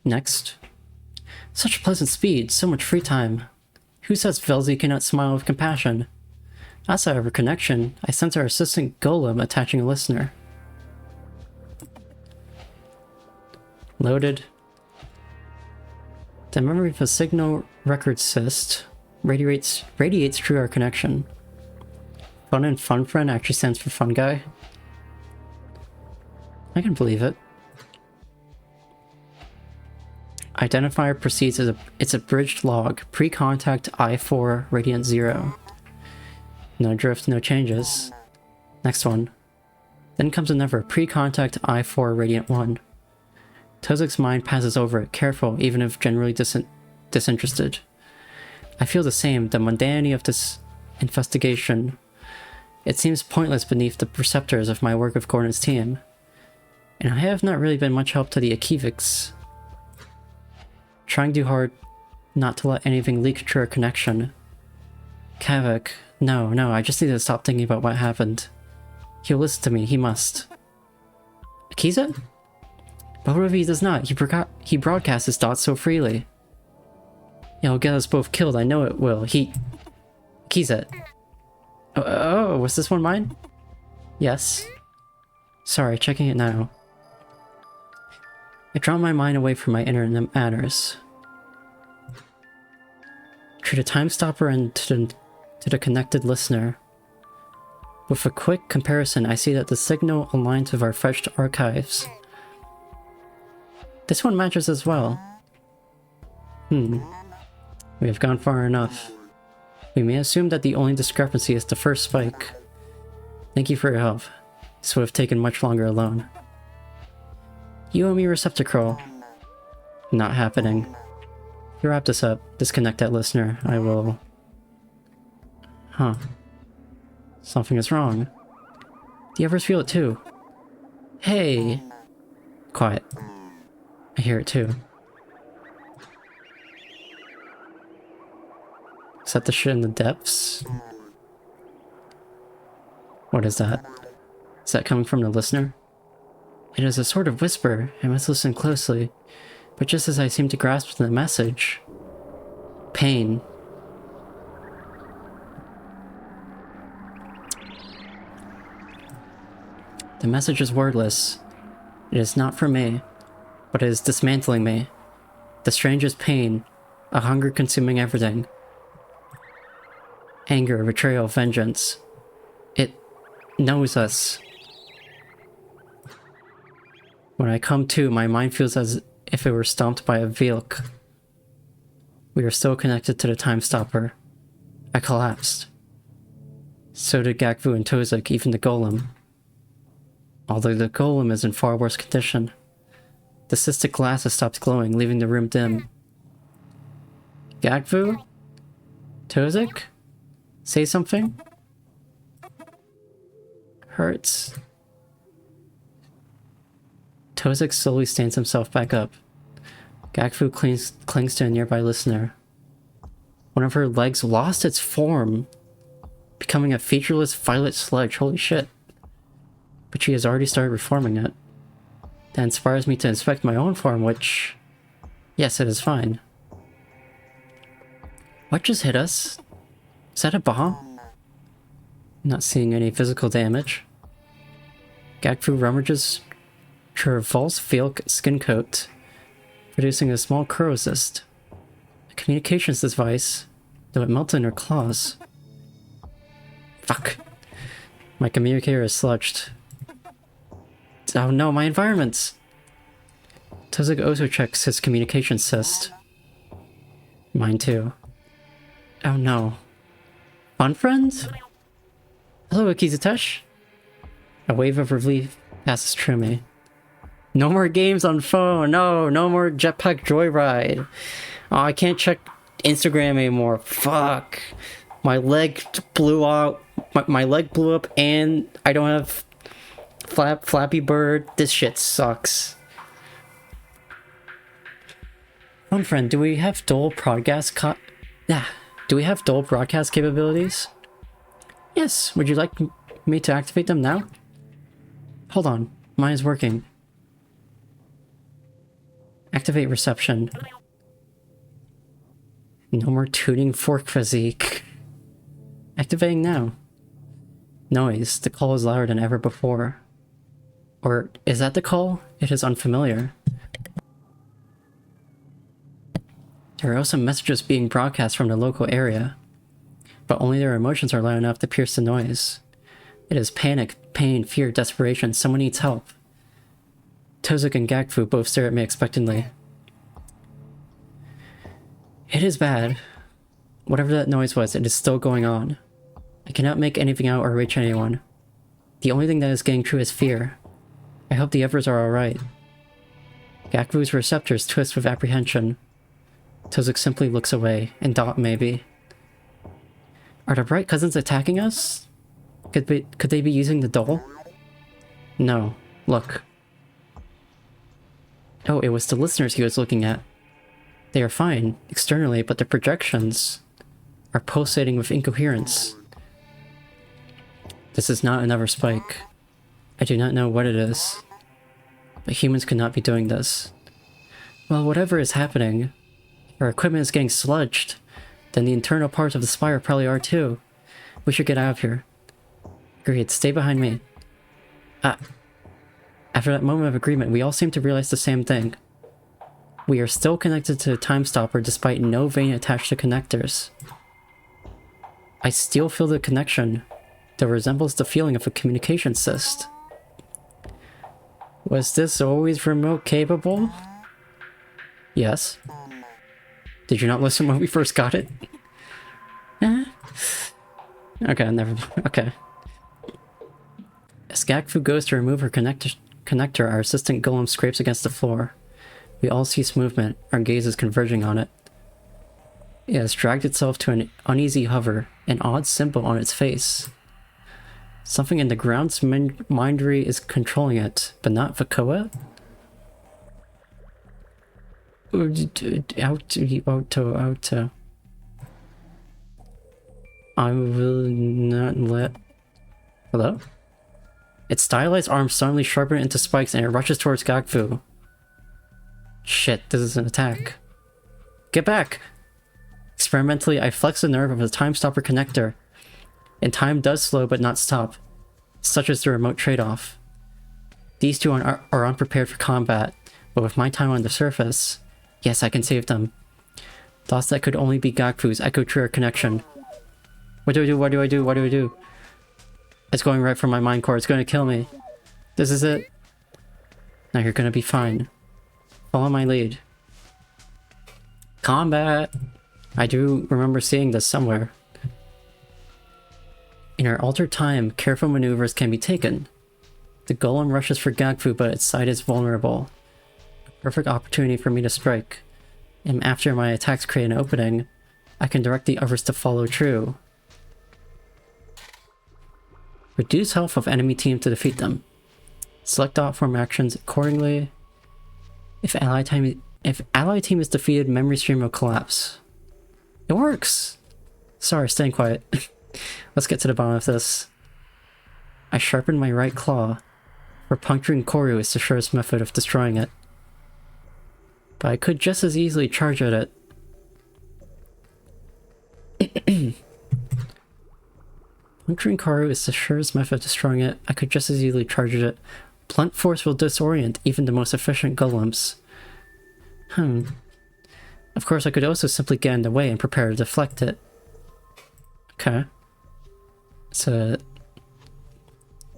Next. Such pleasant speed, so much free time. Who says Velzy cannot smile with compassion? Outside of our connection, I sense our assistant golem attaching a listener. Loaded. The memory of a signal record cyst radiates through our connection. Fun and Fun Friend actually stands for Fun Guy. I can believe it. Identifier proceeds as it's a bridged log. Pre-contact I4 Radiant 0. No drift, no changes. Next one. Then comes another pre-contact I4 Radiant 1. Tozik's mind passes over it, careful, even if generally disinterested. I feel the same, the mundanity of this investigation. It seems pointless beneath the perceptors of my work with Gordon's team. And I have not really been much help to the Akiviks. Trying too hard not to let anything leak through our connection. Kavik, no, I just need to stop thinking about what happened. He'll listen to me, he must. Akiza? But what if he does not? He broadcasts his thoughts so freely. It'll get us both killed, I know it will. Kizet. Oh, was this one mine? Yes. Sorry, checking it now. I draw my mind away from my inner matters. To the time stopper and to the connected listener. With a quick comparison, I see that the signal aligns with our fetched archives. This one matches as well. We have gone far enough. We may assume that the only discrepancy is the first spike. Thank you for your help. This would have taken much longer alone. You owe me receptacle. Not happening. To wrap this up, disconnect that listener. I will... Huh. Something is wrong. Do you ever feel it too? Hey! Quiet. I hear it too. Is that the shit in the depths? What is that? Is that coming from the listener? It is a sort of whisper. I must listen closely. But just as I seem to grasp the message... Pain. The message is wordless. It is not for me, but it is dismantling me. The strangest pain, a hunger consuming everything. Anger, betrayal, vengeance. It knows us. When I come to, my mind feels as if it were stomped by a Vilk. We are still connected to the time stopper. I collapsed. So did Gakvu and Tozik, even the golem. Although the golem is in far worse condition. The cystic glass has stopped glowing, leaving the room dim. Gakvu? Tozik? Say something? Hurts. Tozik slowly stands himself back up. Gakvu clings to a nearby listener. One of her legs lost its form, becoming a featureless violet sludge. Holy shit. But she has already started reforming it. That inspires me to inspect my own form, which... Yes, it is fine. What just hit us? Is that a bomb? Not seeing any physical damage. Gakvu rummages through her false Vilk skin coat, producing a small corrosist. A communications device, though it melted in her claws. Fuck. My communicator is sludged. Oh no, my environments! Tozik also checks his communication cyst. Mine too. Oh no. Fun friends? Hello, Akizutesh. A wave of relief passes through me. No more games on phone. No more jetpack joyride. Oh, I can't check Instagram anymore. Fuck. My leg blew out. My leg blew up, and I don't have Flappy Bird. This shit sucks. Fun friend, do we have dual broadcast do we have dual broadcast capabilities? Yes. Would you like me to activate them now? Hold on. Mine is working. Activate reception. No more tuning fork physique. Activating now. Noise. The call is louder than ever before. Or is that the call? It is unfamiliar. There are also messages being broadcast from the local area, but only their emotions are loud enough to pierce the noise. It is panic, pain, fear, desperation. Someone needs help. Tozik and Gakvu both stare at me expectantly. It is bad. Whatever that noise was, it is still going on. I cannot make anything out or reach anyone. The only thing that is getting through is fear. I hope the others are alright. Gakvu's receptors twist with apprehension. Tozik simply looks away, and Dot maybe. Are the bright cousins attacking us? Could they be using the doll? No. Look. Oh, it was the listeners he was looking at. They are fine, externally, but the projections are pulsating with incoherence. This is not another spike. I do not know what it is. But humans could not be doing this. Well, whatever is happening, our equipment is getting sludged. Then the internal parts of the spire probably are too. We should get out of here. Agreed, stay behind me. After that moment of agreement, we all seem to realize the same thing. We are still connected to the time stopper despite no vein attached to connectors. I still feel the connection. that resembles the feeling of a communication cyst. Was this always remote capable? Yes. Did you not listen when we first got it? Okay, never. Okay. As Gakfu goes to remove her connector, our assistant golem scrapes against the floor. We all cease movement, our gazes converging on it. It has dragged itself to an uneasy hover, an odd symbol on its face. Something in the ground's mindery is controlling it, but not Vakoa? Auto. I will not let... Hello? Its stylized arms suddenly sharpen into spikes and it rushes towards Gakfu. Shit, this is an attack. Get back! Experimentally, I flex the nerve of the time stopper connector. And time does slow but not stop. Such is the remote trade-off. These two are unprepared for combat, but with my time on the surface, yes, I can save them. Thoughts that could only be Gakfu's echo trigger connection. What do I do? What do I do? What do I do? It's going right for my mind core. It's going to kill me. This is it. Now you're going to be fine. Follow my lead. Combat! I do remember seeing this somewhere. In our altered time, careful maneuvers can be taken. The golem rushes for Gakfu, but its side is vulnerable. A perfect opportunity for me to strike. And after my attacks create an opening, I can direct the others to follow true. Reduce health of enemy team to defeat them. Select outform actions accordingly. If ally team is defeated, memory stream will collapse. It works! Sorry, staying quiet. Let's get to the bottom of this. I sharpened my right claw, for puncturing Corru is the surest method of destroying it. But I could just as easily charge at it. Puncturing Corru is the surest method of destroying it. I could just as easily charge at it. Blunt force will disorient even the most efficient golems. Of course, I could also simply get in the way and prepare to deflect it. Okay. It's a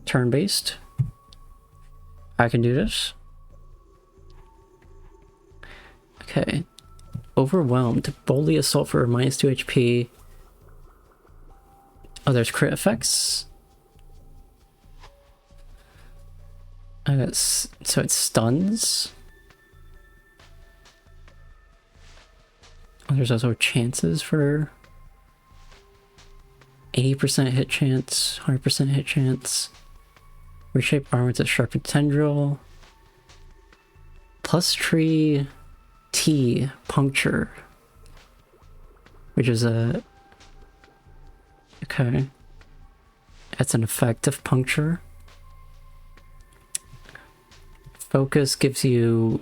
turn-based. I can do this. Okay. Overwhelmed. Boldly assault for -2 HP. Oh, there's crit effects. So it stuns. Oh, there's also chances for 80% hit chance, 100% hit chance. Reshape armor to sharpened tendril. Plus tree T puncture. Which is a... Okay. That's an effective puncture. Focus gives you...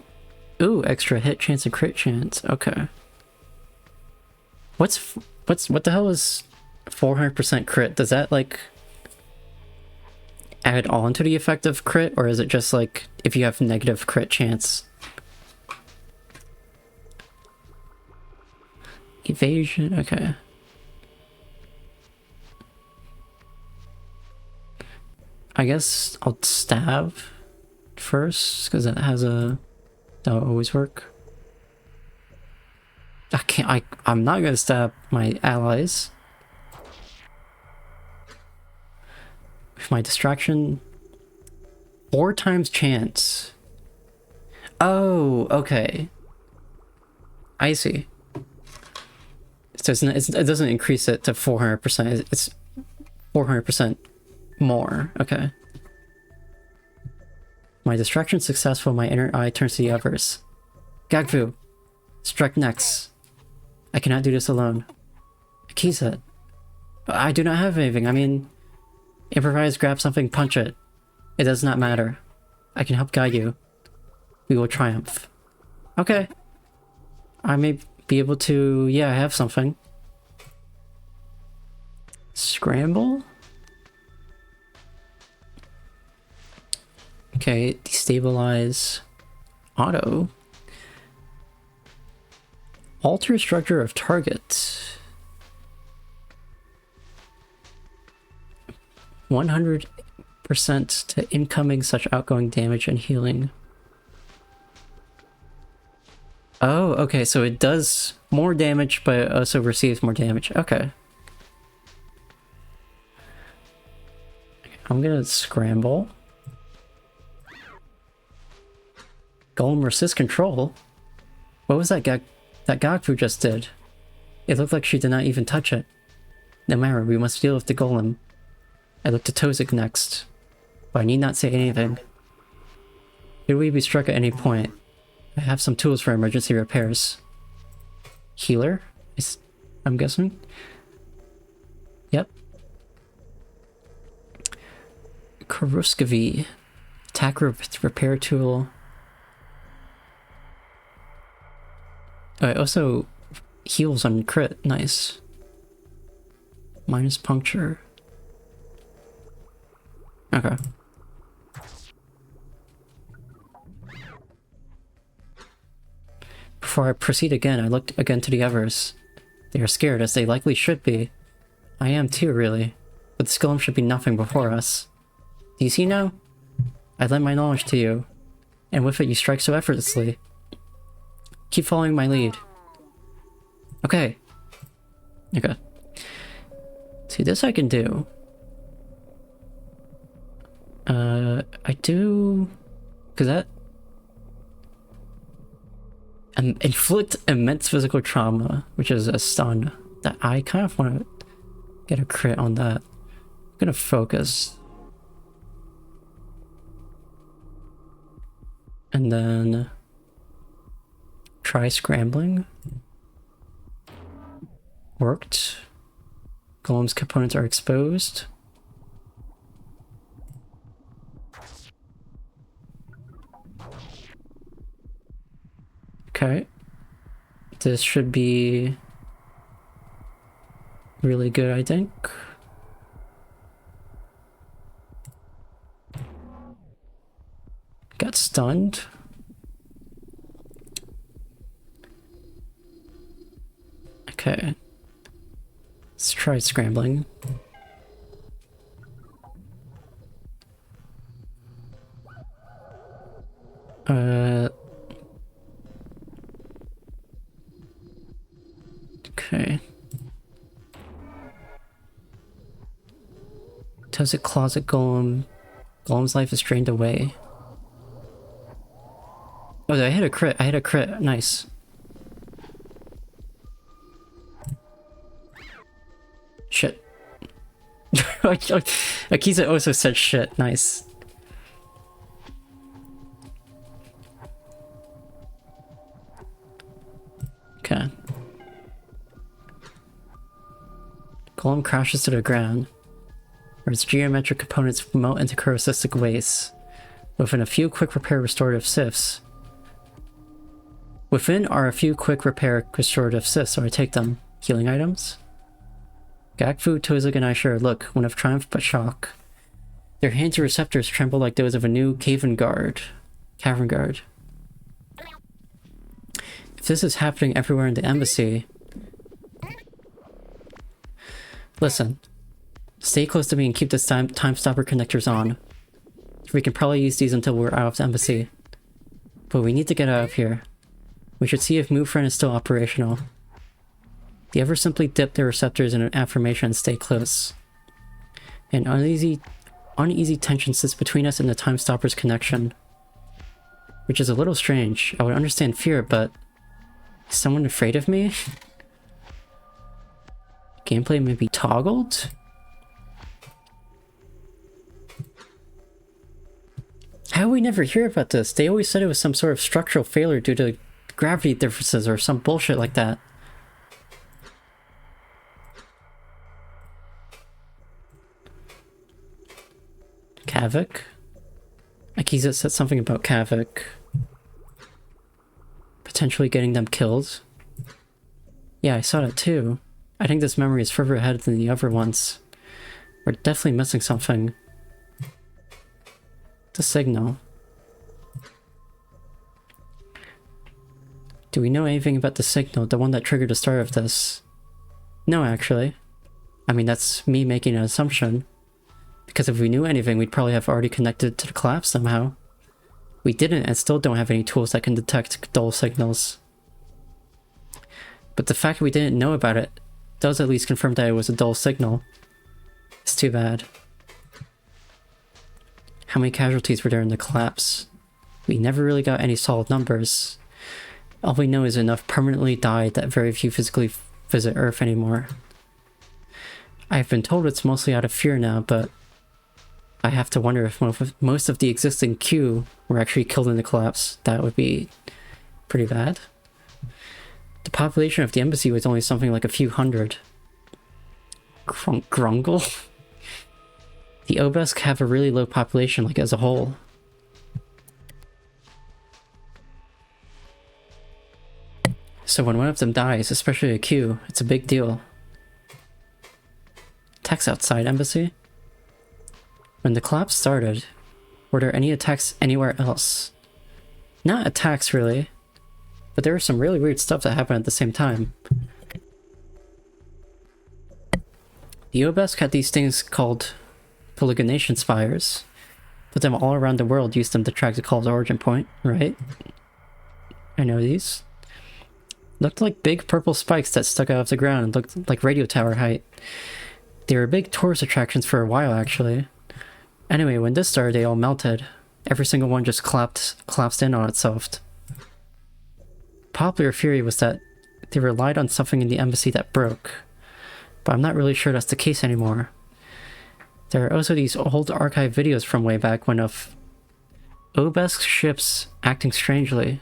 Ooh, extra hit chance and crit chance. Okay. What the hell is 400% crit? Does that like add on to the effect of crit, or is it just like if you have negative crit chance? Evasion, okay. I guess I'll stab first because that has a... That'll always work. I'm not gonna stab my allies. With my distraction, 4 times chance. Oh, okay. I see. So it doesn't increase it to 400%. It's 400% more. Okay. My distraction successful. My inner eye turns to the others. Gakfu, strike next. I cannot do this alone. A key set. I do not have anything. I mean, improvise, grab something, punch it. It does not matter. I can help guide you. We will triumph. Okay. I may be able to... Yeah, I have something. Scramble? Okay, destabilize. Auto. Alter structure of target. 100% to incoming such outgoing damage and healing. Oh, okay, so it does more damage, but it also receives more damage. Okay. I'm gonna scramble. Golem resist control? What was that Gagfu just did? It looked like she did not even touch it. No matter, we must deal with the golem. I look to Tozik next, but I need not say anything. Should we be struck at any point? I have some tools for emergency repairs. Healer? I'm guessing? Yep. Corru.observer. Attack repair tool. Oh, it also heals on crit. Nice. Minus puncture. Okay. Before I proceed again, I looked again to the others. They are scared, as they likely should be. I am too, really. But the golem should be nothing before us. Do you see now? I lend my knowledge to you, and with it you strike so effortlessly. Keep following my lead. Okay. Okay. See, this I can do. I do... Because that... inflict immense physical trauma, which is a stun. That I kind of want to get a crit on that. I'm gonna focus. And then... try scrambling. Worked. Golem's components are exposed. Okay. This should be really good, I think. Got stunned. Okay. Let's try scrambling. Okay. Tozik closet golem. Golem's life is drained away. Oh, I hit a crit. I hit a crit. Nice. Shit. Akiza also said shit. Nice. Okay. Golem crashes to the ground, where its geometric components melt into corrosive waste. Within a few quick repair restorative sifts. Within are a few quick repair restorative sifts, so I take them. Healing items? Gagfu, Tozik, and I share a look, one of triumph but shock. Their hands and receptors tremble like those of a new cavern guard. If this is happening everywhere in the embassy... Listen. Stay close to me and keep the time stopper connectors on. We can probably use these until we're out of the embassy. But we need to get out of here. We should see if MoveFriend is still operational. The others simply dip their receptors in an affirmation and stay close. An uneasy tension sits between us and the time stopper's connection. Which is a little strange. I would understand fear, but... Is someone afraid of me? Gameplay may be toggled? How do we never hear about this? They always said it was some sort of structural failure due to gravity differences or some bullshit like that. Kavik? Akiza said something about Kavik. Potentially getting them killed. Yeah, I saw that too. I think this memory is further ahead than the other ones. We're definitely missing something. The signal. Do we know anything about the signal, the one that triggered the start of this? No, actually. I mean, that's me making an assumption. Because if we knew anything, we'd probably have already connected to the collapse somehow. We didn't and still don't have any tools that can detect dull signals. But the fact that we didn't know about it does at least confirm that it was a dull signal. It's too bad. How many casualties were there in the collapse? We never really got any solid numbers. All we know is enough permanently died that very few physically visit Earth anymore. I've been told it's mostly out of fear now, but I have to wonder if most of the existing Q were actually killed in the collapse. That would be pretty bad. The population of the embassy was only something like a few hundred. Grungle? The Obesk have a really low population, like as a whole. So when one of them dies, especially a Q, it's a big deal. Attacks outside embassy? When the collapse started, were there any attacks anywhere else? Not attacks, really. But there was some really weird stuff that happened at the same time. The Obesk had these things called polygonation spires. Put them all around the world, used them to track the call's origin point, right? I know these. Looked like big purple spikes that stuck out of the ground and looked like radio tower height. They were big tourist attractions for a while, actually. Anyway, when this started, they all melted. Every single one just collapsed in on itself. Popular theory was that they relied on something in the embassy that broke, but I'm not really sure that's the case anymore. There are also these old archive videos from way back when of Obesk ships acting strangely,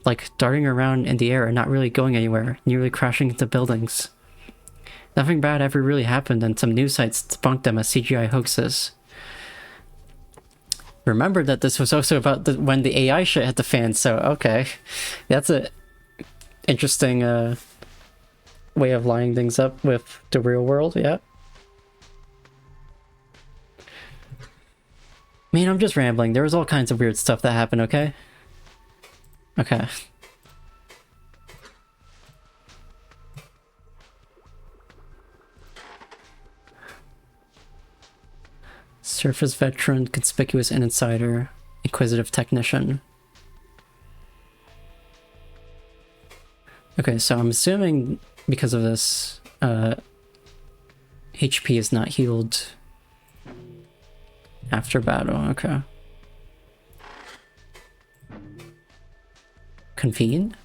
like darting around in the air and not really going anywhere, nearly crashing into buildings. Nothing bad ever really happened, and some news sites debunked them as CGI hoaxes. Remember that this was also about when the AI shit hit the fan, so okay. That's a interesting way of lining things up with the real world, yeah. I mean, I'm just rambling. There was all kinds of weird stuff that happened, okay? Okay. Surface veteran, conspicuous and insider, inquisitive technician. Okay, so I'm assuming because of this, HP is not healed after battle, okay. Convene?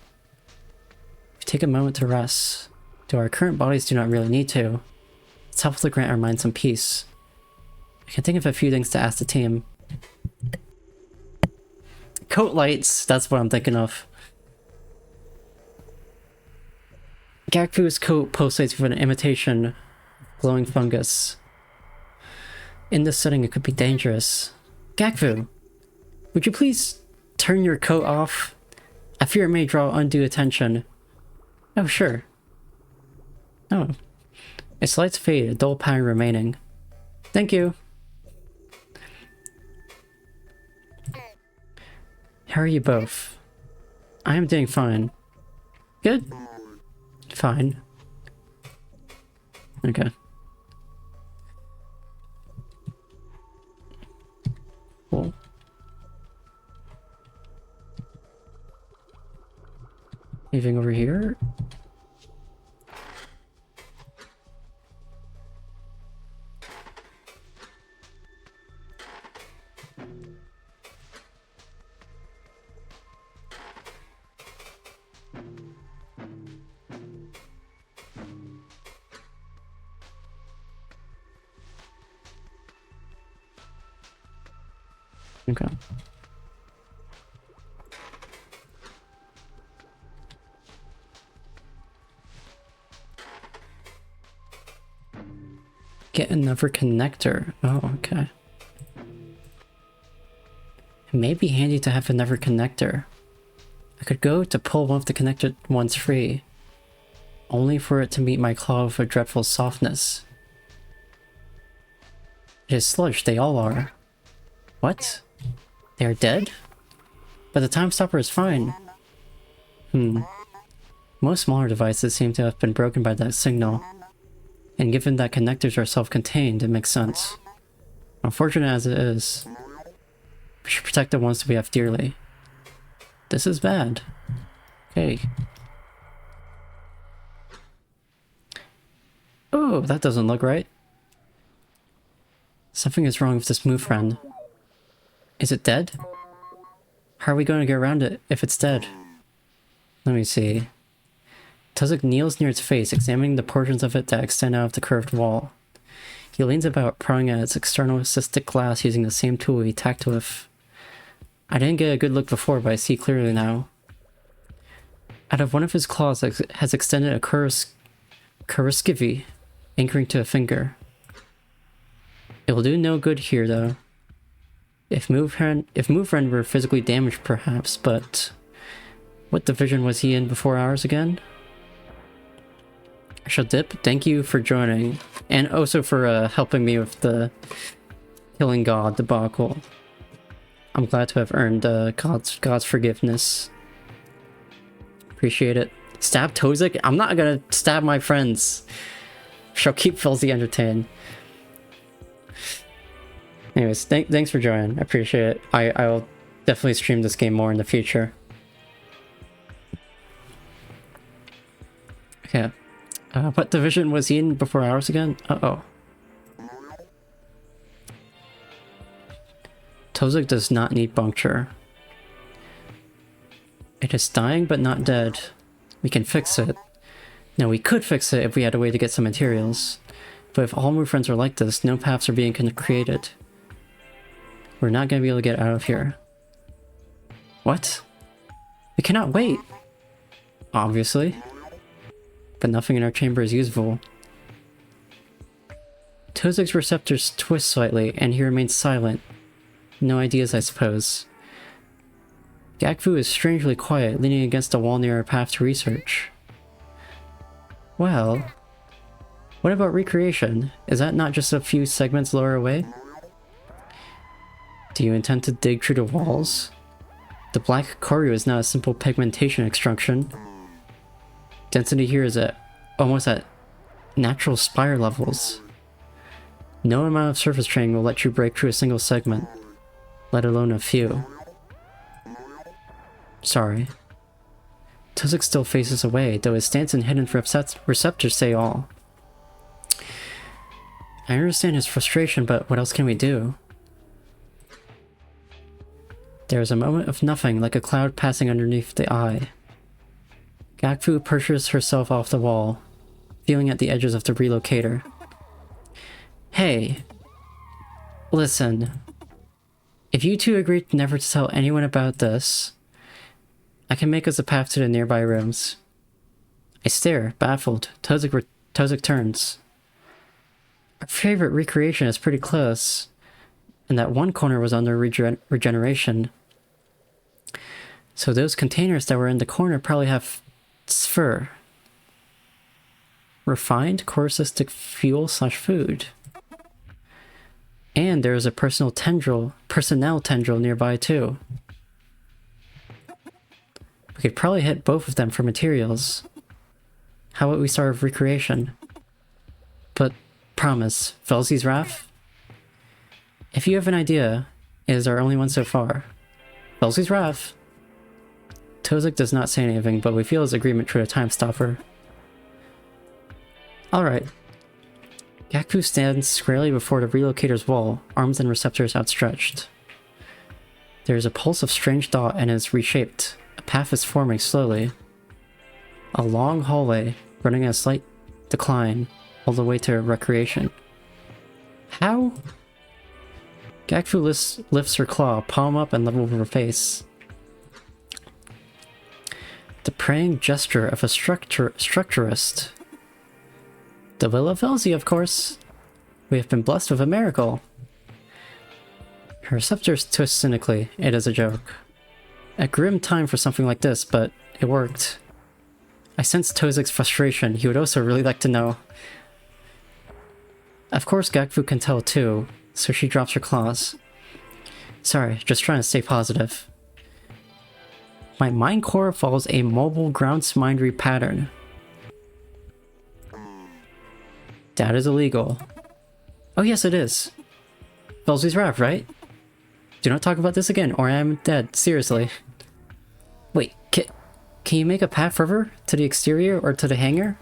We take a moment to rest. Though our current bodies do not really need to. It's helpful to grant our minds some peace. I can think of a few things to ask the team. Coat lights, that's what I'm thinking of. Gakfu's coat pulsates with an imitation of glowing fungus. In this setting, it could be dangerous. Gakfu, would you please turn your coat off? I fear it may draw undue attention. Oh, sure. Oh. Its lights fade, a dull pattern remaining. Thank you. How are you both? I am doing fine. Good? Fine. Okay. Cool. Anything over here? Okay. Get another connector. Oh, okay. It may be handy to have another connector. I could go to pull one of the connected ones free, only for it to meet my claw with a dreadful softness. It is sludge, they all are. What? They are dead? But the time stopper is fine. Most smaller devices seem to have been broken by that signal. And given that connectors are self-contained, it makes sense. Unfortunate as it is, we should protect the ones that we have dearly. This is bad. Okay. Oh, that doesn't look right. Something is wrong with this move, friend. Is it dead? How are we going to get around it if it's dead? Let me see. Tuzuk kneels near its face, examining the portions of it that extend out of the curved wall. He leans about, prying at its external cystic glass using the same tool he tacked with. I didn't get a good look before, but I see clearly now. Out of one of his claws has extended a corruskivi, anchoring to a finger. It will do no good here, though. If Moveren were physically damaged, perhaps, but... What division was he in before ours again? I shall dip. Thank you for joining. And also for helping me with the Killing God debacle. I'm glad to have earned God's forgiveness. Appreciate it. Stab Tozak? I'm not gonna stab my friends. Shall keep Felzy entertained. Anyways, thanks for joining. I appreciate it. I'll definitely stream this game more in the future. Okay. What division was he in before ours again? Uh-oh. Tozak does not need puncture. It is dying but not dead. We can fix it. Now we could fix it if we had a way to get some materials. But if all Movefriends are like this, no paths are being created. We're not going to be able to get out of here. What? We cannot wait! Obviously. But nothing in our chamber is useful. Tozak's receptors twist slightly, and he remains silent. No ideas, I suppose. Gakfu is strangely quiet, leaning against a wall near our path to research. Well... What about recreation? Is that not just a few segments lower away? Do you intend to dig through the walls? The black corru is not a simple pigmentation extraction. Density here is almost at natural spire levels. No amount of surface training will let you break through a single segment, let alone a few. Sorry. Tuzak still faces away, though his stance and hidden receptors say all. I understand his frustration, but what else can we do? There is a moment of nothing, like a cloud passing underneath the eye. Gakfu perches herself off the wall, feeling at the edges of the relocator. Hey! Listen. If you two agree never to tell anyone about this, I can make us a path to the nearby rooms. I stare, baffled. Tozak turns. Our favorite recreation is pretty close, and that one corner was under regeneration. So those containers that were in the corner probably have sphere. Refined corusistic fuel/food. And there is a personnel tendril nearby too. We could probably hit both of them for materials. How about we start with recreation? But promise, Felzy's Wrath? If you have an idea, it is our only one so far. Felzy's Wrath. Tozak does not say anything, but we feel his agreement through a time stopper. Alright. Gakfu stands squarely before the relocator's wall, arms and receptors outstretched. There is a pulse of strange thought and is reshaped. A path is forming slowly. A long hallway, running at a slight decline, all the way to recreation. How? Gakfu lifts her claw, palm up and level with her face. The praying gesture of a structurist. The will of Felzy, of course. We have been blessed with a miracle. Her receptors twist cynically. It is a joke. A grim time for something like this, but it worked. I sense Tozak's frustration. He would also really like to know. Of course Gakfu can tell too, so she drops her claws. Sorry, just trying to stay positive. My mind core follows a mobile ground smindery pattern. That is illegal. Oh yes, it is. Velzy's wrath, right? Do not talk about this again, or I am dead. Seriously. Wait, can you make a path further? To the exterior or to the hangar?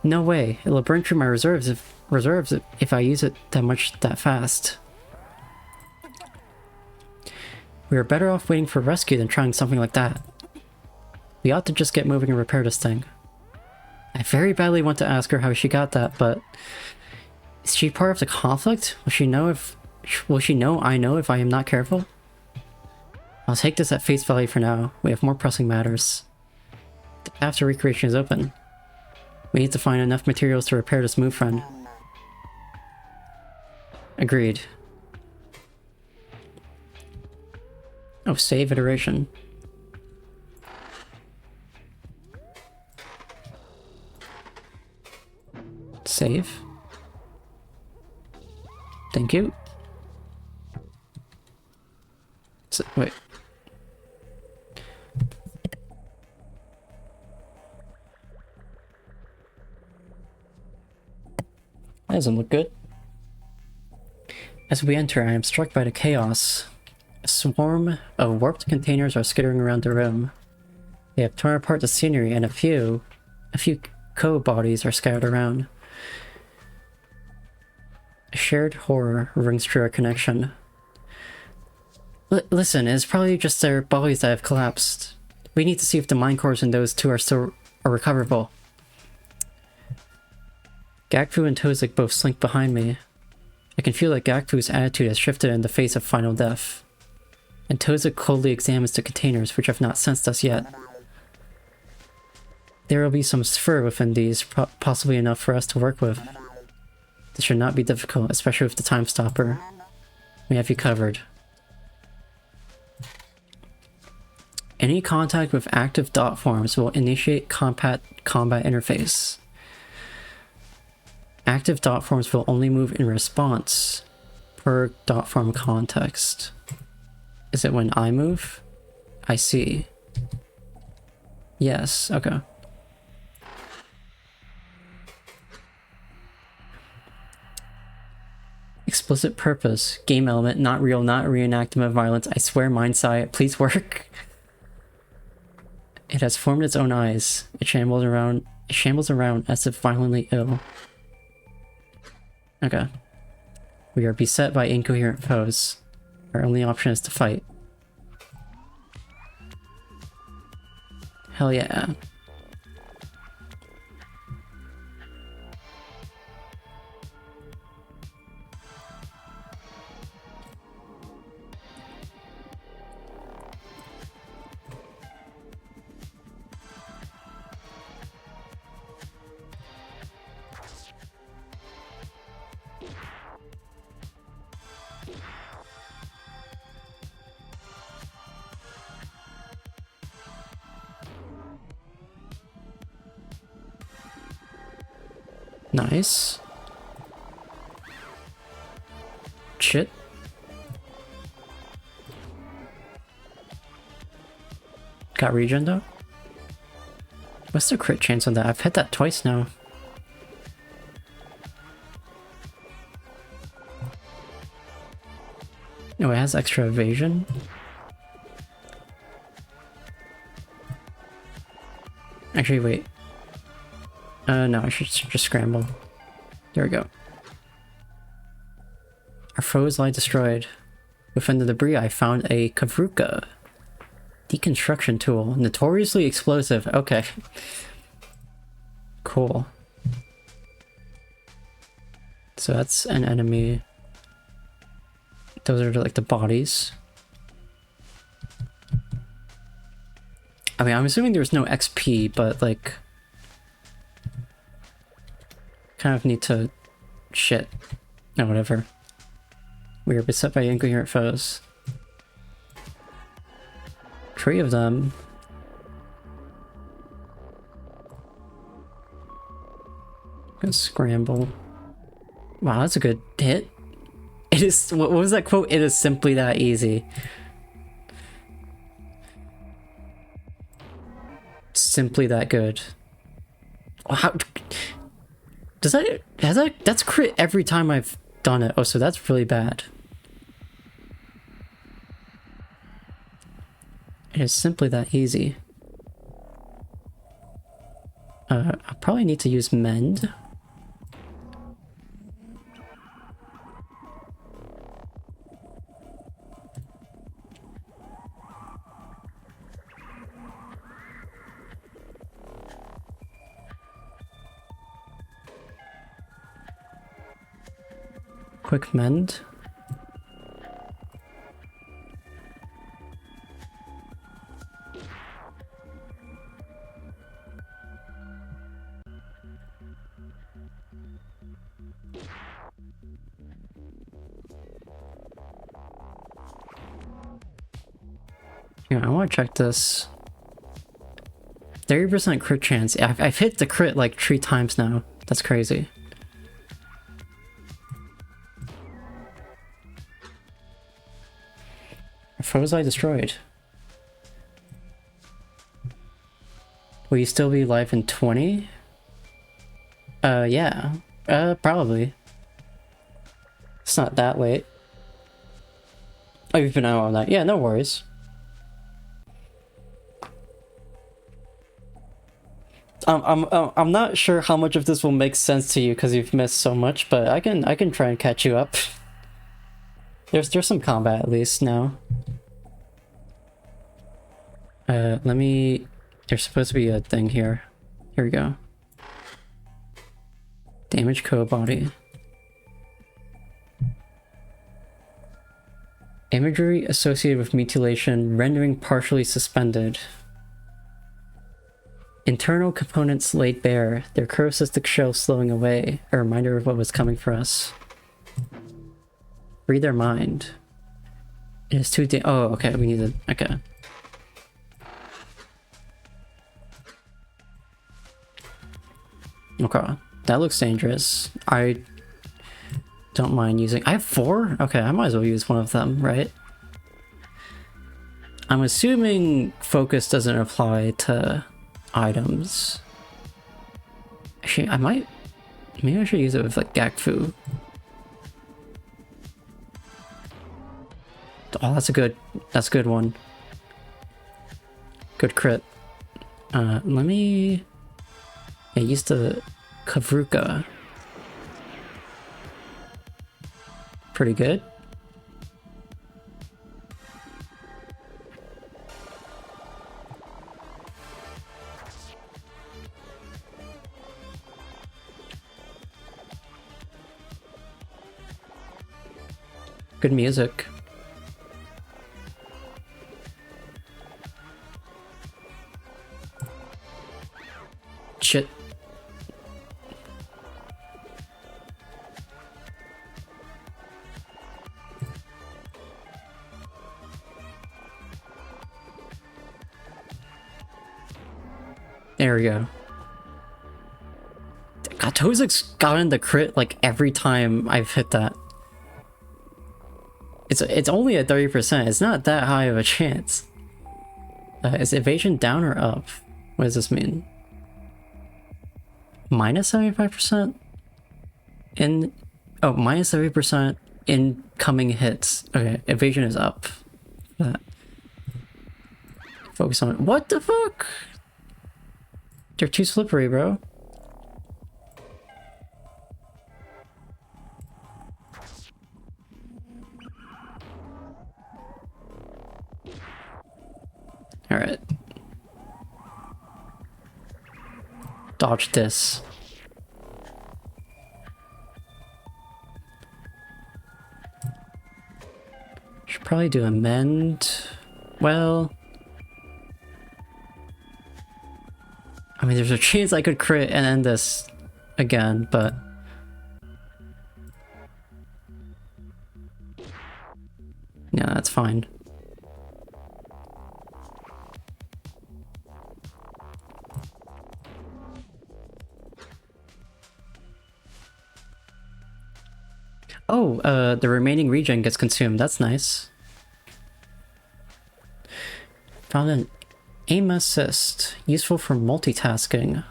No way. It'll burn through my reserves if I use it that fast. We are better off waiting for rescue than trying something like that. We ought to just get moving and repair this thing. I very badly want to ask her how she got that, but... Is she part of the conflict? Will she know I know if I am not careful? I'll take this at face value for now. We have more pressing matters. The path to recreation is open. We need to find enough materials to repair this move friend. Agreed. Oh, save iteration. Save. Thank you. So, wait. That doesn't look good. As we enter, I am struck by the chaos. A swarm of warped containers are skittering around the room. They have torn apart the scenery, and a few co-bodies are scattered around. A shared horror rings through our connection. Listen, it's probably just their bodies that have collapsed. We need to see if the mind cores in those two are still recoverable. Gakfu and Tozik both slink behind me. I can feel that Gakfu's attitude has shifted in the face of final death. And Tozik coldly examines the containers, which have not sensed us yet. There will be some sphere within these, possibly enough for us to work with. This should not be difficult, especially with the time stopper. We have you covered. Any contact with active dot forms will initiate combat interface. Active dot forms will only move in response per dot form context. Is it when I move? I see. Yes, okay. Explicit purpose. Game element, not real, not reenactment of violence. I swear, Mindsight, please work. It has formed its own eyes. It shambles around as if violently ill. Okay. We are beset by incoherent foes. Our only option is to fight. Hell yeah. Nice. Shit. Got regen though? What's the crit chance on that? I've hit that twice now. No, it has extra evasion. Actually, wait. No, I should just scramble. There we go. Our foes lie destroyed. Within the debris, I found a Kavruka deconstruction tool. Notoriously explosive. Okay. Cool. So that's an enemy. Those are like the bodies. I mean, I'm assuming there's no XP, but like... kind of need to... shit. No, whatever. We are beset by incoherent foes. 3 of them. Gonna scramble. Wow, that's a good hit. It is... what was that quote? It is simply that easy. Simply that good. How... does that... has that... that's crit every time I've done it. Oh, so that's really bad. It is simply that easy. I'll probably need to use mend. Quick mend. Yeah, I want to check this. 30% crit chance. I've hit the crit like 3 times now. That's crazy. Foes I destroyed. Will you still be live in 20? Yeah. Probably. It's not that late. Oh, you've been out all night. Yeah, no worries. I'm not sure how much of this will make sense to you because you've missed so much, but I can try and catch you up. There's some combat at least now. Let me... There's supposed to be a thing here. Here we go. Damage code body. Imagery associated with mutilation, rendering partially suspended. Internal components laid bare, their corrocystic shell slowing away, a reminder of what was coming for us. Free their mind. It is too oh, okay, we need to... Okay. Okay, that looks dangerous. I don't mind using... I have 4? Okay, I might as well use one of them, right? I'm assuming focus doesn't apply to items. Actually, I might... Maybe I should use it with, like, Gakfu. Oh, that's a good one. Good crit. Let me... I used the Kavruka. Pretty good. Good music. Shit. There we go. God, Tozik's gotten the crit like every time I've hit that. It's only at 30%. It's not that high of a chance. Is evasion down or up? What does this mean? Minus 75% in... Oh, minus 70% incoming hits. Okay, evasion is up. That. Focus on it. What the fuck? They're too slippery, bro. Alright. Dodge this. Should probably do a mend. Well... I mean, there's a chance I could crit and end this again, but... Yeah, that's fine. Oh, the remaining regen gets consumed. That's nice. Found an aim assist, useful for multitasking.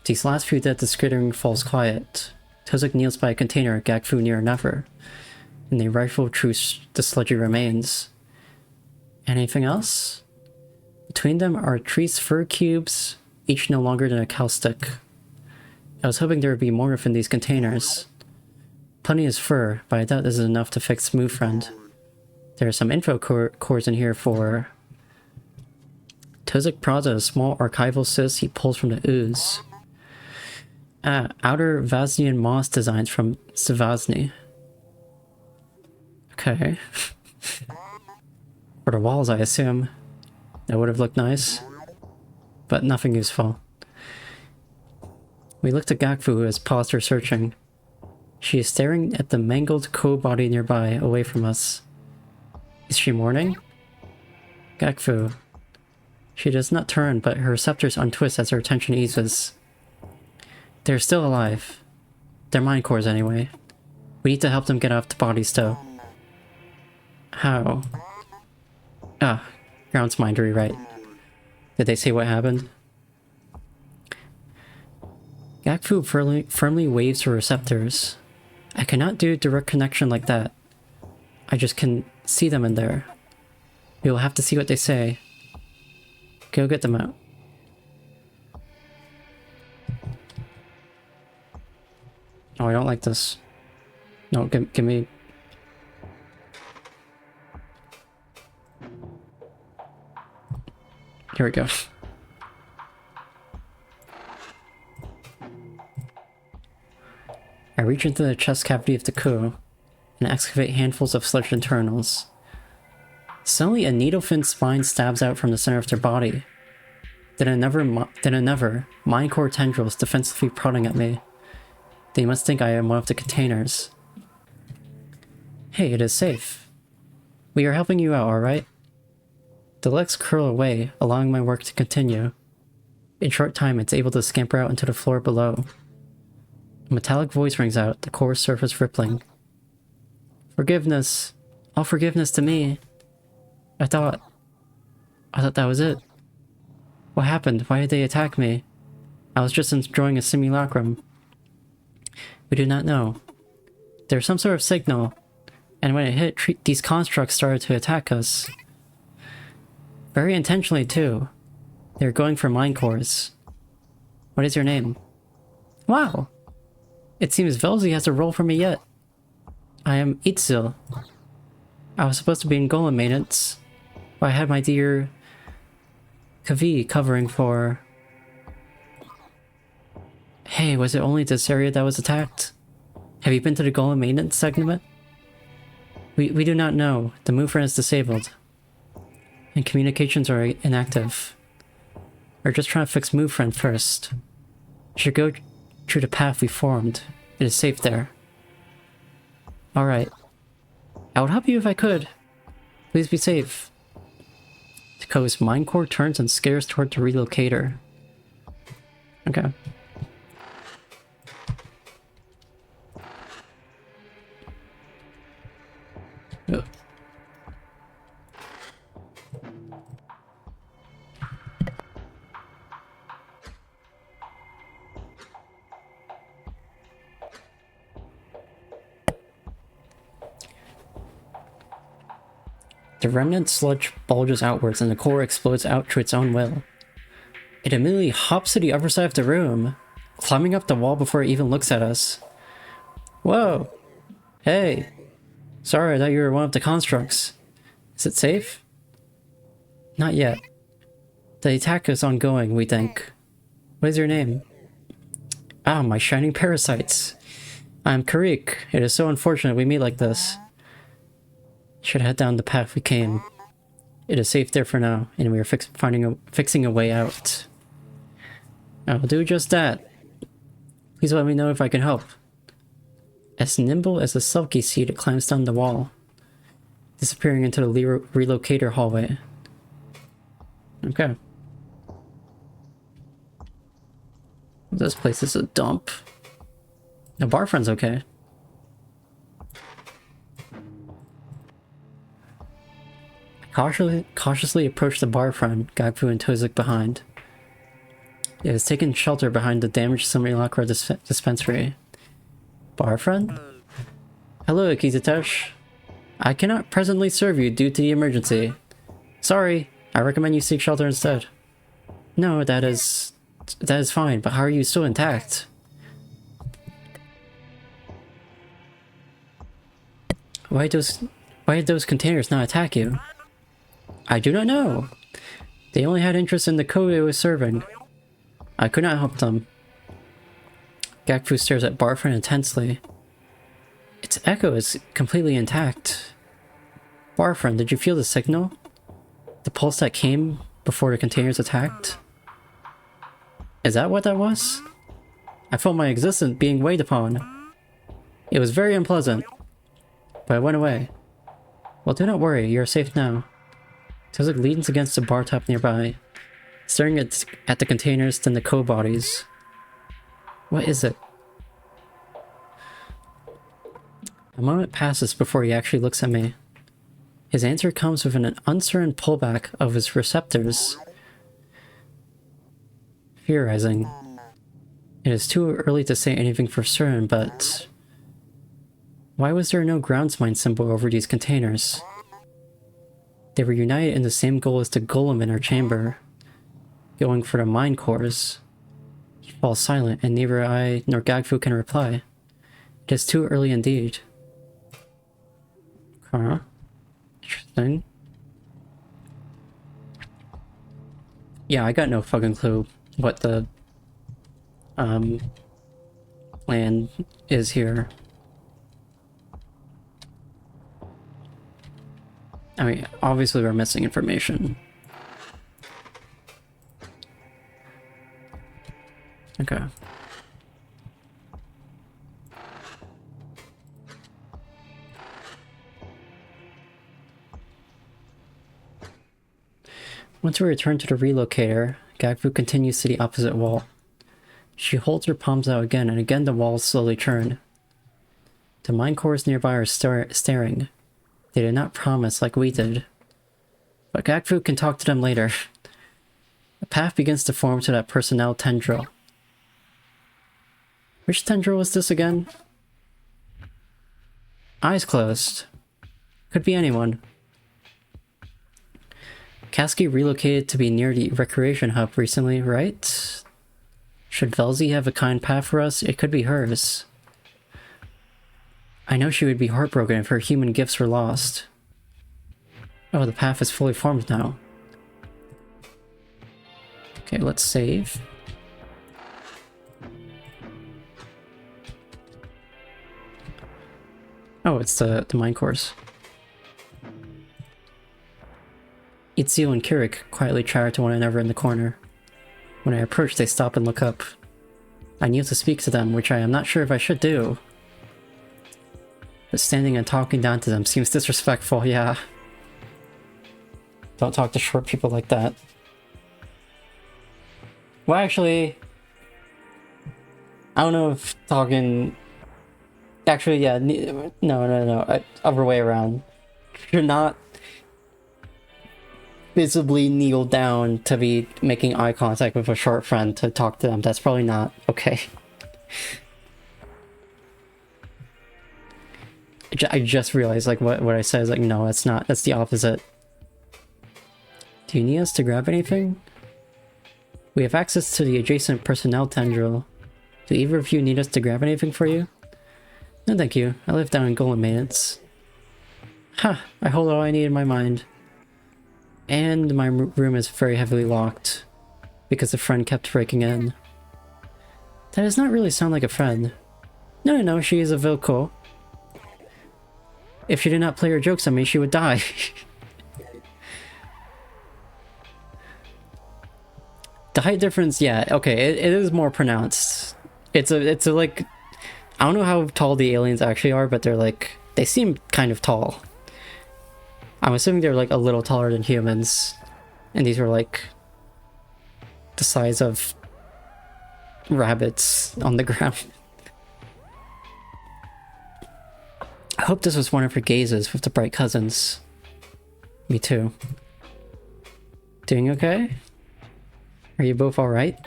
These last few dead, the skittering falls quiet. Tozik kneels by a container, Gakfu near another, and they rifle through the sludgy remains. Anything else? Between them are 3 fur cubes, each no longer than a cow stick. I was hoping there would be more within these containers. Plenty is fur, but I doubt this is enough to fix Smooth Friend. There are some info cores in here for... Tozik prods at a small archival sys he pulls from the ooze. Outer Vaznian moss designs from Savazny. Okay. For the walls, I assume. That would have looked nice. But nothing useful. We looked at Gakfu, who has paused her searching. She is staring at the mangled body nearby, away from us. Is she mourning? Gakfu. She does not turn, but her receptors untwist as her attention eases. They're still alive. They're mind cores anyway. We need to help them get off the body still. How? Ah, grounds mindery, right? Did they say what happened? Gakfu firmly waves her receptors. I cannot do direct connection like that. I just can see them in there. We will have to see what they say. Go get them out. Oh, I don't like this. No, give me... Here we go. I reach into the chest cavity of the coup and excavate handfuls of sludged internals. Suddenly a needle-fin spine stabs out from the center of their body. Then another mind core tendrils defensively prodding at me. They must think I am one of the containers. Hey, it is safe. We are helping you out, alright? The legs curl away, allowing my work to continue. In short time, it's able to scamper out into the floor below. A metallic voice rings out, the core surface rippling. Forgiveness. All forgiveness to me. I thought that was it. What happened? Why did they attack me? I was just enjoying a simulacrum. We do not know. There's some sort of signal, and when it hit, these constructs started to attack us. Very intentionally, too. They're going for mind cores. What is your name? Wow! It seems Velzy has a role for me yet. I am Itzil. I was supposed to be in Golem maintenance, but I had my dear Kavi covering for... Hey, was it only this area that was attacked? Have you been to the Golem maintenance segment? We do not know. The mover is disabled. And communications are inactive. We're just trying to fix MoveFriend first. You should go through the path we formed. It is safe there. Alright. I would help you if I could. Please be safe. Tako's mind core turns and scares toward the relocator. Okay. Ugh. The remnant sludge bulges outwards and the core explodes out to its own will. It immediately hops to the other side of the room, climbing up the wall before it even looks at us. Whoa! Hey! Sorry, I thought you were one of the constructs. Is it safe? Not yet. The attack is ongoing, we think. What is your name? Ah, my shining parasites. I'm Karik. It is so unfortunate we meet like this. Should head down the path we came. It is safe there for now, and we are fixing a way out. I will do just that. Please let me know if I can help. As nimble as a sulky seed, it climbs down the wall, disappearing into the relocator hallway. Okay. This place is a dump. The bar friend's okay. Cautiously approach the bar friend, Gakfu and Tozik behind. It has taken shelter behind the damaged simulacra dispensary. Bar friend? Hello, Kizitosh. I cannot presently serve you due to the emergency. Sorry, I recommend you seek shelter instead. No, that is fine, but how are you still intact? Why did those containers not attack you? I do not know. They only had interest in the code it was serving. I could not help them. Gakfu stares at Barfriend intensely. Its echo is completely intact. Barfriend, did you feel the signal? The pulse that came before the containers attacked? Is that what that was? I felt my existence being weighed upon. It was very unpleasant, but it went away. Well, do not worry, you are safe now. Tozik leans against the bar top nearby, staring at the containers, then the code bodies. What is it? A moment passes before he actually looks at me. His answer comes with an uncertain pullback of his receptors. Theorizing. It is too early to say anything for certain, but... why was there no grounds mine symbol over these containers? They were united in the same goal as the golem in our chamber, going for the mine cores. He falls silent, and neither I nor Gagfu can reply. It is too early indeed. Huh? Interesting. Yeah, I got no fucking clue what the plan is here. I mean, obviously we're missing information. Okay. Once we return to the relocator, Gagfu continues to the opposite wall. She holds her palms out again, and again the walls slowly turn. The mine cores nearby are staring. They did not promise like we did. But Gagfu can talk to them later. A path begins to form to that personnel tendril. Which tendril was this again? Eyes closed. Could be anyone. Kasky relocated to be near the recreation hub recently, right? Should Velzy have a kind path for us, it could be hers. I know she would be heartbroken if her human gifts were lost. Oh, the path is fully formed now. Okay, let's save. Oh, it's the mine course. Itzio and Kirik quietly chatter to one another in the corner. When I approach, they stop and look up. I kneel to speak to them, which I am not sure if I should do. But standing and talking down to them seems disrespectful, yeah. Don't talk to short people like that. Well, actually... I don't know if talking... Actually, yeah, no. Other way around. You're not visibly kneel down to be making eye contact with a short friend to talk to them. That's probably not okay. I just realized, like, what I said is like, no, that's not. That's the opposite. Do you need us to grab anything? We have access to the adjacent personnel tendril. Do either of you need us to grab anything for you? No, thank you. I live down in Golem Maintenance. Ha! I hold all I need in my mind. And my room is very heavily locked, because a friend kept breaking in. That does not really sound like a friend. No, she is a Vilko. If she did not play her jokes on me, she would die. The height difference, yeah, okay, it is more pronounced. It's a like... I don't know how tall the aliens actually are, but they're like... They seem kind of tall. I'm assuming they're like a little taller than humans. And these are like... the size of... rabbits on the ground. I hope this was one of her gazes with the bright cousins. Me too. Doing okay? Are you both alright?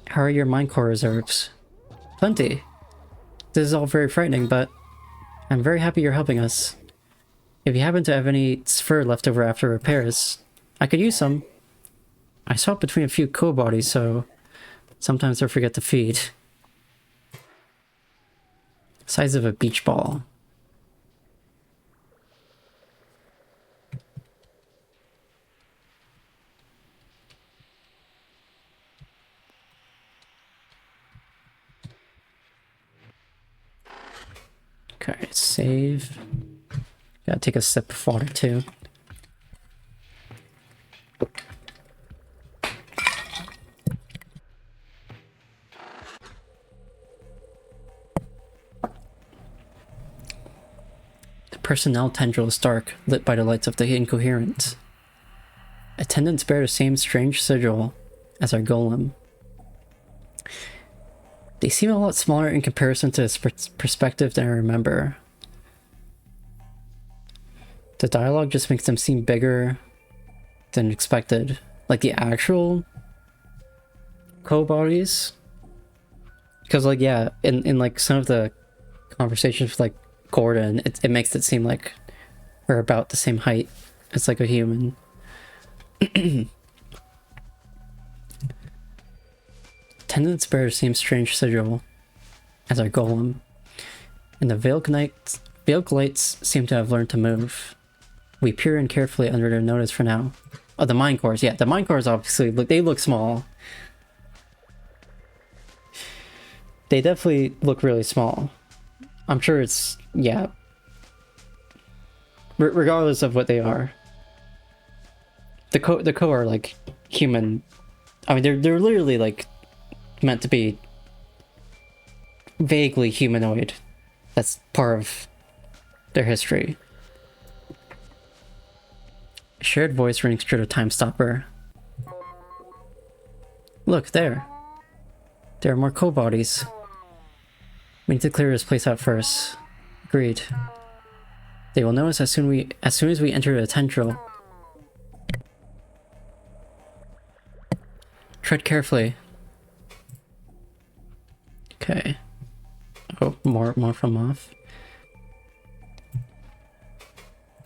How are your mine core reserves? Plenty. This is all very frightening, but I'm very happy you're helping us. If you happen to have any fur left over after repairs, I could use some. I swap between a few co-bodies, so sometimes I forget to feed. Size of a beach ball. Okay, save. Gotta take a sip of water too. The personnel tendril is dark, lit by the lights of the incoherent. Attendants bear the same strange sigil as our golem. They seem a lot smaller in comparison to this perspective than I remember. The dialogue just makes them seem bigger than expected. Like the actual co-bodies. Because like, yeah, in like some of the conversations with like Gordon, it makes it seem like we're about the same height as like a human. Attendants bear the same strange sigil as our golem, and the veiled lights seem to have learned to move. We peer in carefully under their notice for now. Oh, the mine cores. Yeah, the mine cores obviously they look small. They definitely look really small. I'm sure it's, yeah. Regardless of what they are. The co are like human. I mean, they're literally like meant to be vaguely humanoid. That's part of their history. A shared voice rings through the time stopper. Look, there. There are more co-bodies. We need to clear this place out first. Agreed. They will notice as soon as we enter the tendril. Tread carefully. Okay. Oh, more from off.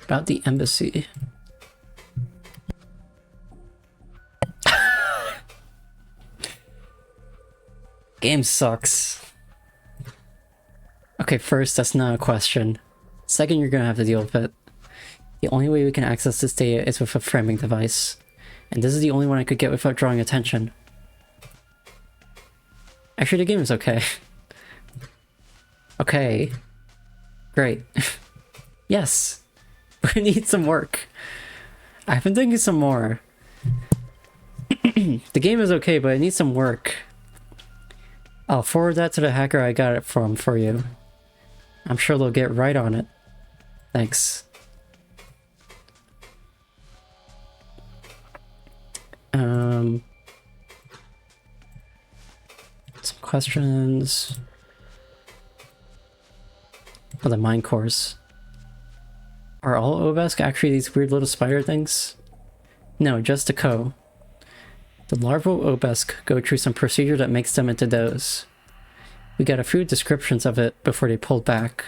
About the embassy. Game sucks. Okay, first, that's not a question. Second, you're gonna have to deal with it. The only way we can access this data is with a framing device. And this is the only one I could get without drawing attention. Actually, the game is okay. Okay. Great. Yes. We need some work. I've been thinking some more. The game is okay, but it needs some work. I'll forward that to the hacker I got it from for you. I'm sure they'll get right on it. Thanks. Some questions. Oh, the mine cores. Are all Obesk actually these weird little spider things? No, just a co. The larval Obesk go through some procedure that makes them into those. We got a few descriptions of it before they pulled back,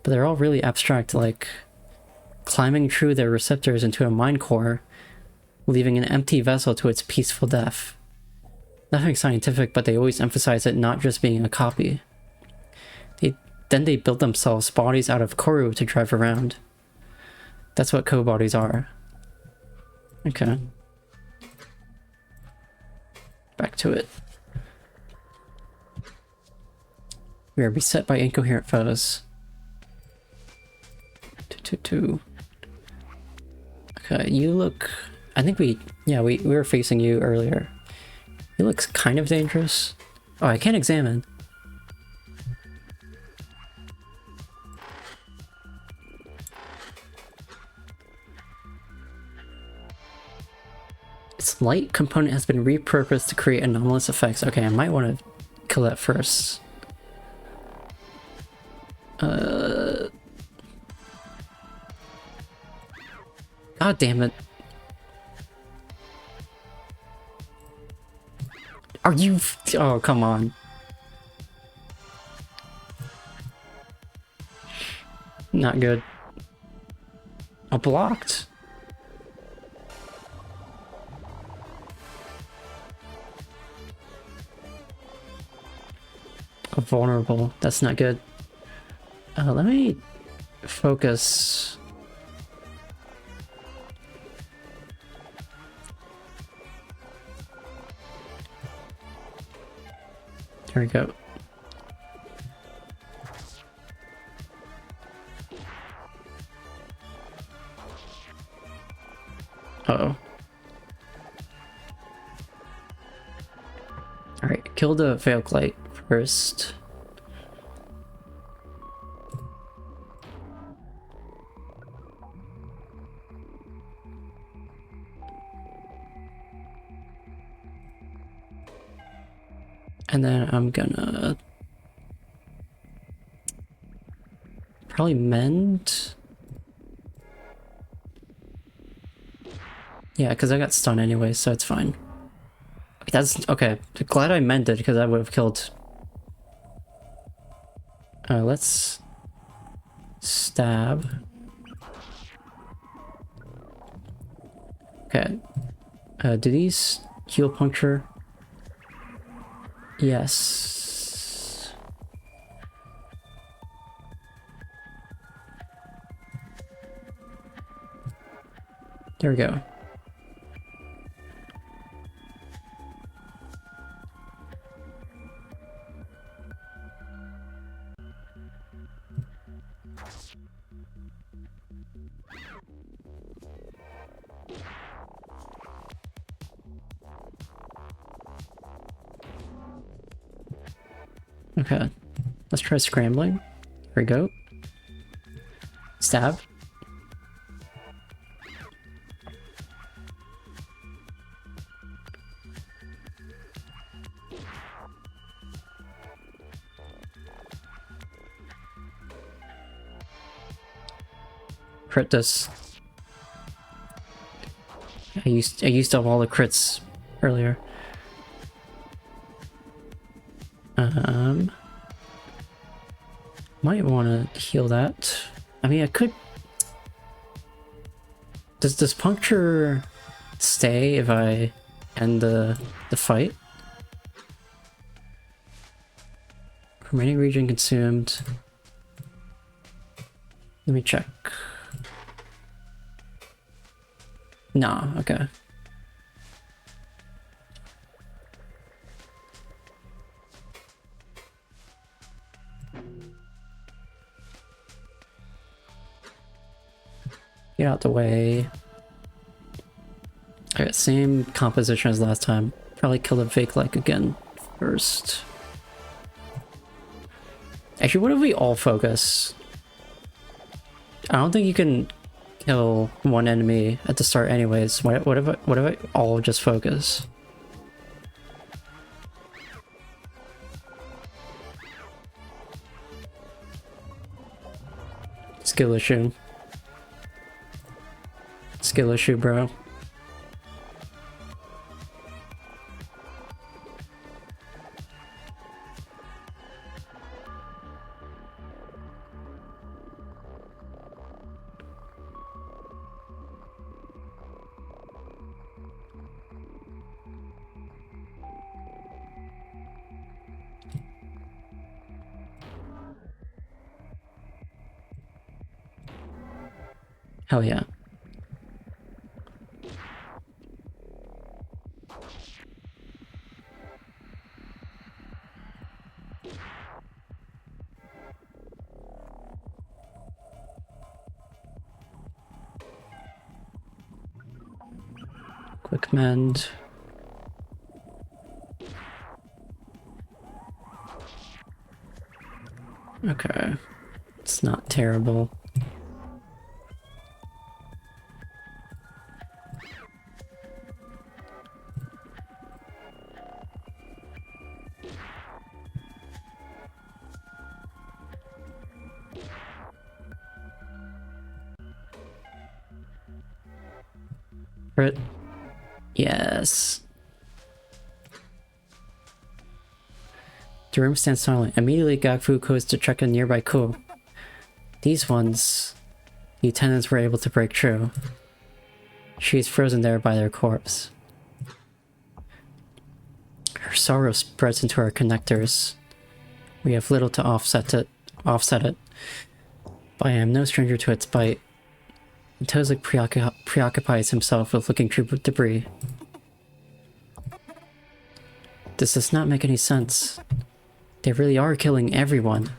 but they're all really abstract, like climbing through their receptors into a mine core, leaving an empty vessel to its peaceful death. Nothing scientific, but they always emphasize it not just being a copy. Then they build themselves bodies out of corru to drive around. That's what co-bodies are. Okay. Back to it. We are beset by incoherent foes. 222. Okay, you look... I think we were facing you earlier. He looks kind of dangerous. Oh, I can't examine. Its light component has been repurposed to create anomalous effects. Okay, I might want to kill that first. God damn it. Are you... Oh, come on. Not good. Oh, blocked. Oh, vulnerable. That's not good. Let me focus. There we go. Uh-oh. Alright, kill the Veiled Light first. And then I'm gonna probably mend. Yeah, because I got stunned anyway, so it's fine. That's okay. Glad I mended because I would have killed. Let's stab. Okay. Do these heal puncture? Yes. There we go. Okay, let's try scrambling. Here we go. Stab. Crit this. I used up all the crits earlier. Might want to heal that. I mean, I could. Does puncture stay if I end the fight? Remaining region consumed. Let me check. Nah, okay. Get out the way. Alright, same composition as last time. Probably kill the fake like again first. Actually, what if we all focus? I don't think you can kill one enemy at the start anyways. What if I all just focus? Skill issue. Skill issue, bro. Hell yeah. Quick mend. Okay. It's not terrible. Crit. Yes. The room stands silent. Immediately, Gakfu goes to check a nearby coup. These ones, the attendants were able to break through. She is frozen there by their corpse. Her sorrow spreads into our connectors. We have little to offset it, but I am no stranger to its bite. Tozik preoccupies himself with looking through debris. This does not make any sense. They really are killing everyone.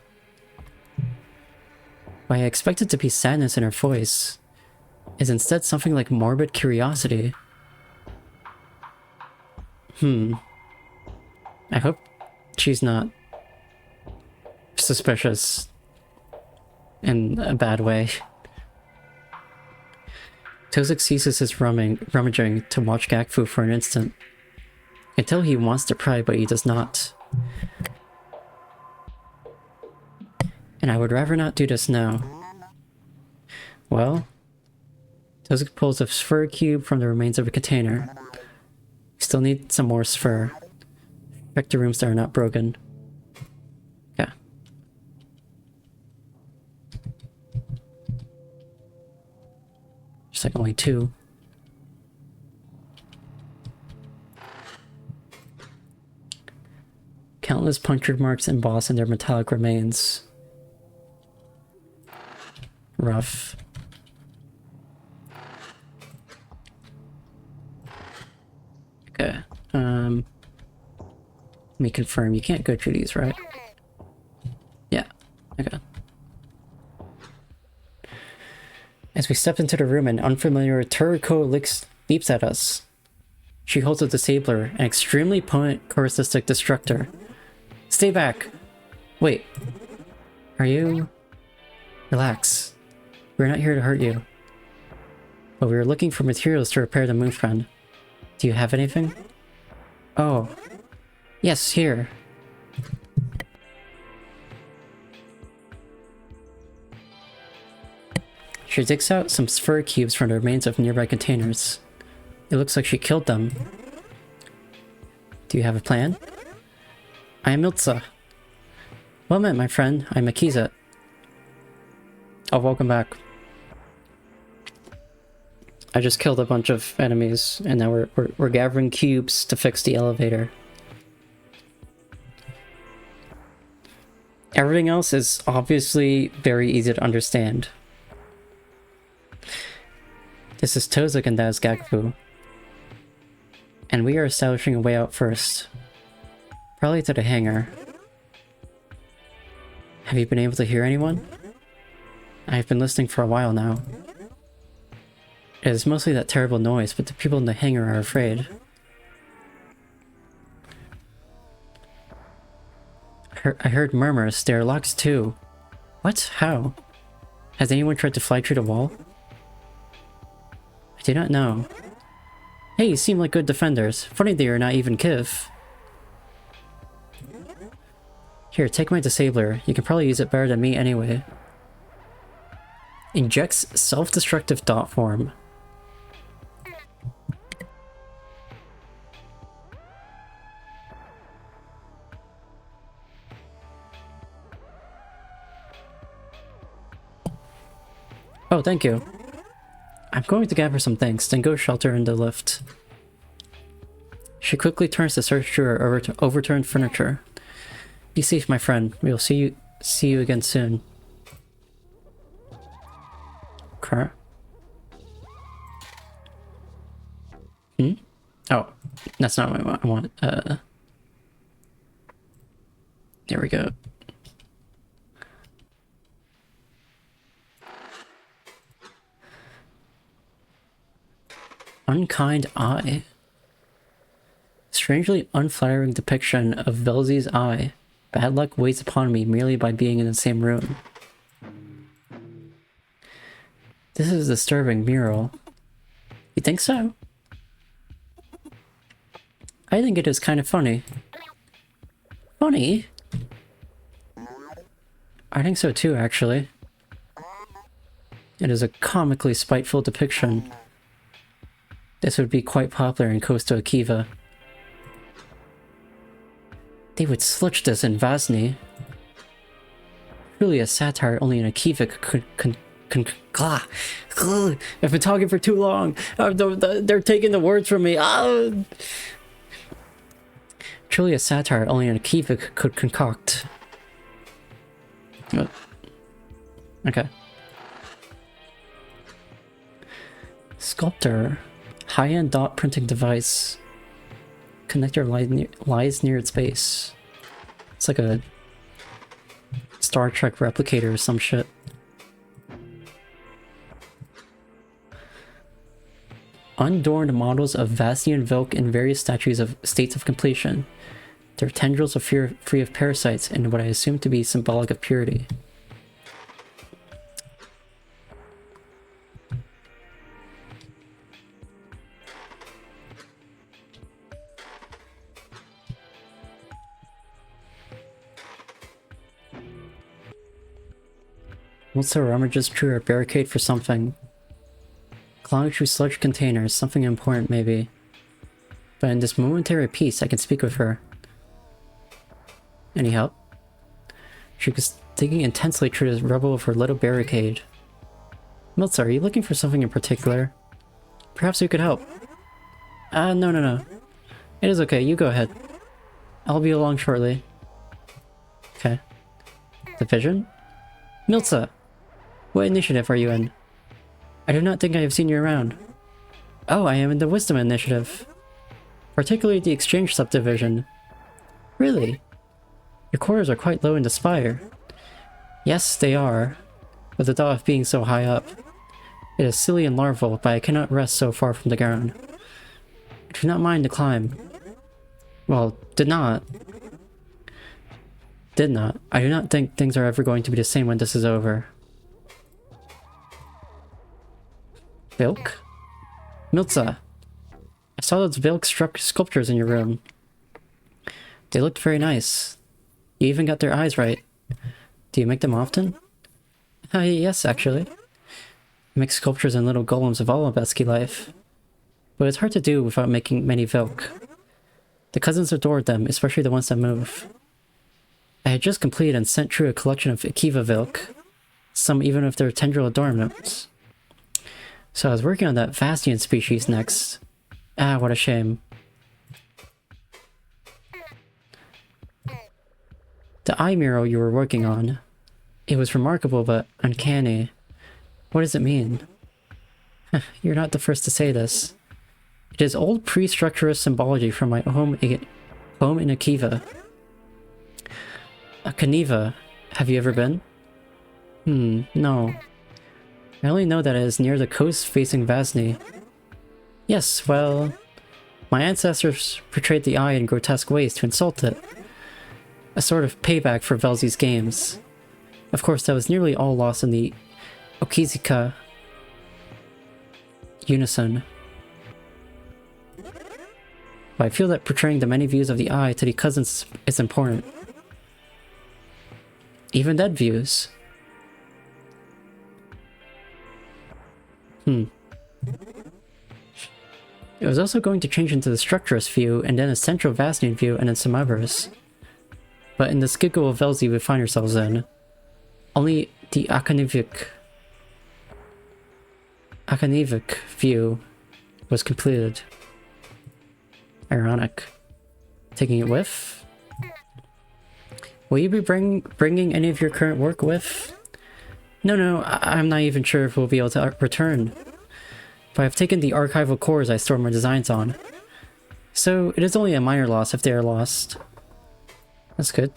What I expected to be sadness in her voice is instead something like morbid curiosity. I hope she's not suspicious in a bad way. Tozik ceases his rummaging to watch Gakfu for an instant. I can tell he wants to pry, but he does not. And I would rather not do this now. Well, Tozik pulls a sphere cube from the remains of a container. We still need some more sphere. Check the rooms that are not broken. Yeah. There's like only 2. Countless punctured marks embossed in their metallic remains. Rough. Okay. Let me confirm. You can't go through these, right? Yeah. Okay. As we step into the room, an unfamiliar Turco leaps at us. She holds a disabler, an extremely potent corrusistic destructor. Stay back! Wait. Are you... Relax. We're not here to hurt you. But we were looking for materials to repair the Moonfriend. Do you have anything? Oh. Yes, here. She digs out some sphere cubes from the remains of nearby containers. It looks like she killed them. Do you have a plan? I am Ilza. Well met, my friend. I'm Akiza. Oh, welcome back. I just killed a bunch of enemies, and now we're gathering cubes to fix the elevator. Everything else is obviously very easy to understand. This is Tozik and that is Gakfu. And we are establishing a way out first. Probably to the hangar. Have you been able to hear anyone? I've been listening for a while now. It is mostly that terrible noise, but the people in the hangar are afraid. I heard murmurs. They are locked too. What? How? Has anyone tried to fly through the wall? I do not know. Hey, you seem like good defenders. Funny they are not even Kiv. Here, take my disabler. You can probably use it better than me anyway. Injects self-destructive dot form. Oh, thank you. I'm going to gather some things, then go shelter in the lift. She quickly turns to search through her overturned furniture. Be safe, my friend. We'll see you again soon. Okay. Oh, that's not what I want. There we go. Unkind eye. Strangely unflattering depiction of Velzy's eye. Bad luck weighs upon me merely by being in the same room. This is a disturbing mural. You think so? I think it is kind of funny. Funny? I think so too, actually. It is a comically spiteful depiction. This would be quite popular in Coastal Akiva. They would slutch this in Vasni. Really a satire only an Akiva I've been talking for too long. They're taking the words from me. Truly a satire only an Akiva could concoct. Okay. Sculptor. High-end dot printing device. Connector lies near its base. It's like a Star Trek replicator or some shit. Unadorned models of Vastian Vilk in various statues of states of completion. Their tendrils are free of parasites and what I assume to be symbolic of purity. What's our rummages true or barricade for something? Clawing through sludge containers, something important maybe. But in this momentary peace, I can speak with her. Any help? She was digging intensely through the rubble of her little barricade. Miltz, are you looking for something in particular? Perhaps we could help. No. It is okay, you go ahead. I'll be along shortly. Okay. Division? Miltza! What initiative are you in? I do not think I have seen you around. Oh, I am in the Wisdom Initiative. Particularly the Exchange Subdivision. Really? Your quarters are quite low in the spire. Yes, they are. With the thought of being so high up. It is silly and larval, but I cannot rest so far from the ground. I do not mind the climb. Well, did not. I do not think things are ever going to be the same when this is over. Vilk? Miltza! I saw those Vilk sculptures in your room. They looked very nice. You even got their eyes right. Do you make them often? Yes, actually. I make sculptures and little golems of all of Esky life. But it's hard to do without making many Vilk. The cousins adored them, especially the ones that move. I had just completed and sent through a collection of Akiva Vilk, some even with their tendril adornments. So I was working on that Vastian species next. What a shame. The eye mural you were working on. It was remarkable but uncanny. What does it mean? You're not the first to say this. It is old pre-structuralist symbology from my home in Akiva. Kaniva, have you ever been? No. I only know that it is near the coast facing Vasni. Yes, well... My ancestors portrayed the eye in grotesque ways to insult it. A sort of payback for Velzi's games. Of course, that was nearly all lost in the Okizika unison. But I feel that portraying the many views of the eye to the cousins is important. Even dead views. It was also going to change into the structurist view, and then a central Vasnian view, and then some others. But in the skiggle of Velzi we find ourselves in, only the Akanivik view was completed. Ironic. Taking it with? Will you be bringing any of your current work with? No, I'm not even sure if we'll be able to return. But I've taken the archival cores I stored my designs on. So it is only a minor loss if they are lost. That's good.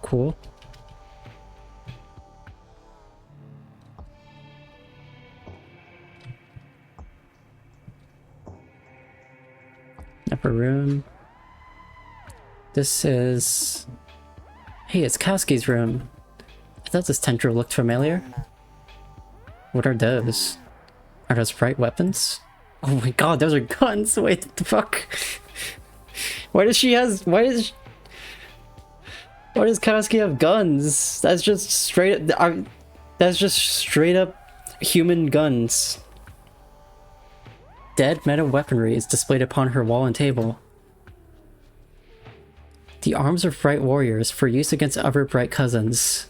Cool. Upper room. This is... Hey, it's Kaski's room. I thought this tendril looked familiar. What are those? Are those bright weapons? Oh my god, those are guns! Wait, what the fuck? Why does Kaski have guns? That's just straight up... that's just straight up human guns. Dead meta weaponry is displayed upon her wall and table. The arms of bright warriors for use against other bright cousins.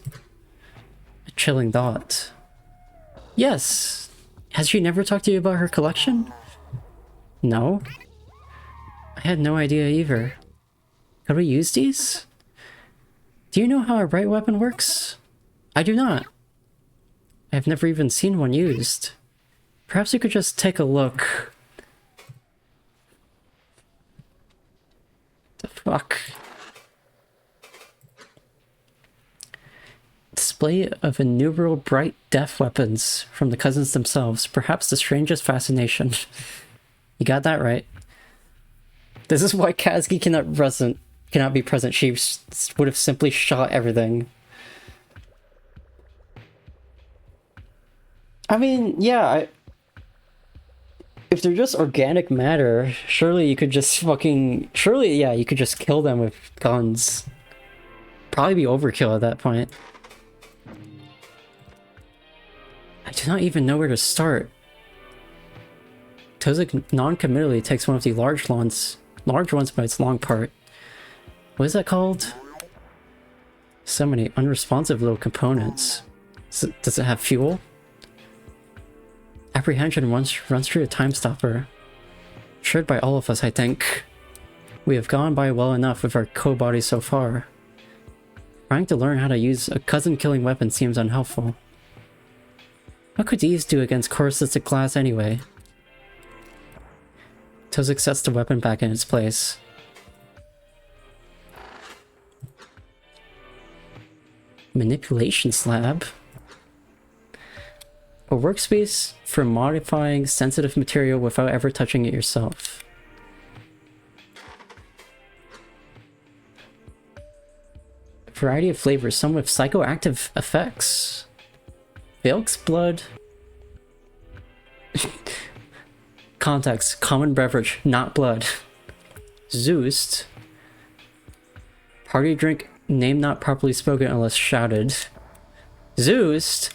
A chilling thought. Yes! Has she never talked to you about her collection? No? I had no idea either. Could we use these? Do you know how a bright weapon works? I do not. I've never even seen one used. Perhaps you could just take a look. The fuck? Display of innumerable bright death weapons from the cousins themselves. Perhaps the strangest fascination. You got that right. This is why Kazuki cannot be present. She would have simply shot everything. I mean, yeah, if they're just organic matter, surely you could just fucking... Surely, yeah, you could just kill them with guns. Probably be overkill at that point. I do not even know where to start. Tozik non-committally takes one of the large ones by its long part. What is that called? So many unresponsive little components. Does it have fuel? Apprehension runs through a time stopper. Shared by all of us, I think. We have gone by well enough with our co-bodies so far. Trying to learn how to use a cousin-killing weapon seems unhelpful. What could these do against corusistic glass anyway? Tozik sets the weapon back in its place. Manipulation slab. A workspace for modifying sensitive material without ever touching it yourself. A variety of flavors, some with psychoactive effects. Vilk's blood. Context, common beverage, not blood. Zeus. Party drink, name not properly spoken unless shouted. Zeus.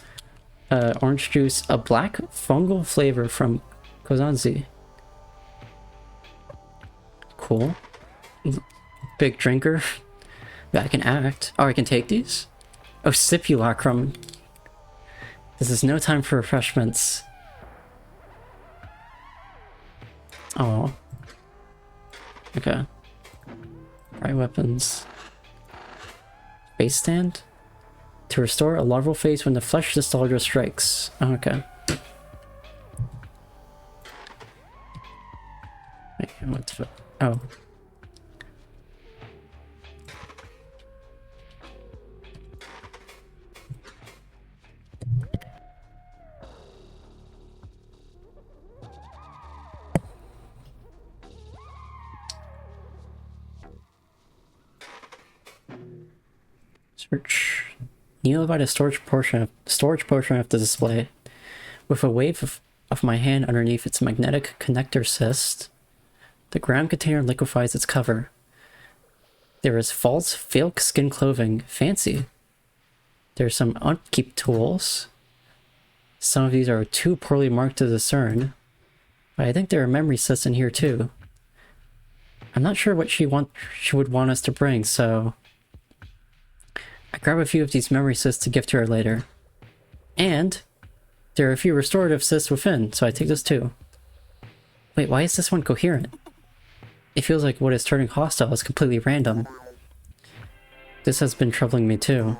Orange juice, a black fungal flavor from Kozanzi. Cool. Big drinker. Yeah, I can act. Oh, I can take these? Oh, simulacrum. This is no time for refreshments. Oh. Okay. Right weapons. Base stand? To restore a larval phase when the flesh nostalgia strikes. Oh, okay. Wait, what the... Oh. Search. Kneel by the storage portion of the display. With a wave of my hand underneath its magnetic connector cyst, the gram container liquefies its cover. There is false Vilk skin clothing. Fancy. There's some upkeep tools. Some of these are too poorly marked to discern. But I think there are memory cysts in here too. I'm not sure what she would want us to bring, so... I grab a few of these memory cysts to give to her later. And there are a few restorative cysts within, so I take this too. Wait, why is this one coherent? It feels like what is turning hostile is completely random. This has been troubling me too.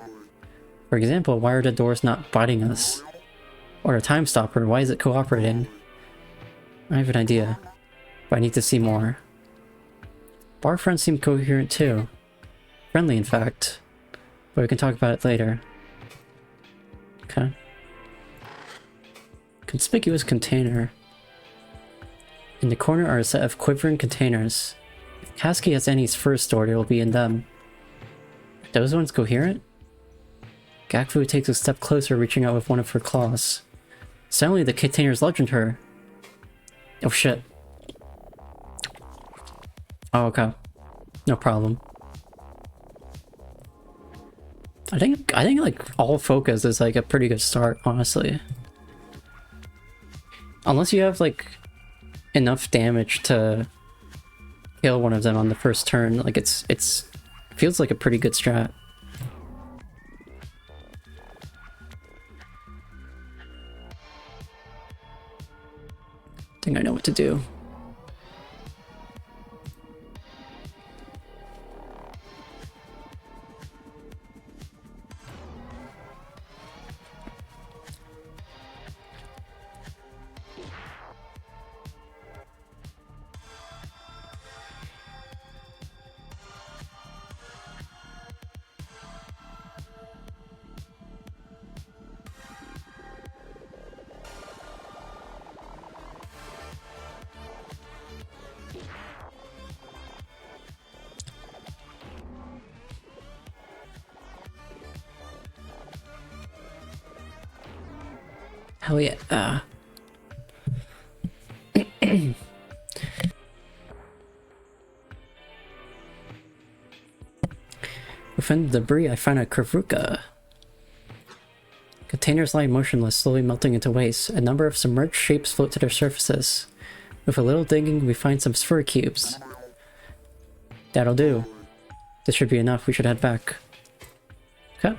For example, why are the doors not biting us? Or a time stopper, why is it cooperating? I have an idea, but I need to see more. Bar friends seem coherent too. Friendly, in fact. But we can talk about it later. Okay. Conspicuous container. In the corner are a set of quivering containers. If Kazuki has any first stored, it will be in them. Are those ones coherent? Gakfu takes a step closer, reaching out with one of her claws. Suddenly the containers legend her. Oh shit. Oh, okay. No problem. I think like all focus is like a pretty good start, honestly. Unless you have like enough damage to kill one of them on the first turn, like it's Feels like a pretty good strat. I think I know what to do. Hell yeah. Within the debris, I find a corru. Containers lie motionless, slowly melting into waste. A number of submerged shapes float to their surfaces. With a little digging, we find some sphere cubes. That'll do. This should be enough. We should head back. Okay.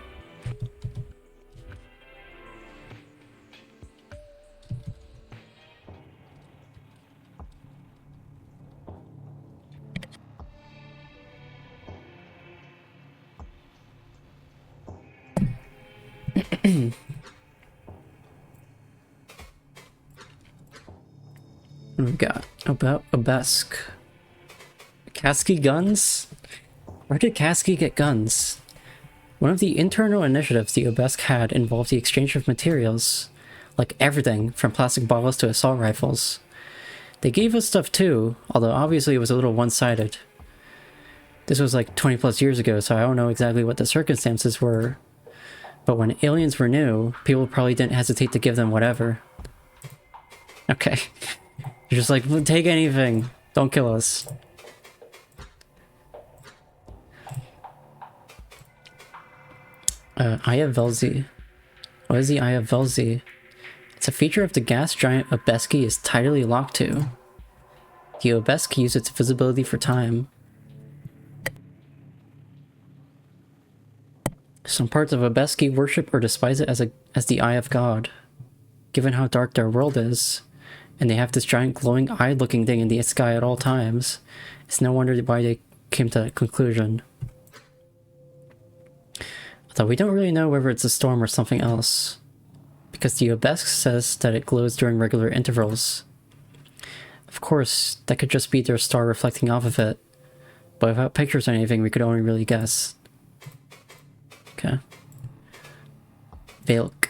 What we got? About Obesk. Kasky guns? Where did Kasky get guns? One of the internal initiatives the Obesk had involved the exchange of materials. Like everything, from plastic bottles to assault rifles. They gave us stuff too, although obviously it was a little one-sided. This was like 20 plus years ago, so I don't know exactly what the circumstances were. But when aliens were new, people probably didn't hesitate to give them whatever. Okay. You're just like, take anything. Don't kill us. Eye of Velzi. What is the Eye of Velzi? It's a feature of the gas giant Obeski is tidally locked to. The Obesk use its visibility for time. Some parts of Obeski worship or despise it as the Eye of God. Given how dark their world is, and they have this giant glowing eye-looking thing in the sky at all times, it's no wonder why they came to that conclusion. Although we don't really know whether it's a storm or something else, because the Obesk says that it glows during regular intervals. Of course, that could just be their star reflecting off of it, but without pictures or anything, we could only really guess. Okay. Velk.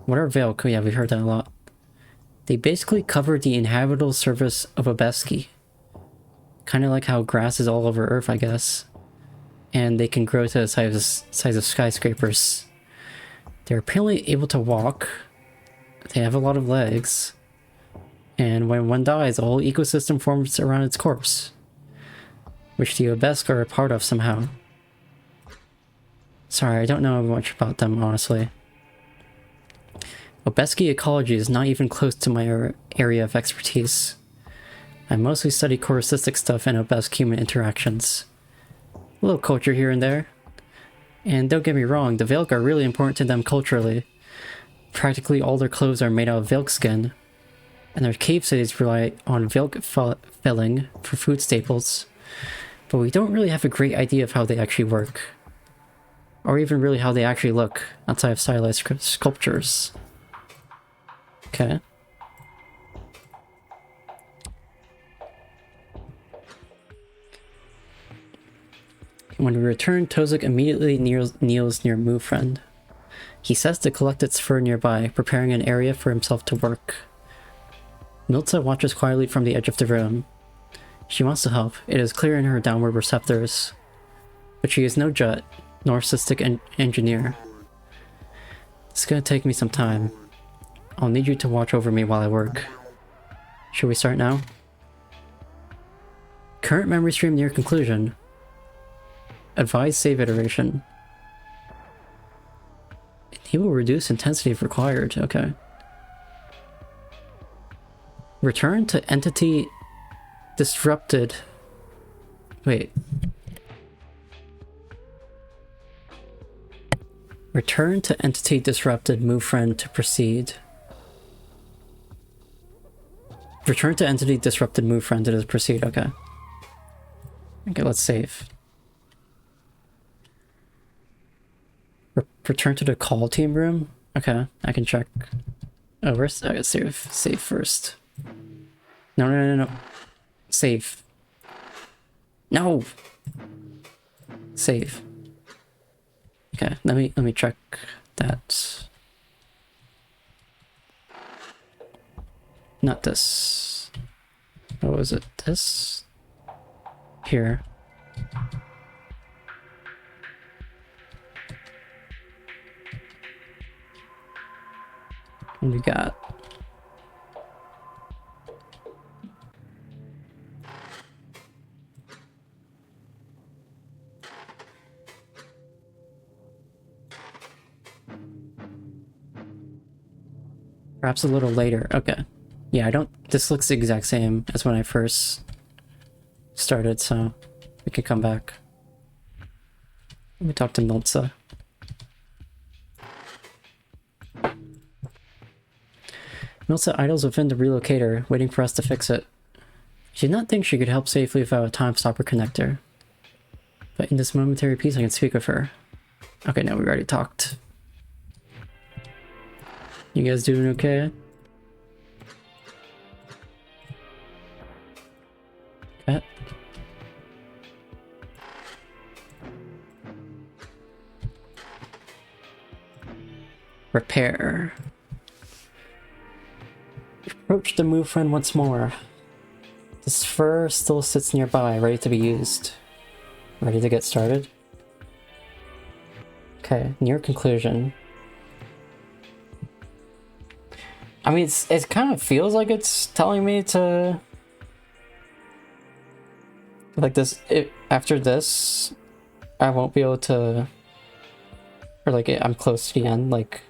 What are Velk? Oh yeah, we've heard that a lot. They basically cover the inhabitable surface of Obeski. Kind of like how grass is all over Earth, I guess. And they can grow to the size of skyscrapers. They're apparently able to walk. They have a lot of legs. And when one dies, a whole ecosystem forms around its corpse. Which the Obesk are a part of somehow. Sorry, I don't know much about them, honestly. Obeski ecology is not even close to my area of expertise. I mostly study corusistic stuff and Obesk-human interactions. A little culture here and there. And don't get me wrong, the Velk are really important to them culturally. Practically all their clothes are made out of Velk skin. And their cave cities rely on Velk felling for food staples. But we don't really have a great idea of how they actually work. Or even really how they actually look, outside of stylized sculptures. Okay. When we return, Tozuk immediately kneels near Mu Friend. He says to collect its fur nearby, preparing an area for himself to work. Milta watches quietly from the edge of the room. She wants to help, it is clear in her downward receptors. But she is no Jut, nor cystic engineer. It's gonna take me some time. I'll need you to watch over me while I work. Should we start now? Current memory stream near conclusion. Advise save iteration. He will reduce intensity if required. Okay. Return to entity disrupted. Wait. Return to entity disrupted, move friend to proceed. Return to entity disrupted, move friend to proceed, okay. Okay, let's save. Return to the call team room? Okay, I can check. Oh, where's... I gotta save first. No. Save. No! Save. Okay, let me check that. Not this. What was it? This? Here. What we got? Perhaps a little later. Okay. Yeah, I don't... This looks the exact same as when I first started, so we can come back. Let me talk to Miltza. Miltza idles within the relocator, waiting for us to fix it. She did not think she could help safely without a time stopper connector. But in this momentary peace, I can speak with her. Okay, no, we already talked. You guys doing okay? Okay. Repair. Approach the move friend once more. The sphere still sits nearby, ready to be used. Ready to get started? Okay, near conclusion. I mean, it kind of feels like it's telling me to... Like this, after this, I won't be able to... Or like, I'm close to the end, like,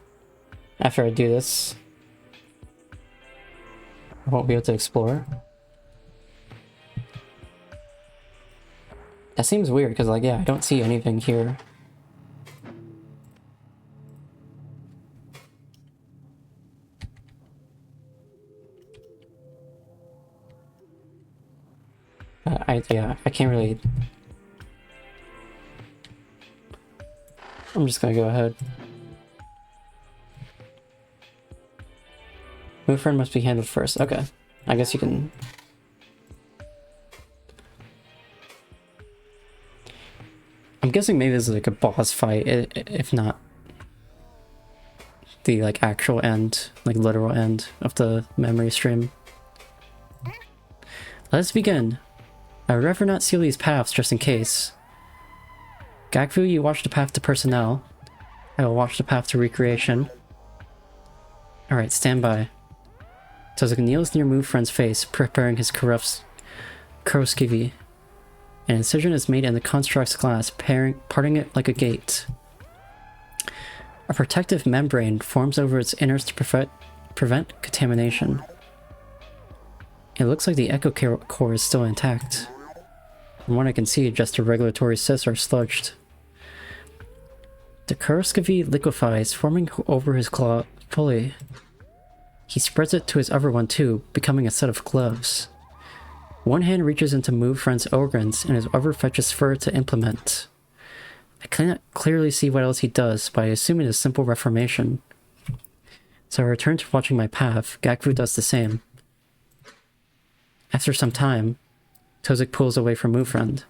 after I do this, I won't be able to explore. That seems weird, because like, yeah, I don't see anything here. I can't really... I'm just gonna go ahead. Move friend must be handled first. Okay. I guess you can... I'm guessing maybe this is like a boss fight, if not the like actual end, like literal end of the memory stream. Let us begin. I would rather not seal these paths just in case. Gakfu, you watch the path to personnel. I will watch the path to recreation. Alright, stand by. Tozuka kneels near Move Friend's face, preparing his Kuroskivi. An incision is made in the construct's glass, parting it like a gate. A protective membrane forms over its innards to prevent contamination. It looks like the echo core is still intact. From what I can see, just the regulatory cysts are sludged. The Kuroskivi liquefies, forming over his claw fully. He spreads it to his other one too, becoming a set of gloves. One hand reaches into Move Friend's organs, and his other fetches fur to implement. I cannot clearly see what else he does, but I assume it is simple reformation. So I return to watching my path. Gakfu does the same. After some time, Tozik pulls away from Move Friend.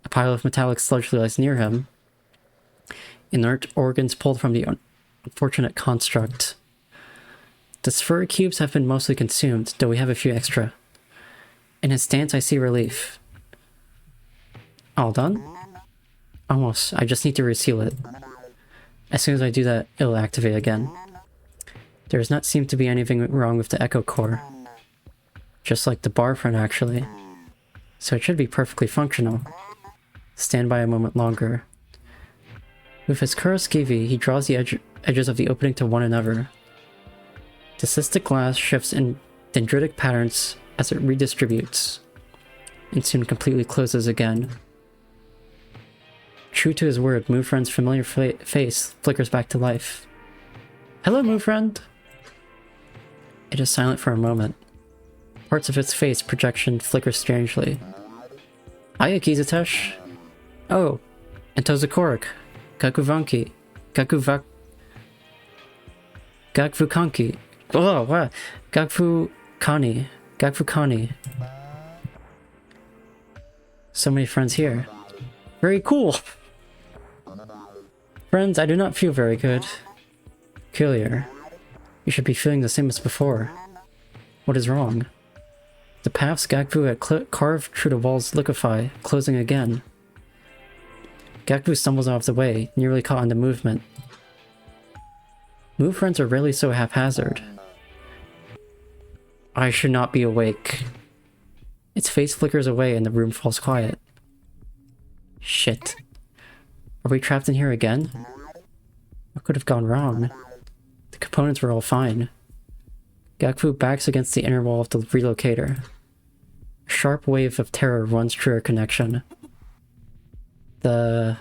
A pile of metallic sludge lies near him. Inert organs pulled from the unfortunate construct. The sphere cubes have been mostly consumed, though we have a few extra. In his stance, I see relief. All done? Almost. I just need to reseal it. As soon as I do that, it'll activate again. There does not seem to be anything wrong with the echo core. Just like the bar front, actually. So it should be perfectly functional. Stand by a moment longer. With his Kuroskivi, he draws the edges of the opening to one another. The cystic glass shifts in dendritic patterns as it redistributes, and soon completely closes again. True to his word, Moo Friend's familiar face flickers back to life. Hello, Moo Friend! It is silent for a moment. Parts of its face projection flicker strangely. Hiya, Kizatesh. Oh, and Tozakoruk. Gakuvanki. Gagfukanki. Oh, what? Gagfukani. So many friends here. Very cool! Friends, I do not feel very good. Peculiar. You should be feeling the same as before. What is wrong? The paths Gagfu had carved through the walls liquefy, closing again. Gagfu stumbles out of the way, nearly caught in the movement. Moo Friends are rarely so haphazard. I should not be awake. Its face flickers away and the room falls quiet. Shit. Are we trapped in here again? What could have gone wrong? The components were all fine. Gagfu backs against the inner wall of the relocator. A sharp wave of terror runs through our connection. The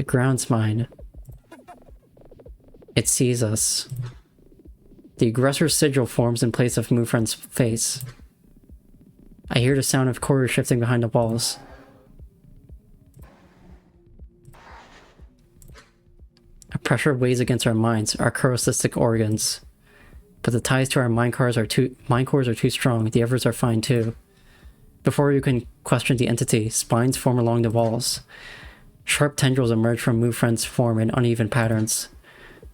ground's mine. It sees us. The aggressor's sigil forms in place of Moo Friend's face. I hear the sound of corru shifting behind the walls. A pressure weighs against our minds, our corusistic organs. But the ties to our mind cores are too strong, the others are fine too. Before you can question the entity, spines form along the walls. Sharp tendrils emerge from Moo Friend's form in uneven patterns.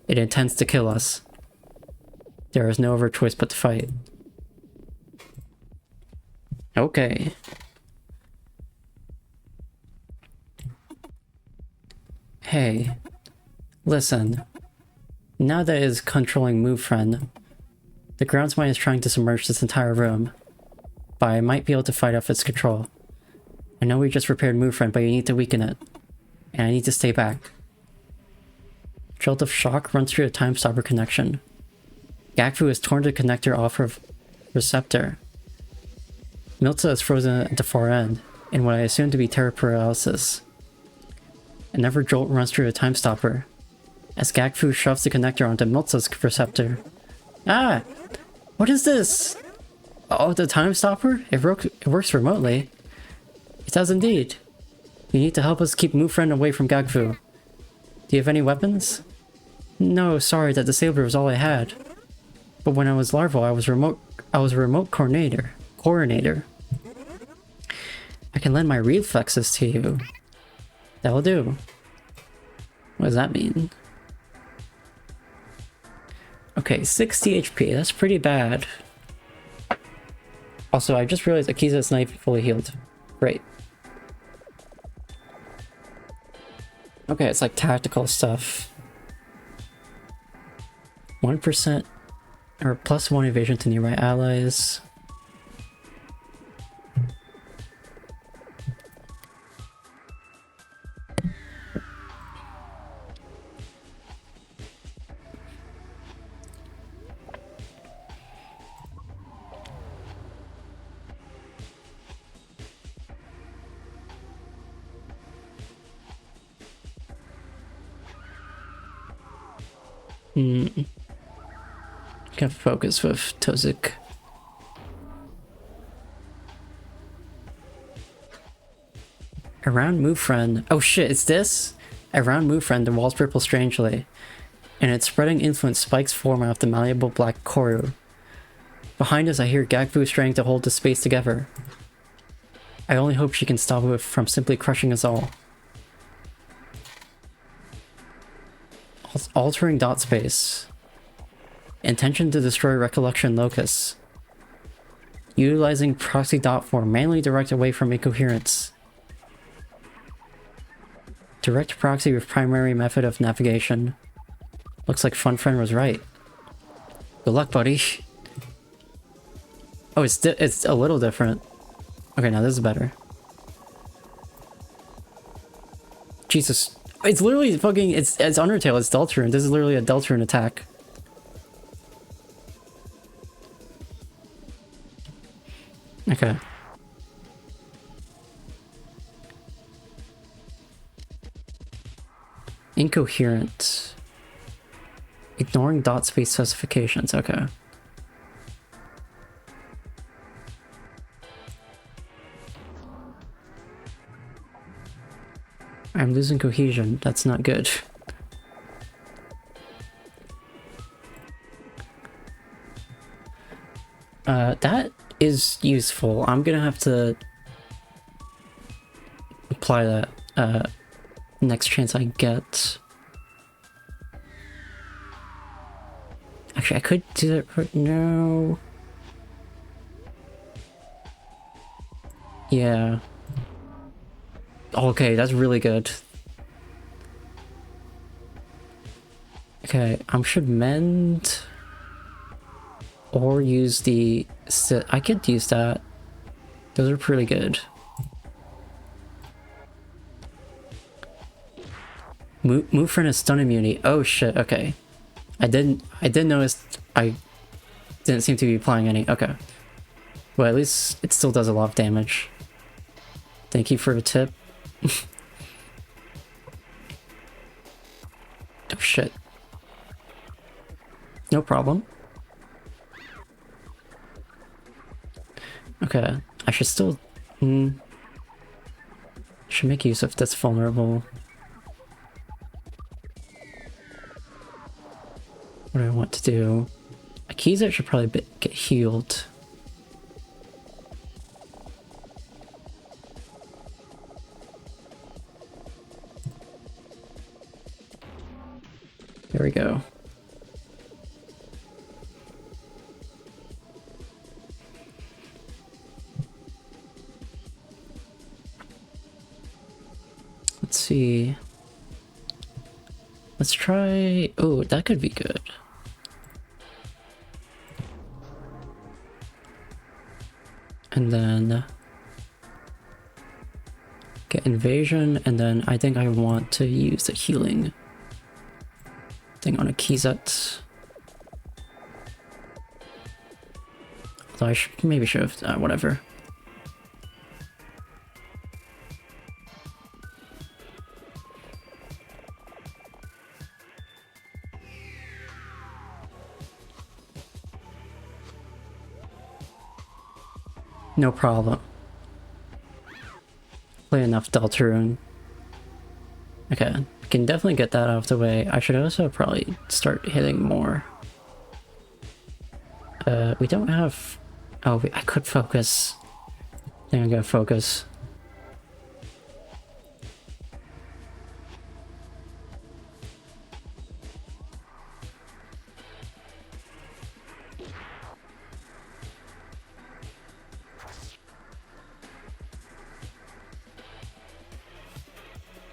It intends to kill us. There is no other choice but to fight. Okay. Hey. Listen. Now that it is controlling Moo Friend, the ground's mind is trying to submerge this entire room. But I might be able to fight off its control. I know we just repaired Moo Friend, but you need to weaken it. And I need to stay back. Jolt of shock runs through the time stopper connection. Gagfu has torn the connector off her receptor. Milta is frozen at the far end, in what I assume to be terror paralysis. Another jolt runs through the time stopper, as Gagfu shoves the connector onto Milta's receptor. Ah! What is this? Oh, the time stopper? It works remotely. It does indeed. You need to help us keep Moo Friend away from Gagfu. Do you have any weapons? No, sorry, that disabler was all I had. But when I was larval, I was a remote coordinator. I can lend my reflexes to you. That'll do. What does that mean? Okay, 60 HP, that's pretty bad. Also, I just realized Akiza's not even fully healed. Great. Okay, it's like tactical stuff. 1% or +1 evasion to nearby allies. Can focus with Tozik. Around Moo Friend. Oh shit, it's this? Around Moo Friend, the walls ripple strangely, and its spreading influence spikes form out of the malleable black corru. Behind us, I hear Gagfu straining to hold the space together. I only hope she can stop it from simply crushing us all. Altering dot space. Intention to destroy recollection locus. Utilizing proxy dot form, manually direct away from incoherence. Direct proxy with primary method of navigation. Looks like Fun Friend was right. Good luck, buddy. Oh, it's a little different. Okay, now this is better. Jesus. It's literally fucking, it's Undertale, it's Deltarune. This is literally a Deltarune attack. Okay. Incoherent. Ignoring dot space specifications, okay. I'm losing cohesion, that's not good. That is useful. I'm gonna have to apply that next chance I get. Actually, I could do that right now. Yeah. Okay, that's really good. Okay, I should mend or use the... I could use that. Those are pretty good. Move for a stun immunity. Oh shit, okay. I didn't notice I didn't seem to be applying any. Okay. Well, at least it still does a lot of damage. Thank you for the tip. Oh shit. No problem. Okay, I should still... should make use of this vulnerable. What do I want to do? Akiza should probably get healed. There we go. Let's see. Let's try... Oh, that could be good. And then... get invasion, and then I think I want to use the healing thing on a Kizet. Although I maybe should have... whatever. No problem. Play enough Deltarune. Okay, can definitely get that out of the way. I should also probably start hitting more. We don't have... Oh, I could focus. I think I'm gonna focus.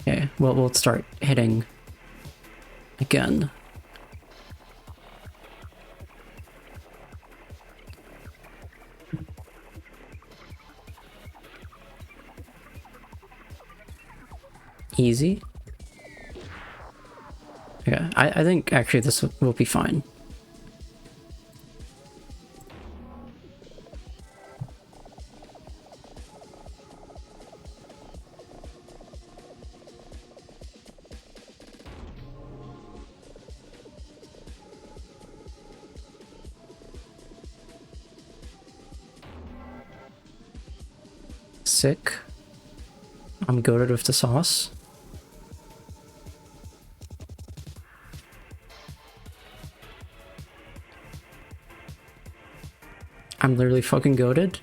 Okay, well, we'll start hitting again. Easy. Yeah, I think actually this will be fine. Sick. I'm goated with the sauce. I'm literally fucking goated.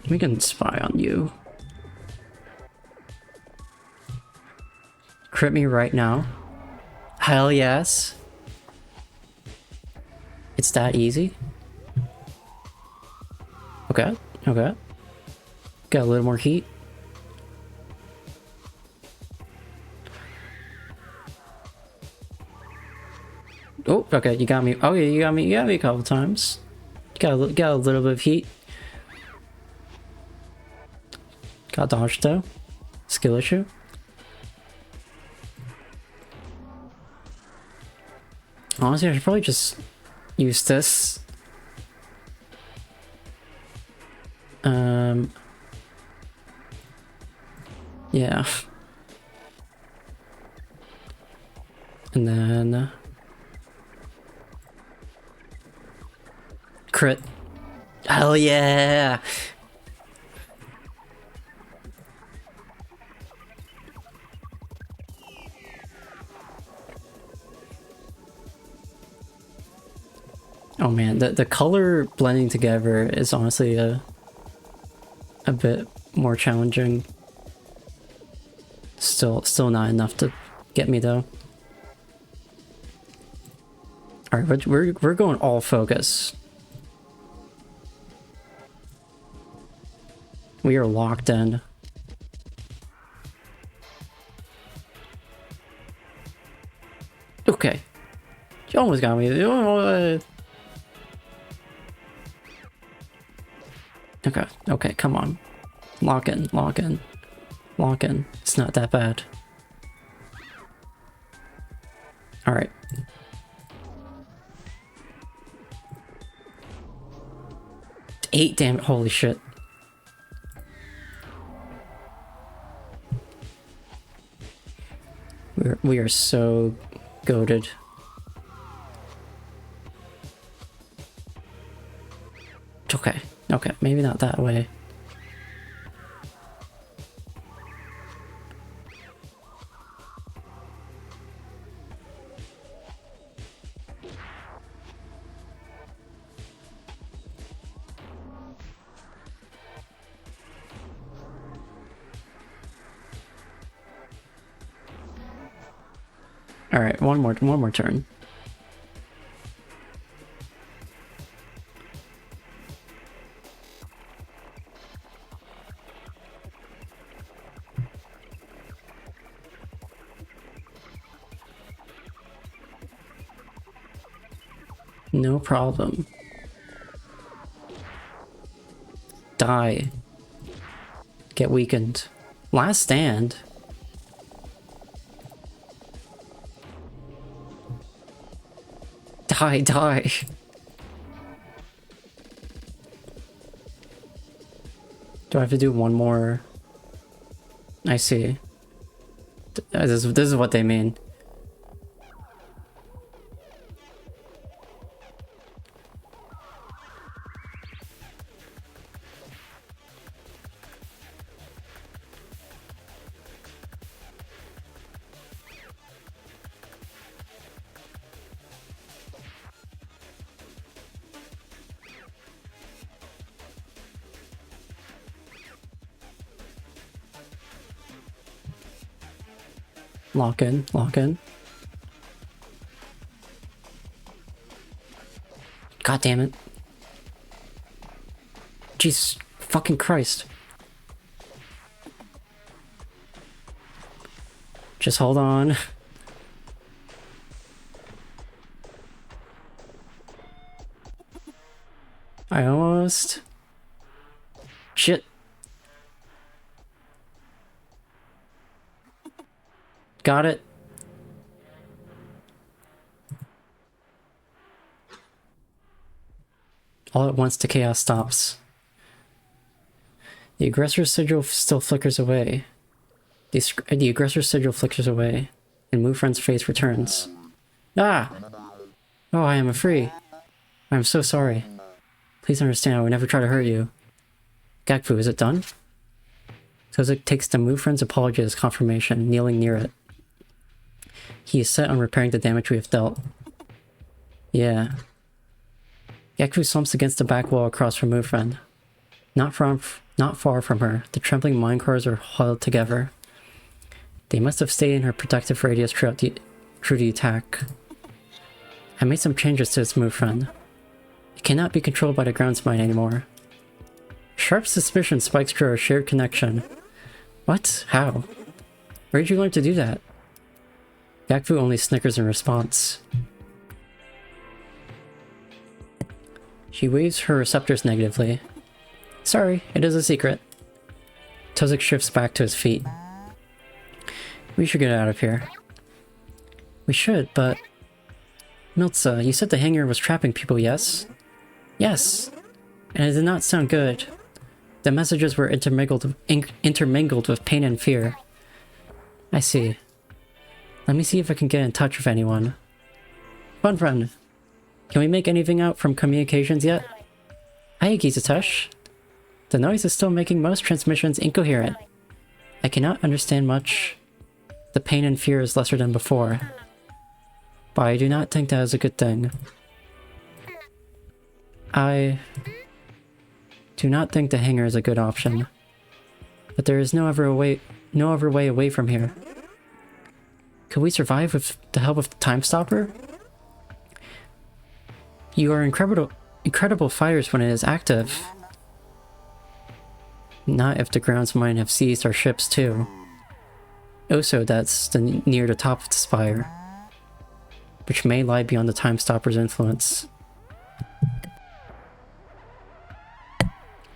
We can spy on you. Crit me right now. Hell yes. It's that easy. Okay, okay. Got a little more heat. Oh, okay, you got me. Oh yeah, you got me a couple times. Got a little bit of heat. Got dodged though. Skill issue. Honestly, I should probably just use this. Yeah. And then... crit. Hell yeah! Oh man, the color blending together is honestly a bit more challenging. Still not enough to get me though. All right, we're going all focus. We are locked in. Okay, you almost got me. Okay, okay, come on. Lock in, lock in, lock in. It's not that bad. Alright. Eight, damn it, holy shit. We are so goated. Okay, okay, maybe not that way. All right, one more turn. No problem. Die. Get weakened. Last stand. Die, die. Do I have to do one more? I see. This is what they mean. Lock in, lock in. God damn it. Jesus fucking Christ. Just hold on. I almost... Shit. Got it. All at once the chaos stops. The aggressor's sigil still flickers away. The aggressor's sigil flickers away, and Mufren's face returns. Ah! Oh, I am free. I am so sorry. Please understand, I would never try to hurt you. Gakfu, is it done? Tozik takes the Mufren's apology as confirmation, kneeling near it. He is set on repairing the damage we have dealt. Yeah. Gakfu slumps against the back wall across from Mufren. Not far from her, the trembling mine cores are huddled together. They must have stayed in her protective radius through the attack. I made some changes to its Mufren. It cannot be controlled by the ground smite anymore. Sharp suspicion spikes through our shared connection. What? How? Where did you learn to do that? Gakfu only snickers in response. She waves her receptors negatively. Sorry, it is a secret. Tozik shifts back to his feet. We should get out of here. We should, but... Miltza, you said the hangar was trapping people, yes? Yes. And it did not sound good. The messages were intermingled with pain and fear. I see. Let me see if I can get in touch with anyone. Fun friend, can we make anything out from communications yet? Hi, Gizatush. The noise is still making most transmissions incoherent. I cannot understand much. The pain and fear is lesser than before. But I do not think that is a good thing. I do not think the hangar is a good option. But there is no other way away from here. Could we survive with the help of the Time Stopper? You are incredible fighters when it is active. Not if the grounds mine have seized our ships too. Also, that's near the top of the spire, which may lie beyond the Time Stopper's influence.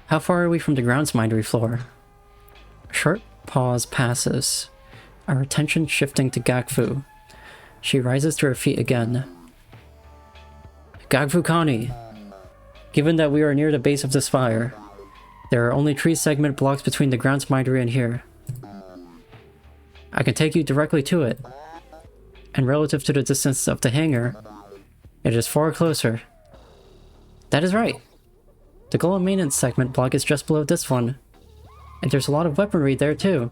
How far are we from the grounds minery floor? A short pause passes, our attention shifting to Gakfu. She rises to her feet again. Gakfu Kani! Given that we are near the base of this spire, there are only 3 segment blocks between the grounds minery and here. I can take you directly to it, and relative to the distance of the hangar, it is far closer. That is right. The Golem maintenance segment block is just below this one, and there's a lot of weaponry there too.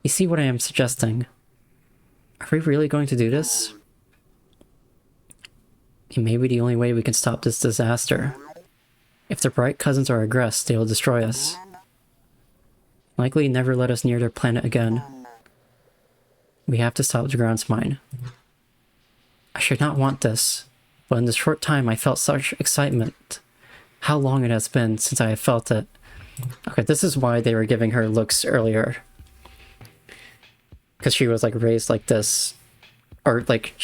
You see what I am suggesting? Are we really going to do this? It may be the only way we can stop this disaster. If the Bright Cousins are aggressed, they will destroy us. Likely never let us near their planet again. We have to stop the grounds mine. I should not want this, but in this short time I felt such excitement. How long it has been since I have felt it. Okay, this is why they were giving her looks earlier. Because she was like raised like this. Or like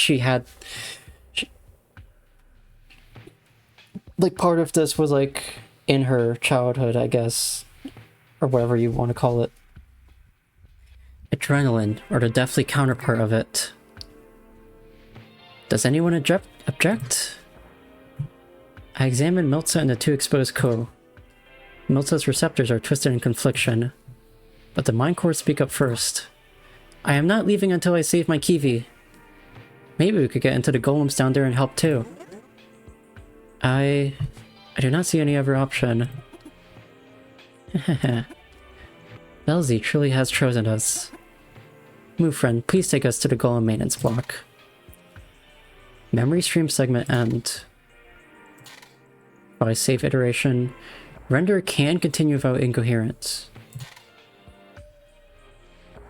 like part of this was like in her childhood, I guess. Or whatever you want to call it. Adrenaline, or the deathly counterpart of it. Does anyone object? I examined Miltza and the 2 exposed corru. Miltza's receptors are twisted in confliction, but the mind cores speak up first. I am not leaving until I save my Kiwi. Maybe we could get into the golems down there and help too. I do not see any other option. Belzy truly has chosen us. Move friend, please take us to the golem maintenance block. Memory stream segment end. By save iteration, render can continue without incoherence.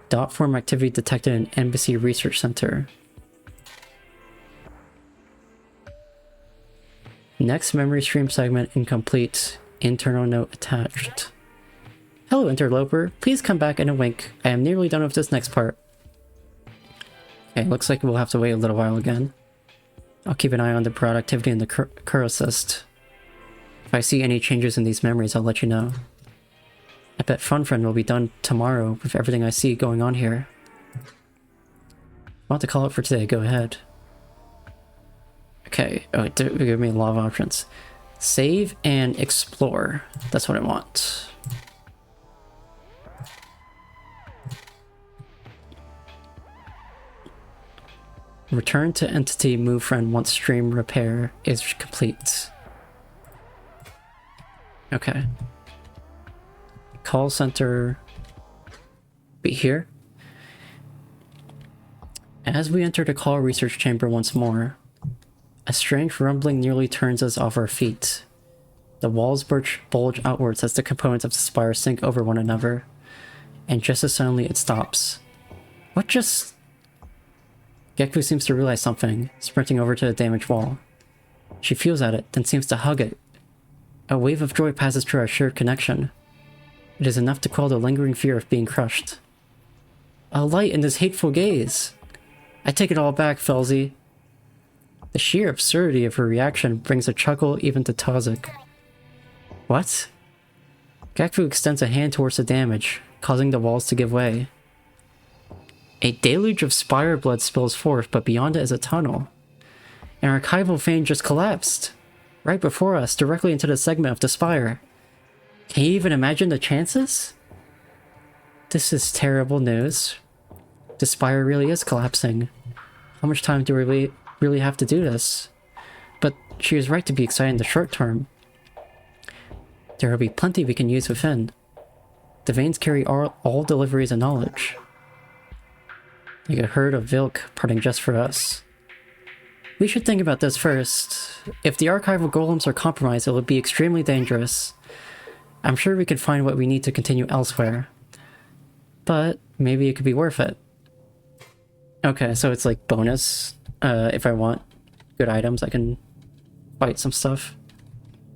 Dot form activity detected in Embassy Research Center. Next memory stream segment incomplete. Internal note attached. Hello interloper, please come back in a wink. I am nearly done with this next part. Okay, looks like we'll have to wait a little while again. I'll keep an eye on the productivity in the curl assist. If I see any changes in these memories, I'll let you know. I bet Fun Friend will be done tomorrow with everything I see going on here. Want to call it for today, go ahead. Okay, oh, it gave me a lot of options. Save and explore. That's what I want. Return to entity move friend once stream repair is complete. Okay. Call center be here. As we enter the call research chamber once more, a strange rumbling nearly turns us off our feet. The walls bulge outwards as the components of the spire sink over one another, and just as suddenly it stops. What just... Gekfu seems to realize something, sprinting over to the damaged wall. She feels at it, then seems to hug it. A wave of joy passes through our shared connection. It is enough to quell the lingering fear of being crushed. A light in this hateful gaze! I take it all back, Felzy. The sheer absurdity of her reaction brings a chuckle even to Tozik. What? Gekfu extends a hand towards the damage, causing the walls to give way. A deluge of spire blood spills forth, but beyond it is a tunnel. An archival vein just collapsed. Right before us, directly into the segment of the spire. Can you even imagine the chances? This is terrible news. The spire really is collapsing. How much time do we really have to do this? But she is right to be excited in the short term. There will be plenty we can use within. The veins carry all deliveries and knowledge. Like a herd of Vilk parting just for us. We should think about this first. If the archival golems are compromised, it would be extremely dangerous. I'm sure we could find what we need to continue elsewhere. But maybe it could be worth it. Okay, so it's like bonus. If I want good items, I can fight some stuff.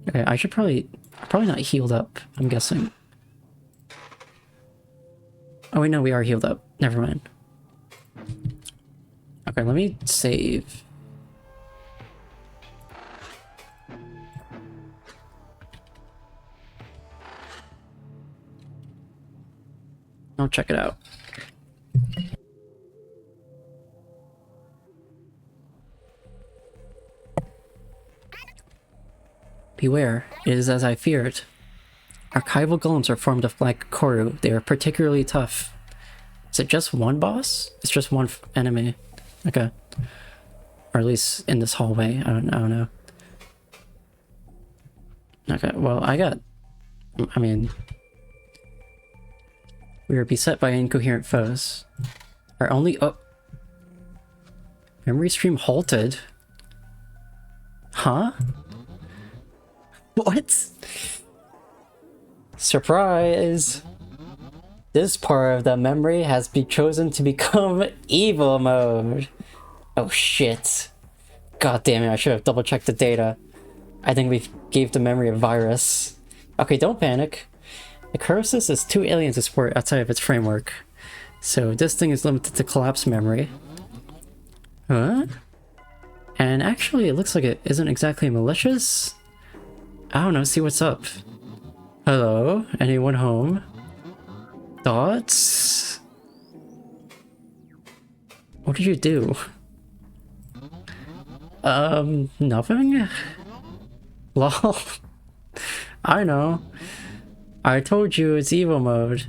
Okay, I should probably not healed up, I'm guessing. Oh wait, no, we are healed up. Never mind. Okay, let me save. I'll check it out. Beware, it is as I feared. Archival golems are formed of like corru. They are particularly tough. Is it just one boss? It's just one enemy. Okay. Or at least in this hallway. I don't know. Okay, well, I mean... We are beset by incoherent foes. Our only... Oh! Memory stream halted? Huh? What? Surprise! This part of the memory has been chosen to become evil mode. Oh shit. God damn it, I should have double checked the data. I think we gave the memory a virus. Okay, don't panic. The Cursus is too alien to support outside of its framework. So this thing is limited to collapse memory. Huh? And actually it looks like it isn't exactly malicious. I don't know, see what's up. Hello? Anyone home? Thoughts? What did you do? Nothing? Lol. I know. I told you it's evil mode.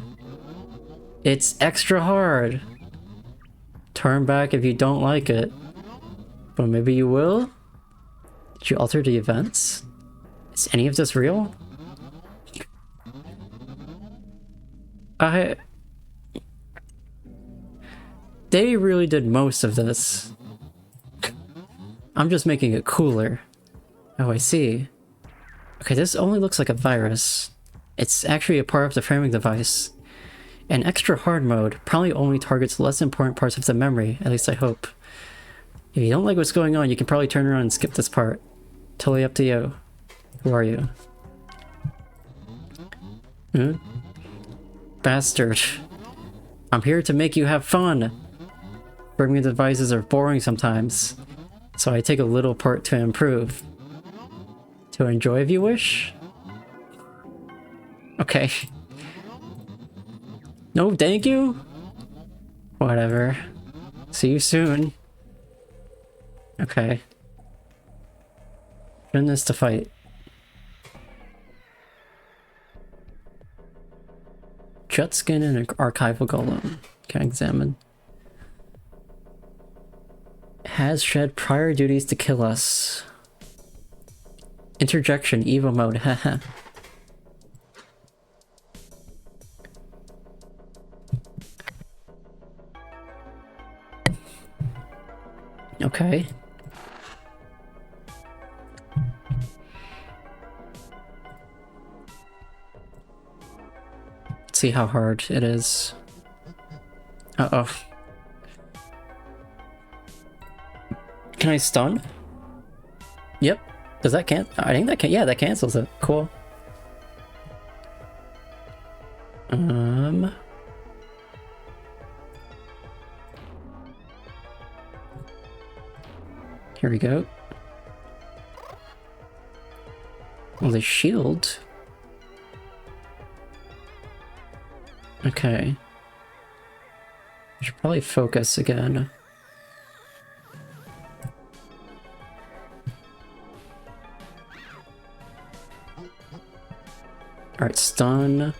It's extra hard. Turn back if you don't like it. But maybe you will? Did you alter the events? Is any of this real? They really did most of this. I'm just making it cooler. Oh, I see. Okay, this only looks like a virus. It's actually a part of the framing device. And extra hard mode probably only targets less important parts of the memory, at least I hope. If you don't like what's going on, you can probably turn around and skip this part. Totally up to you. Who are you? Hmm? Bastard. I'm here to make you have fun. Framing devices are boring sometimes, so I take a little part to improve. To enjoy if you wish? Okay. No, thank you? Whatever. See you soon. Okay. Goodness to fight. Jet skin and an archival golem. Can I examine? Has shed prior duties to kill us. Interjection, Evo mode, haha. Okay. Let's see how hard it is. Uh-oh. Can I stun? Yep. Does that I think that can, yeah, that cancels it. Cool. Here we go. Well, the shield. Okay. I should probably focus again. Alright, stun.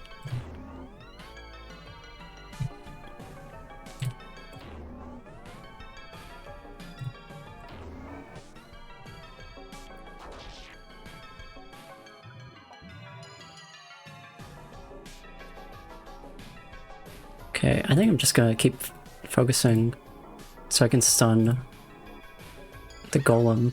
Okay, I think I'm just gonna keep focusing so I can stun the golem.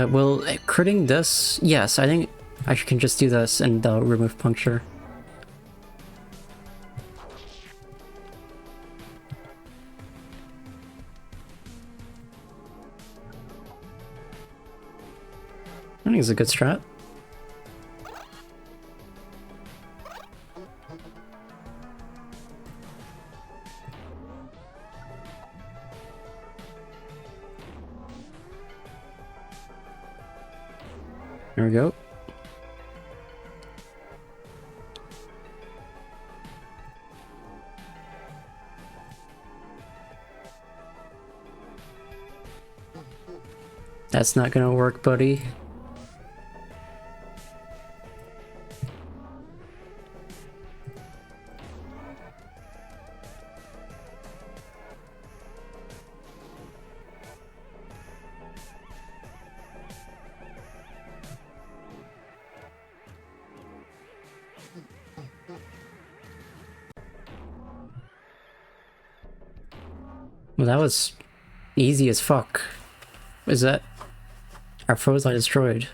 Will critting this? Yes, I think I can just do this and they'll remove puncture. I think it's a good strat. There we go. That's not gonna work, buddy. Well, that was easy as fuck. Is that our foes I destroyed?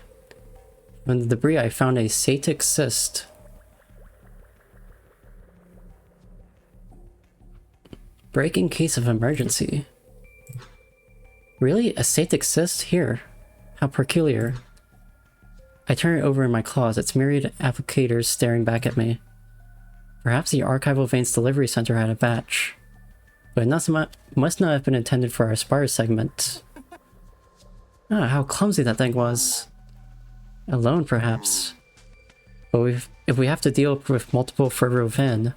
From the debris, I found a satic cyst. Break in case of emergency. Really? A satic cyst? Here. How peculiar. I turn it over in my claws, its myriad applicators staring back at me. Perhaps the Archival Veins Delivery Center had a batch. But it must not have been intended for our Spire segment. Ah, how clumsy that thing was. Alone, perhaps. But if we have to deal with multiple Ferro Vin...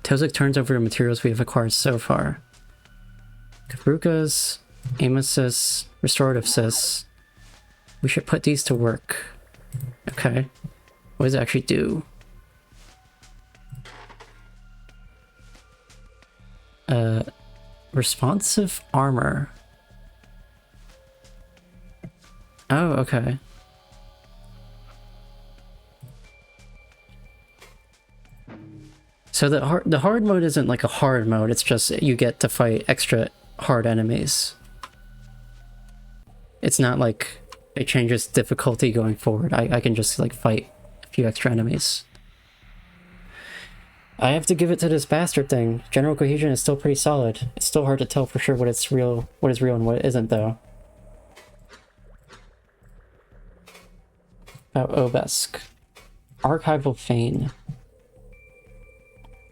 Tozik turns over the materials we have acquired so far. Kabrukas, Amosis, Restorative Cis. We should put these to work. Okay. What does it actually do? Responsive armor. Oh, okay. So the hard mode isn't like a hard mode, it's just you get to fight extra hard enemies. It's not like it changes difficulty going forward. I can just like fight a few extra enemies. I have to give it to this bastard thing. General cohesion is still pretty solid. It's still hard to tell for sure what is real and what isn't though. About Obesk. Archival Vein.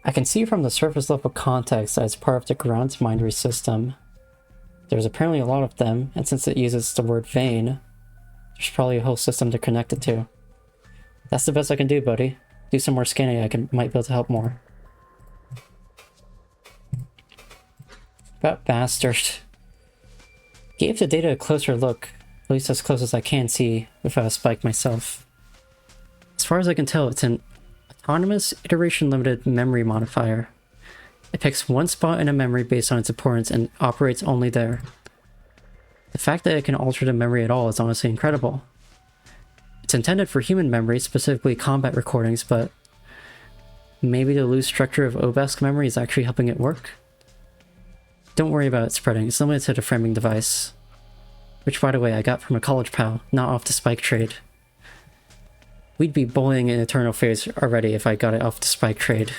I can see from the surface level context that it's part of the ground's mindery system. There's apparently a lot of them, and since it uses the word vein, there's probably a whole system to connect it to. That's the best I can do, buddy. Do some more scanning, might be able to help more. That bastard. Gave the data a closer look, at least as close as I can see without a spike myself. As far as I can tell, it's an autonomous, iteration-limited memory modifier. It picks one spot in a memory based on its importance and operates only there. The fact that it can alter the memory at all is honestly incredible. It's intended for human memory, specifically combat recordings, but maybe the loose structure of Obesk memory is actually helping it work? Don't worry about it spreading, it's limited to the framing device. Which, by the way, I got from a college pal, not off the spike trade. We'd be bullying in Eternal Phase already if I got it off the spike trade.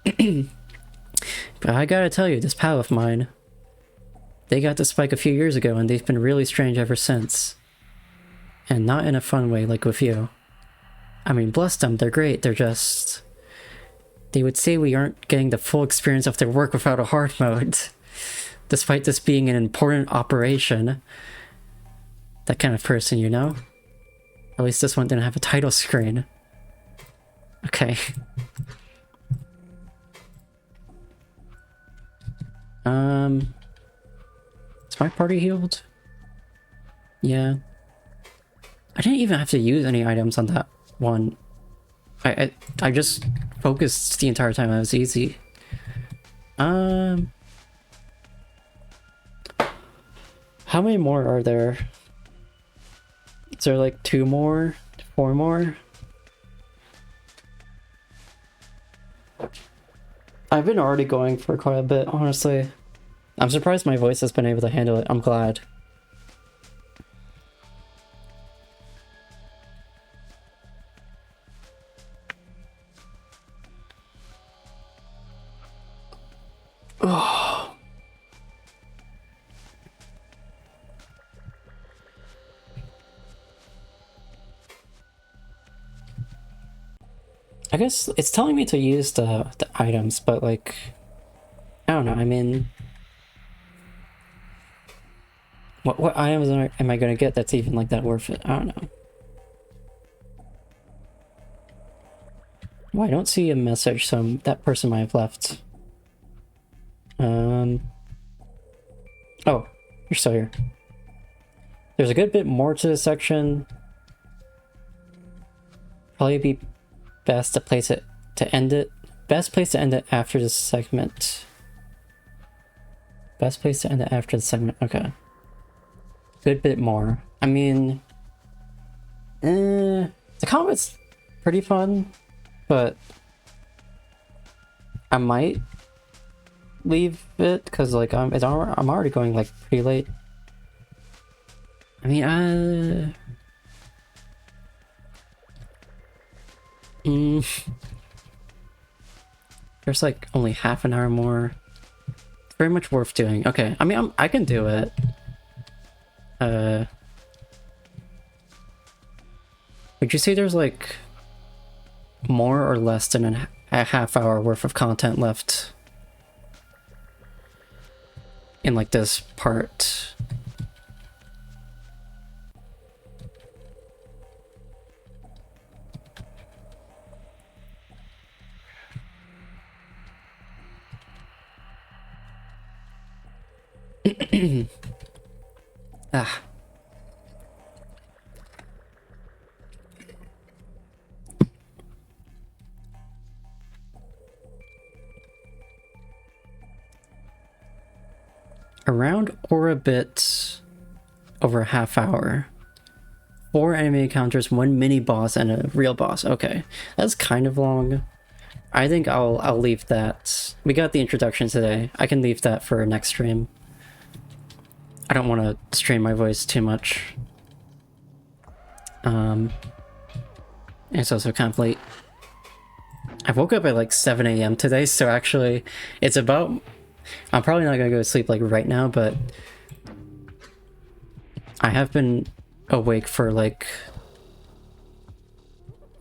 But I gotta tell you, this pal of mine, they got the spike a few years ago and they've been really strange ever since. And not in a fun way like with you. I mean, bless them, they're great, they're just... They would say we aren't getting the full experience of their work without a hard mode. Despite this being an important operation. That kind of person, you know? At least this one didn't have a title screen. Okay. Is my party healed? Yeah. I didn't even have to use any items on that one. I just focused the entire time. It was easy. How many more are there? Is there like 2 more? 4 more? I've been already going for quite a bit, honestly. I'm surprised my voice has been able to handle it. I'm glad. Oh. I guess it's telling me to use the items, but like, I don't know. I mean, what items am I gonna get that's even like that worth it? I don't know. Well, I don't see a message, so that person might have left. Oh, you're still here. There's a good bit more to this section. Probably be best to place it to end it. Best place to end it after this segment. Best place to end it after the segment. Okay. Good bit more. I mean, the combat's pretty fun, but I might leave it because like I'm already going like pretty late. I mean, there's like only half an hour more. It's very much worth doing. Okay, I mean I can do it. Would you say there's like more or less than a half hour worth of content left in like this part? Ah. Around or a bit over a half hour. 4 enemy encounters, 1 mini boss, and a real boss. Okay, that's kind of long. I think I'll leave that. We got the introduction today. I can leave that for next stream. I don't want to strain my voice too much. It's also kind of late. I woke up at like 7 a.m. today, so actually it's about... I'm probably not gonna go to sleep like right now, but I have been awake for like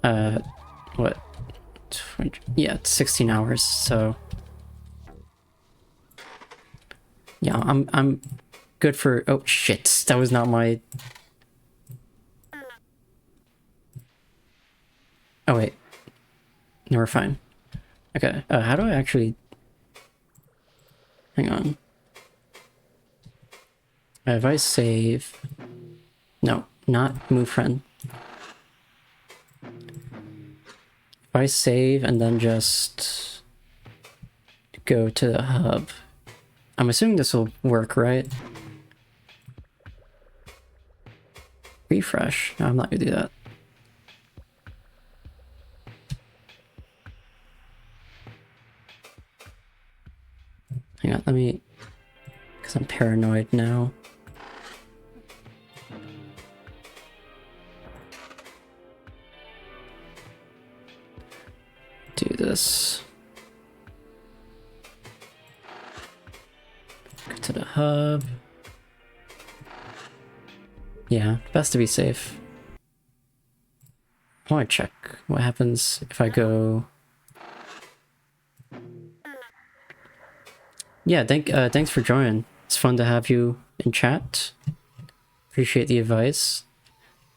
what, 20, yeah, 16 hours, so yeah, I'm good for... Oh shit, that was not my... Oh wait, no, we're fine. Okay, how do I actually... Hang on. If I save... No, not move friend. If I save and then just go to the hub, I'm assuming this will work, right? Refresh. No, I'm not gonna do that. Hang on, let me... Because I'm paranoid now. Do this. Go to the hub. Yeah, best to be safe. I want to check what happens if I go... Yeah, thanks for joining. It's fun to have you in chat. Appreciate the advice.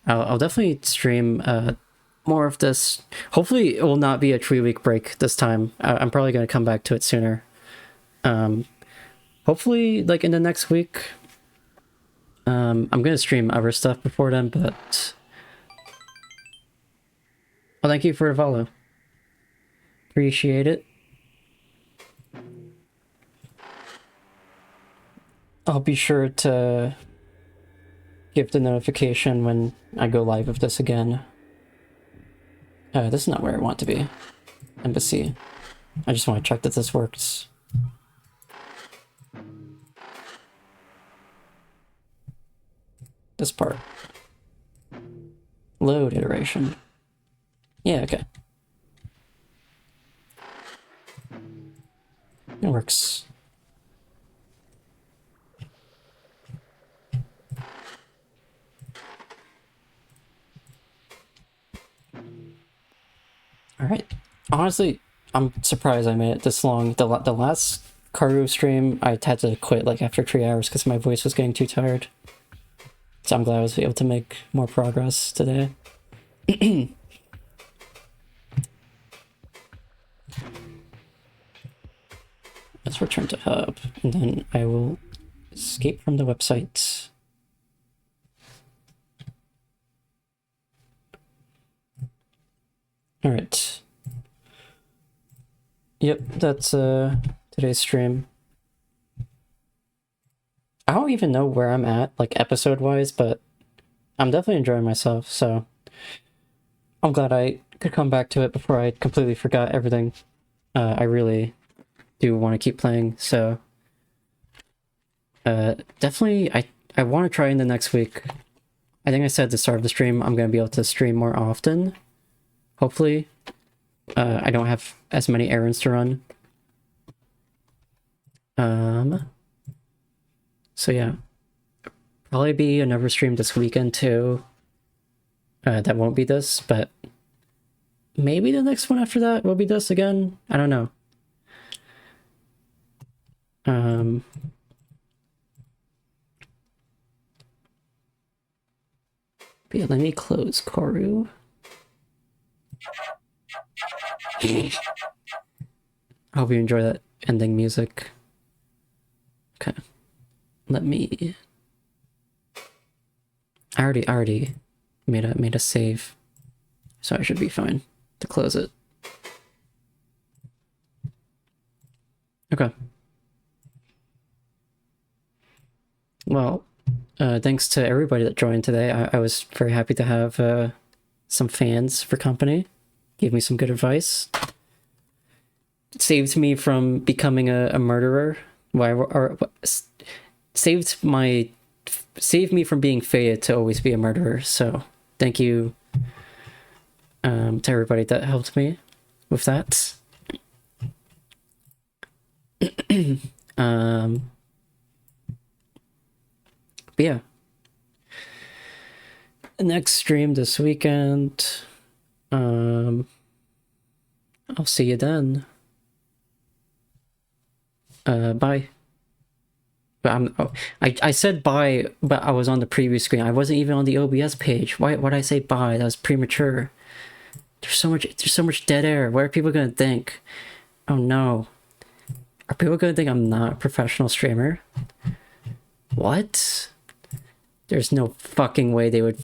I'll definitely stream more of this. Hopefully it will not be a 3-week break this time. I'm probably going to come back to it sooner. hopefully, like, in the next week, I'm gonna stream other stuff before then, but... Well, thank you for the follow. Appreciate it. I'll be sure to give the notification when I go live with this again. This is not where I want to be. Embassy. I just want to check that this works. This part. Load iteration. Yeah, okay. It works. Alright. Honestly, I'm surprised I made it this long. The last Corru stream, I had to quit like after 3 hours because my voice was getting too tired. So I'm glad I was able to make more progress today. Let's return to hub, and then I will escape from the website. Alright. Yep, that's today's stream. I don't even know where I'm at, like episode-wise, but I'm definitely enjoying myself, so I'm glad I could come back to it before I completely forgot everything. I really do want to keep playing, so definitely I want to try in the next week. I think I said at the start of the stream I'm going to be able to stream more often. Hopefully. I don't have as many errands to run. So yeah. Probably be another stream this weekend too. That won't be this, but maybe the next one after that will be this again. I don't know. But yeah, let me close Corru. I hope you enjoy that ending music. Okay. Let me... I already made a save. So I should be fine to close it. Okay. Well, thanks to everybody that joined today. I was very happy to have some fans for company. Gave me some good advice. It saved me from becoming a murderer. Saved me from being fated to always be a murderer. So thank you to everybody that helped me with that. But yeah. Next stream this weekend. I'll see you then. Bye. But I said bye, but I was on the preview screen. I wasn't even on the OBS page. Why'd I say bye? That was premature. There's so much dead air. What are people gonna think? Oh no. Are people gonna think I'm not a professional streamer? What? There's no fucking way they would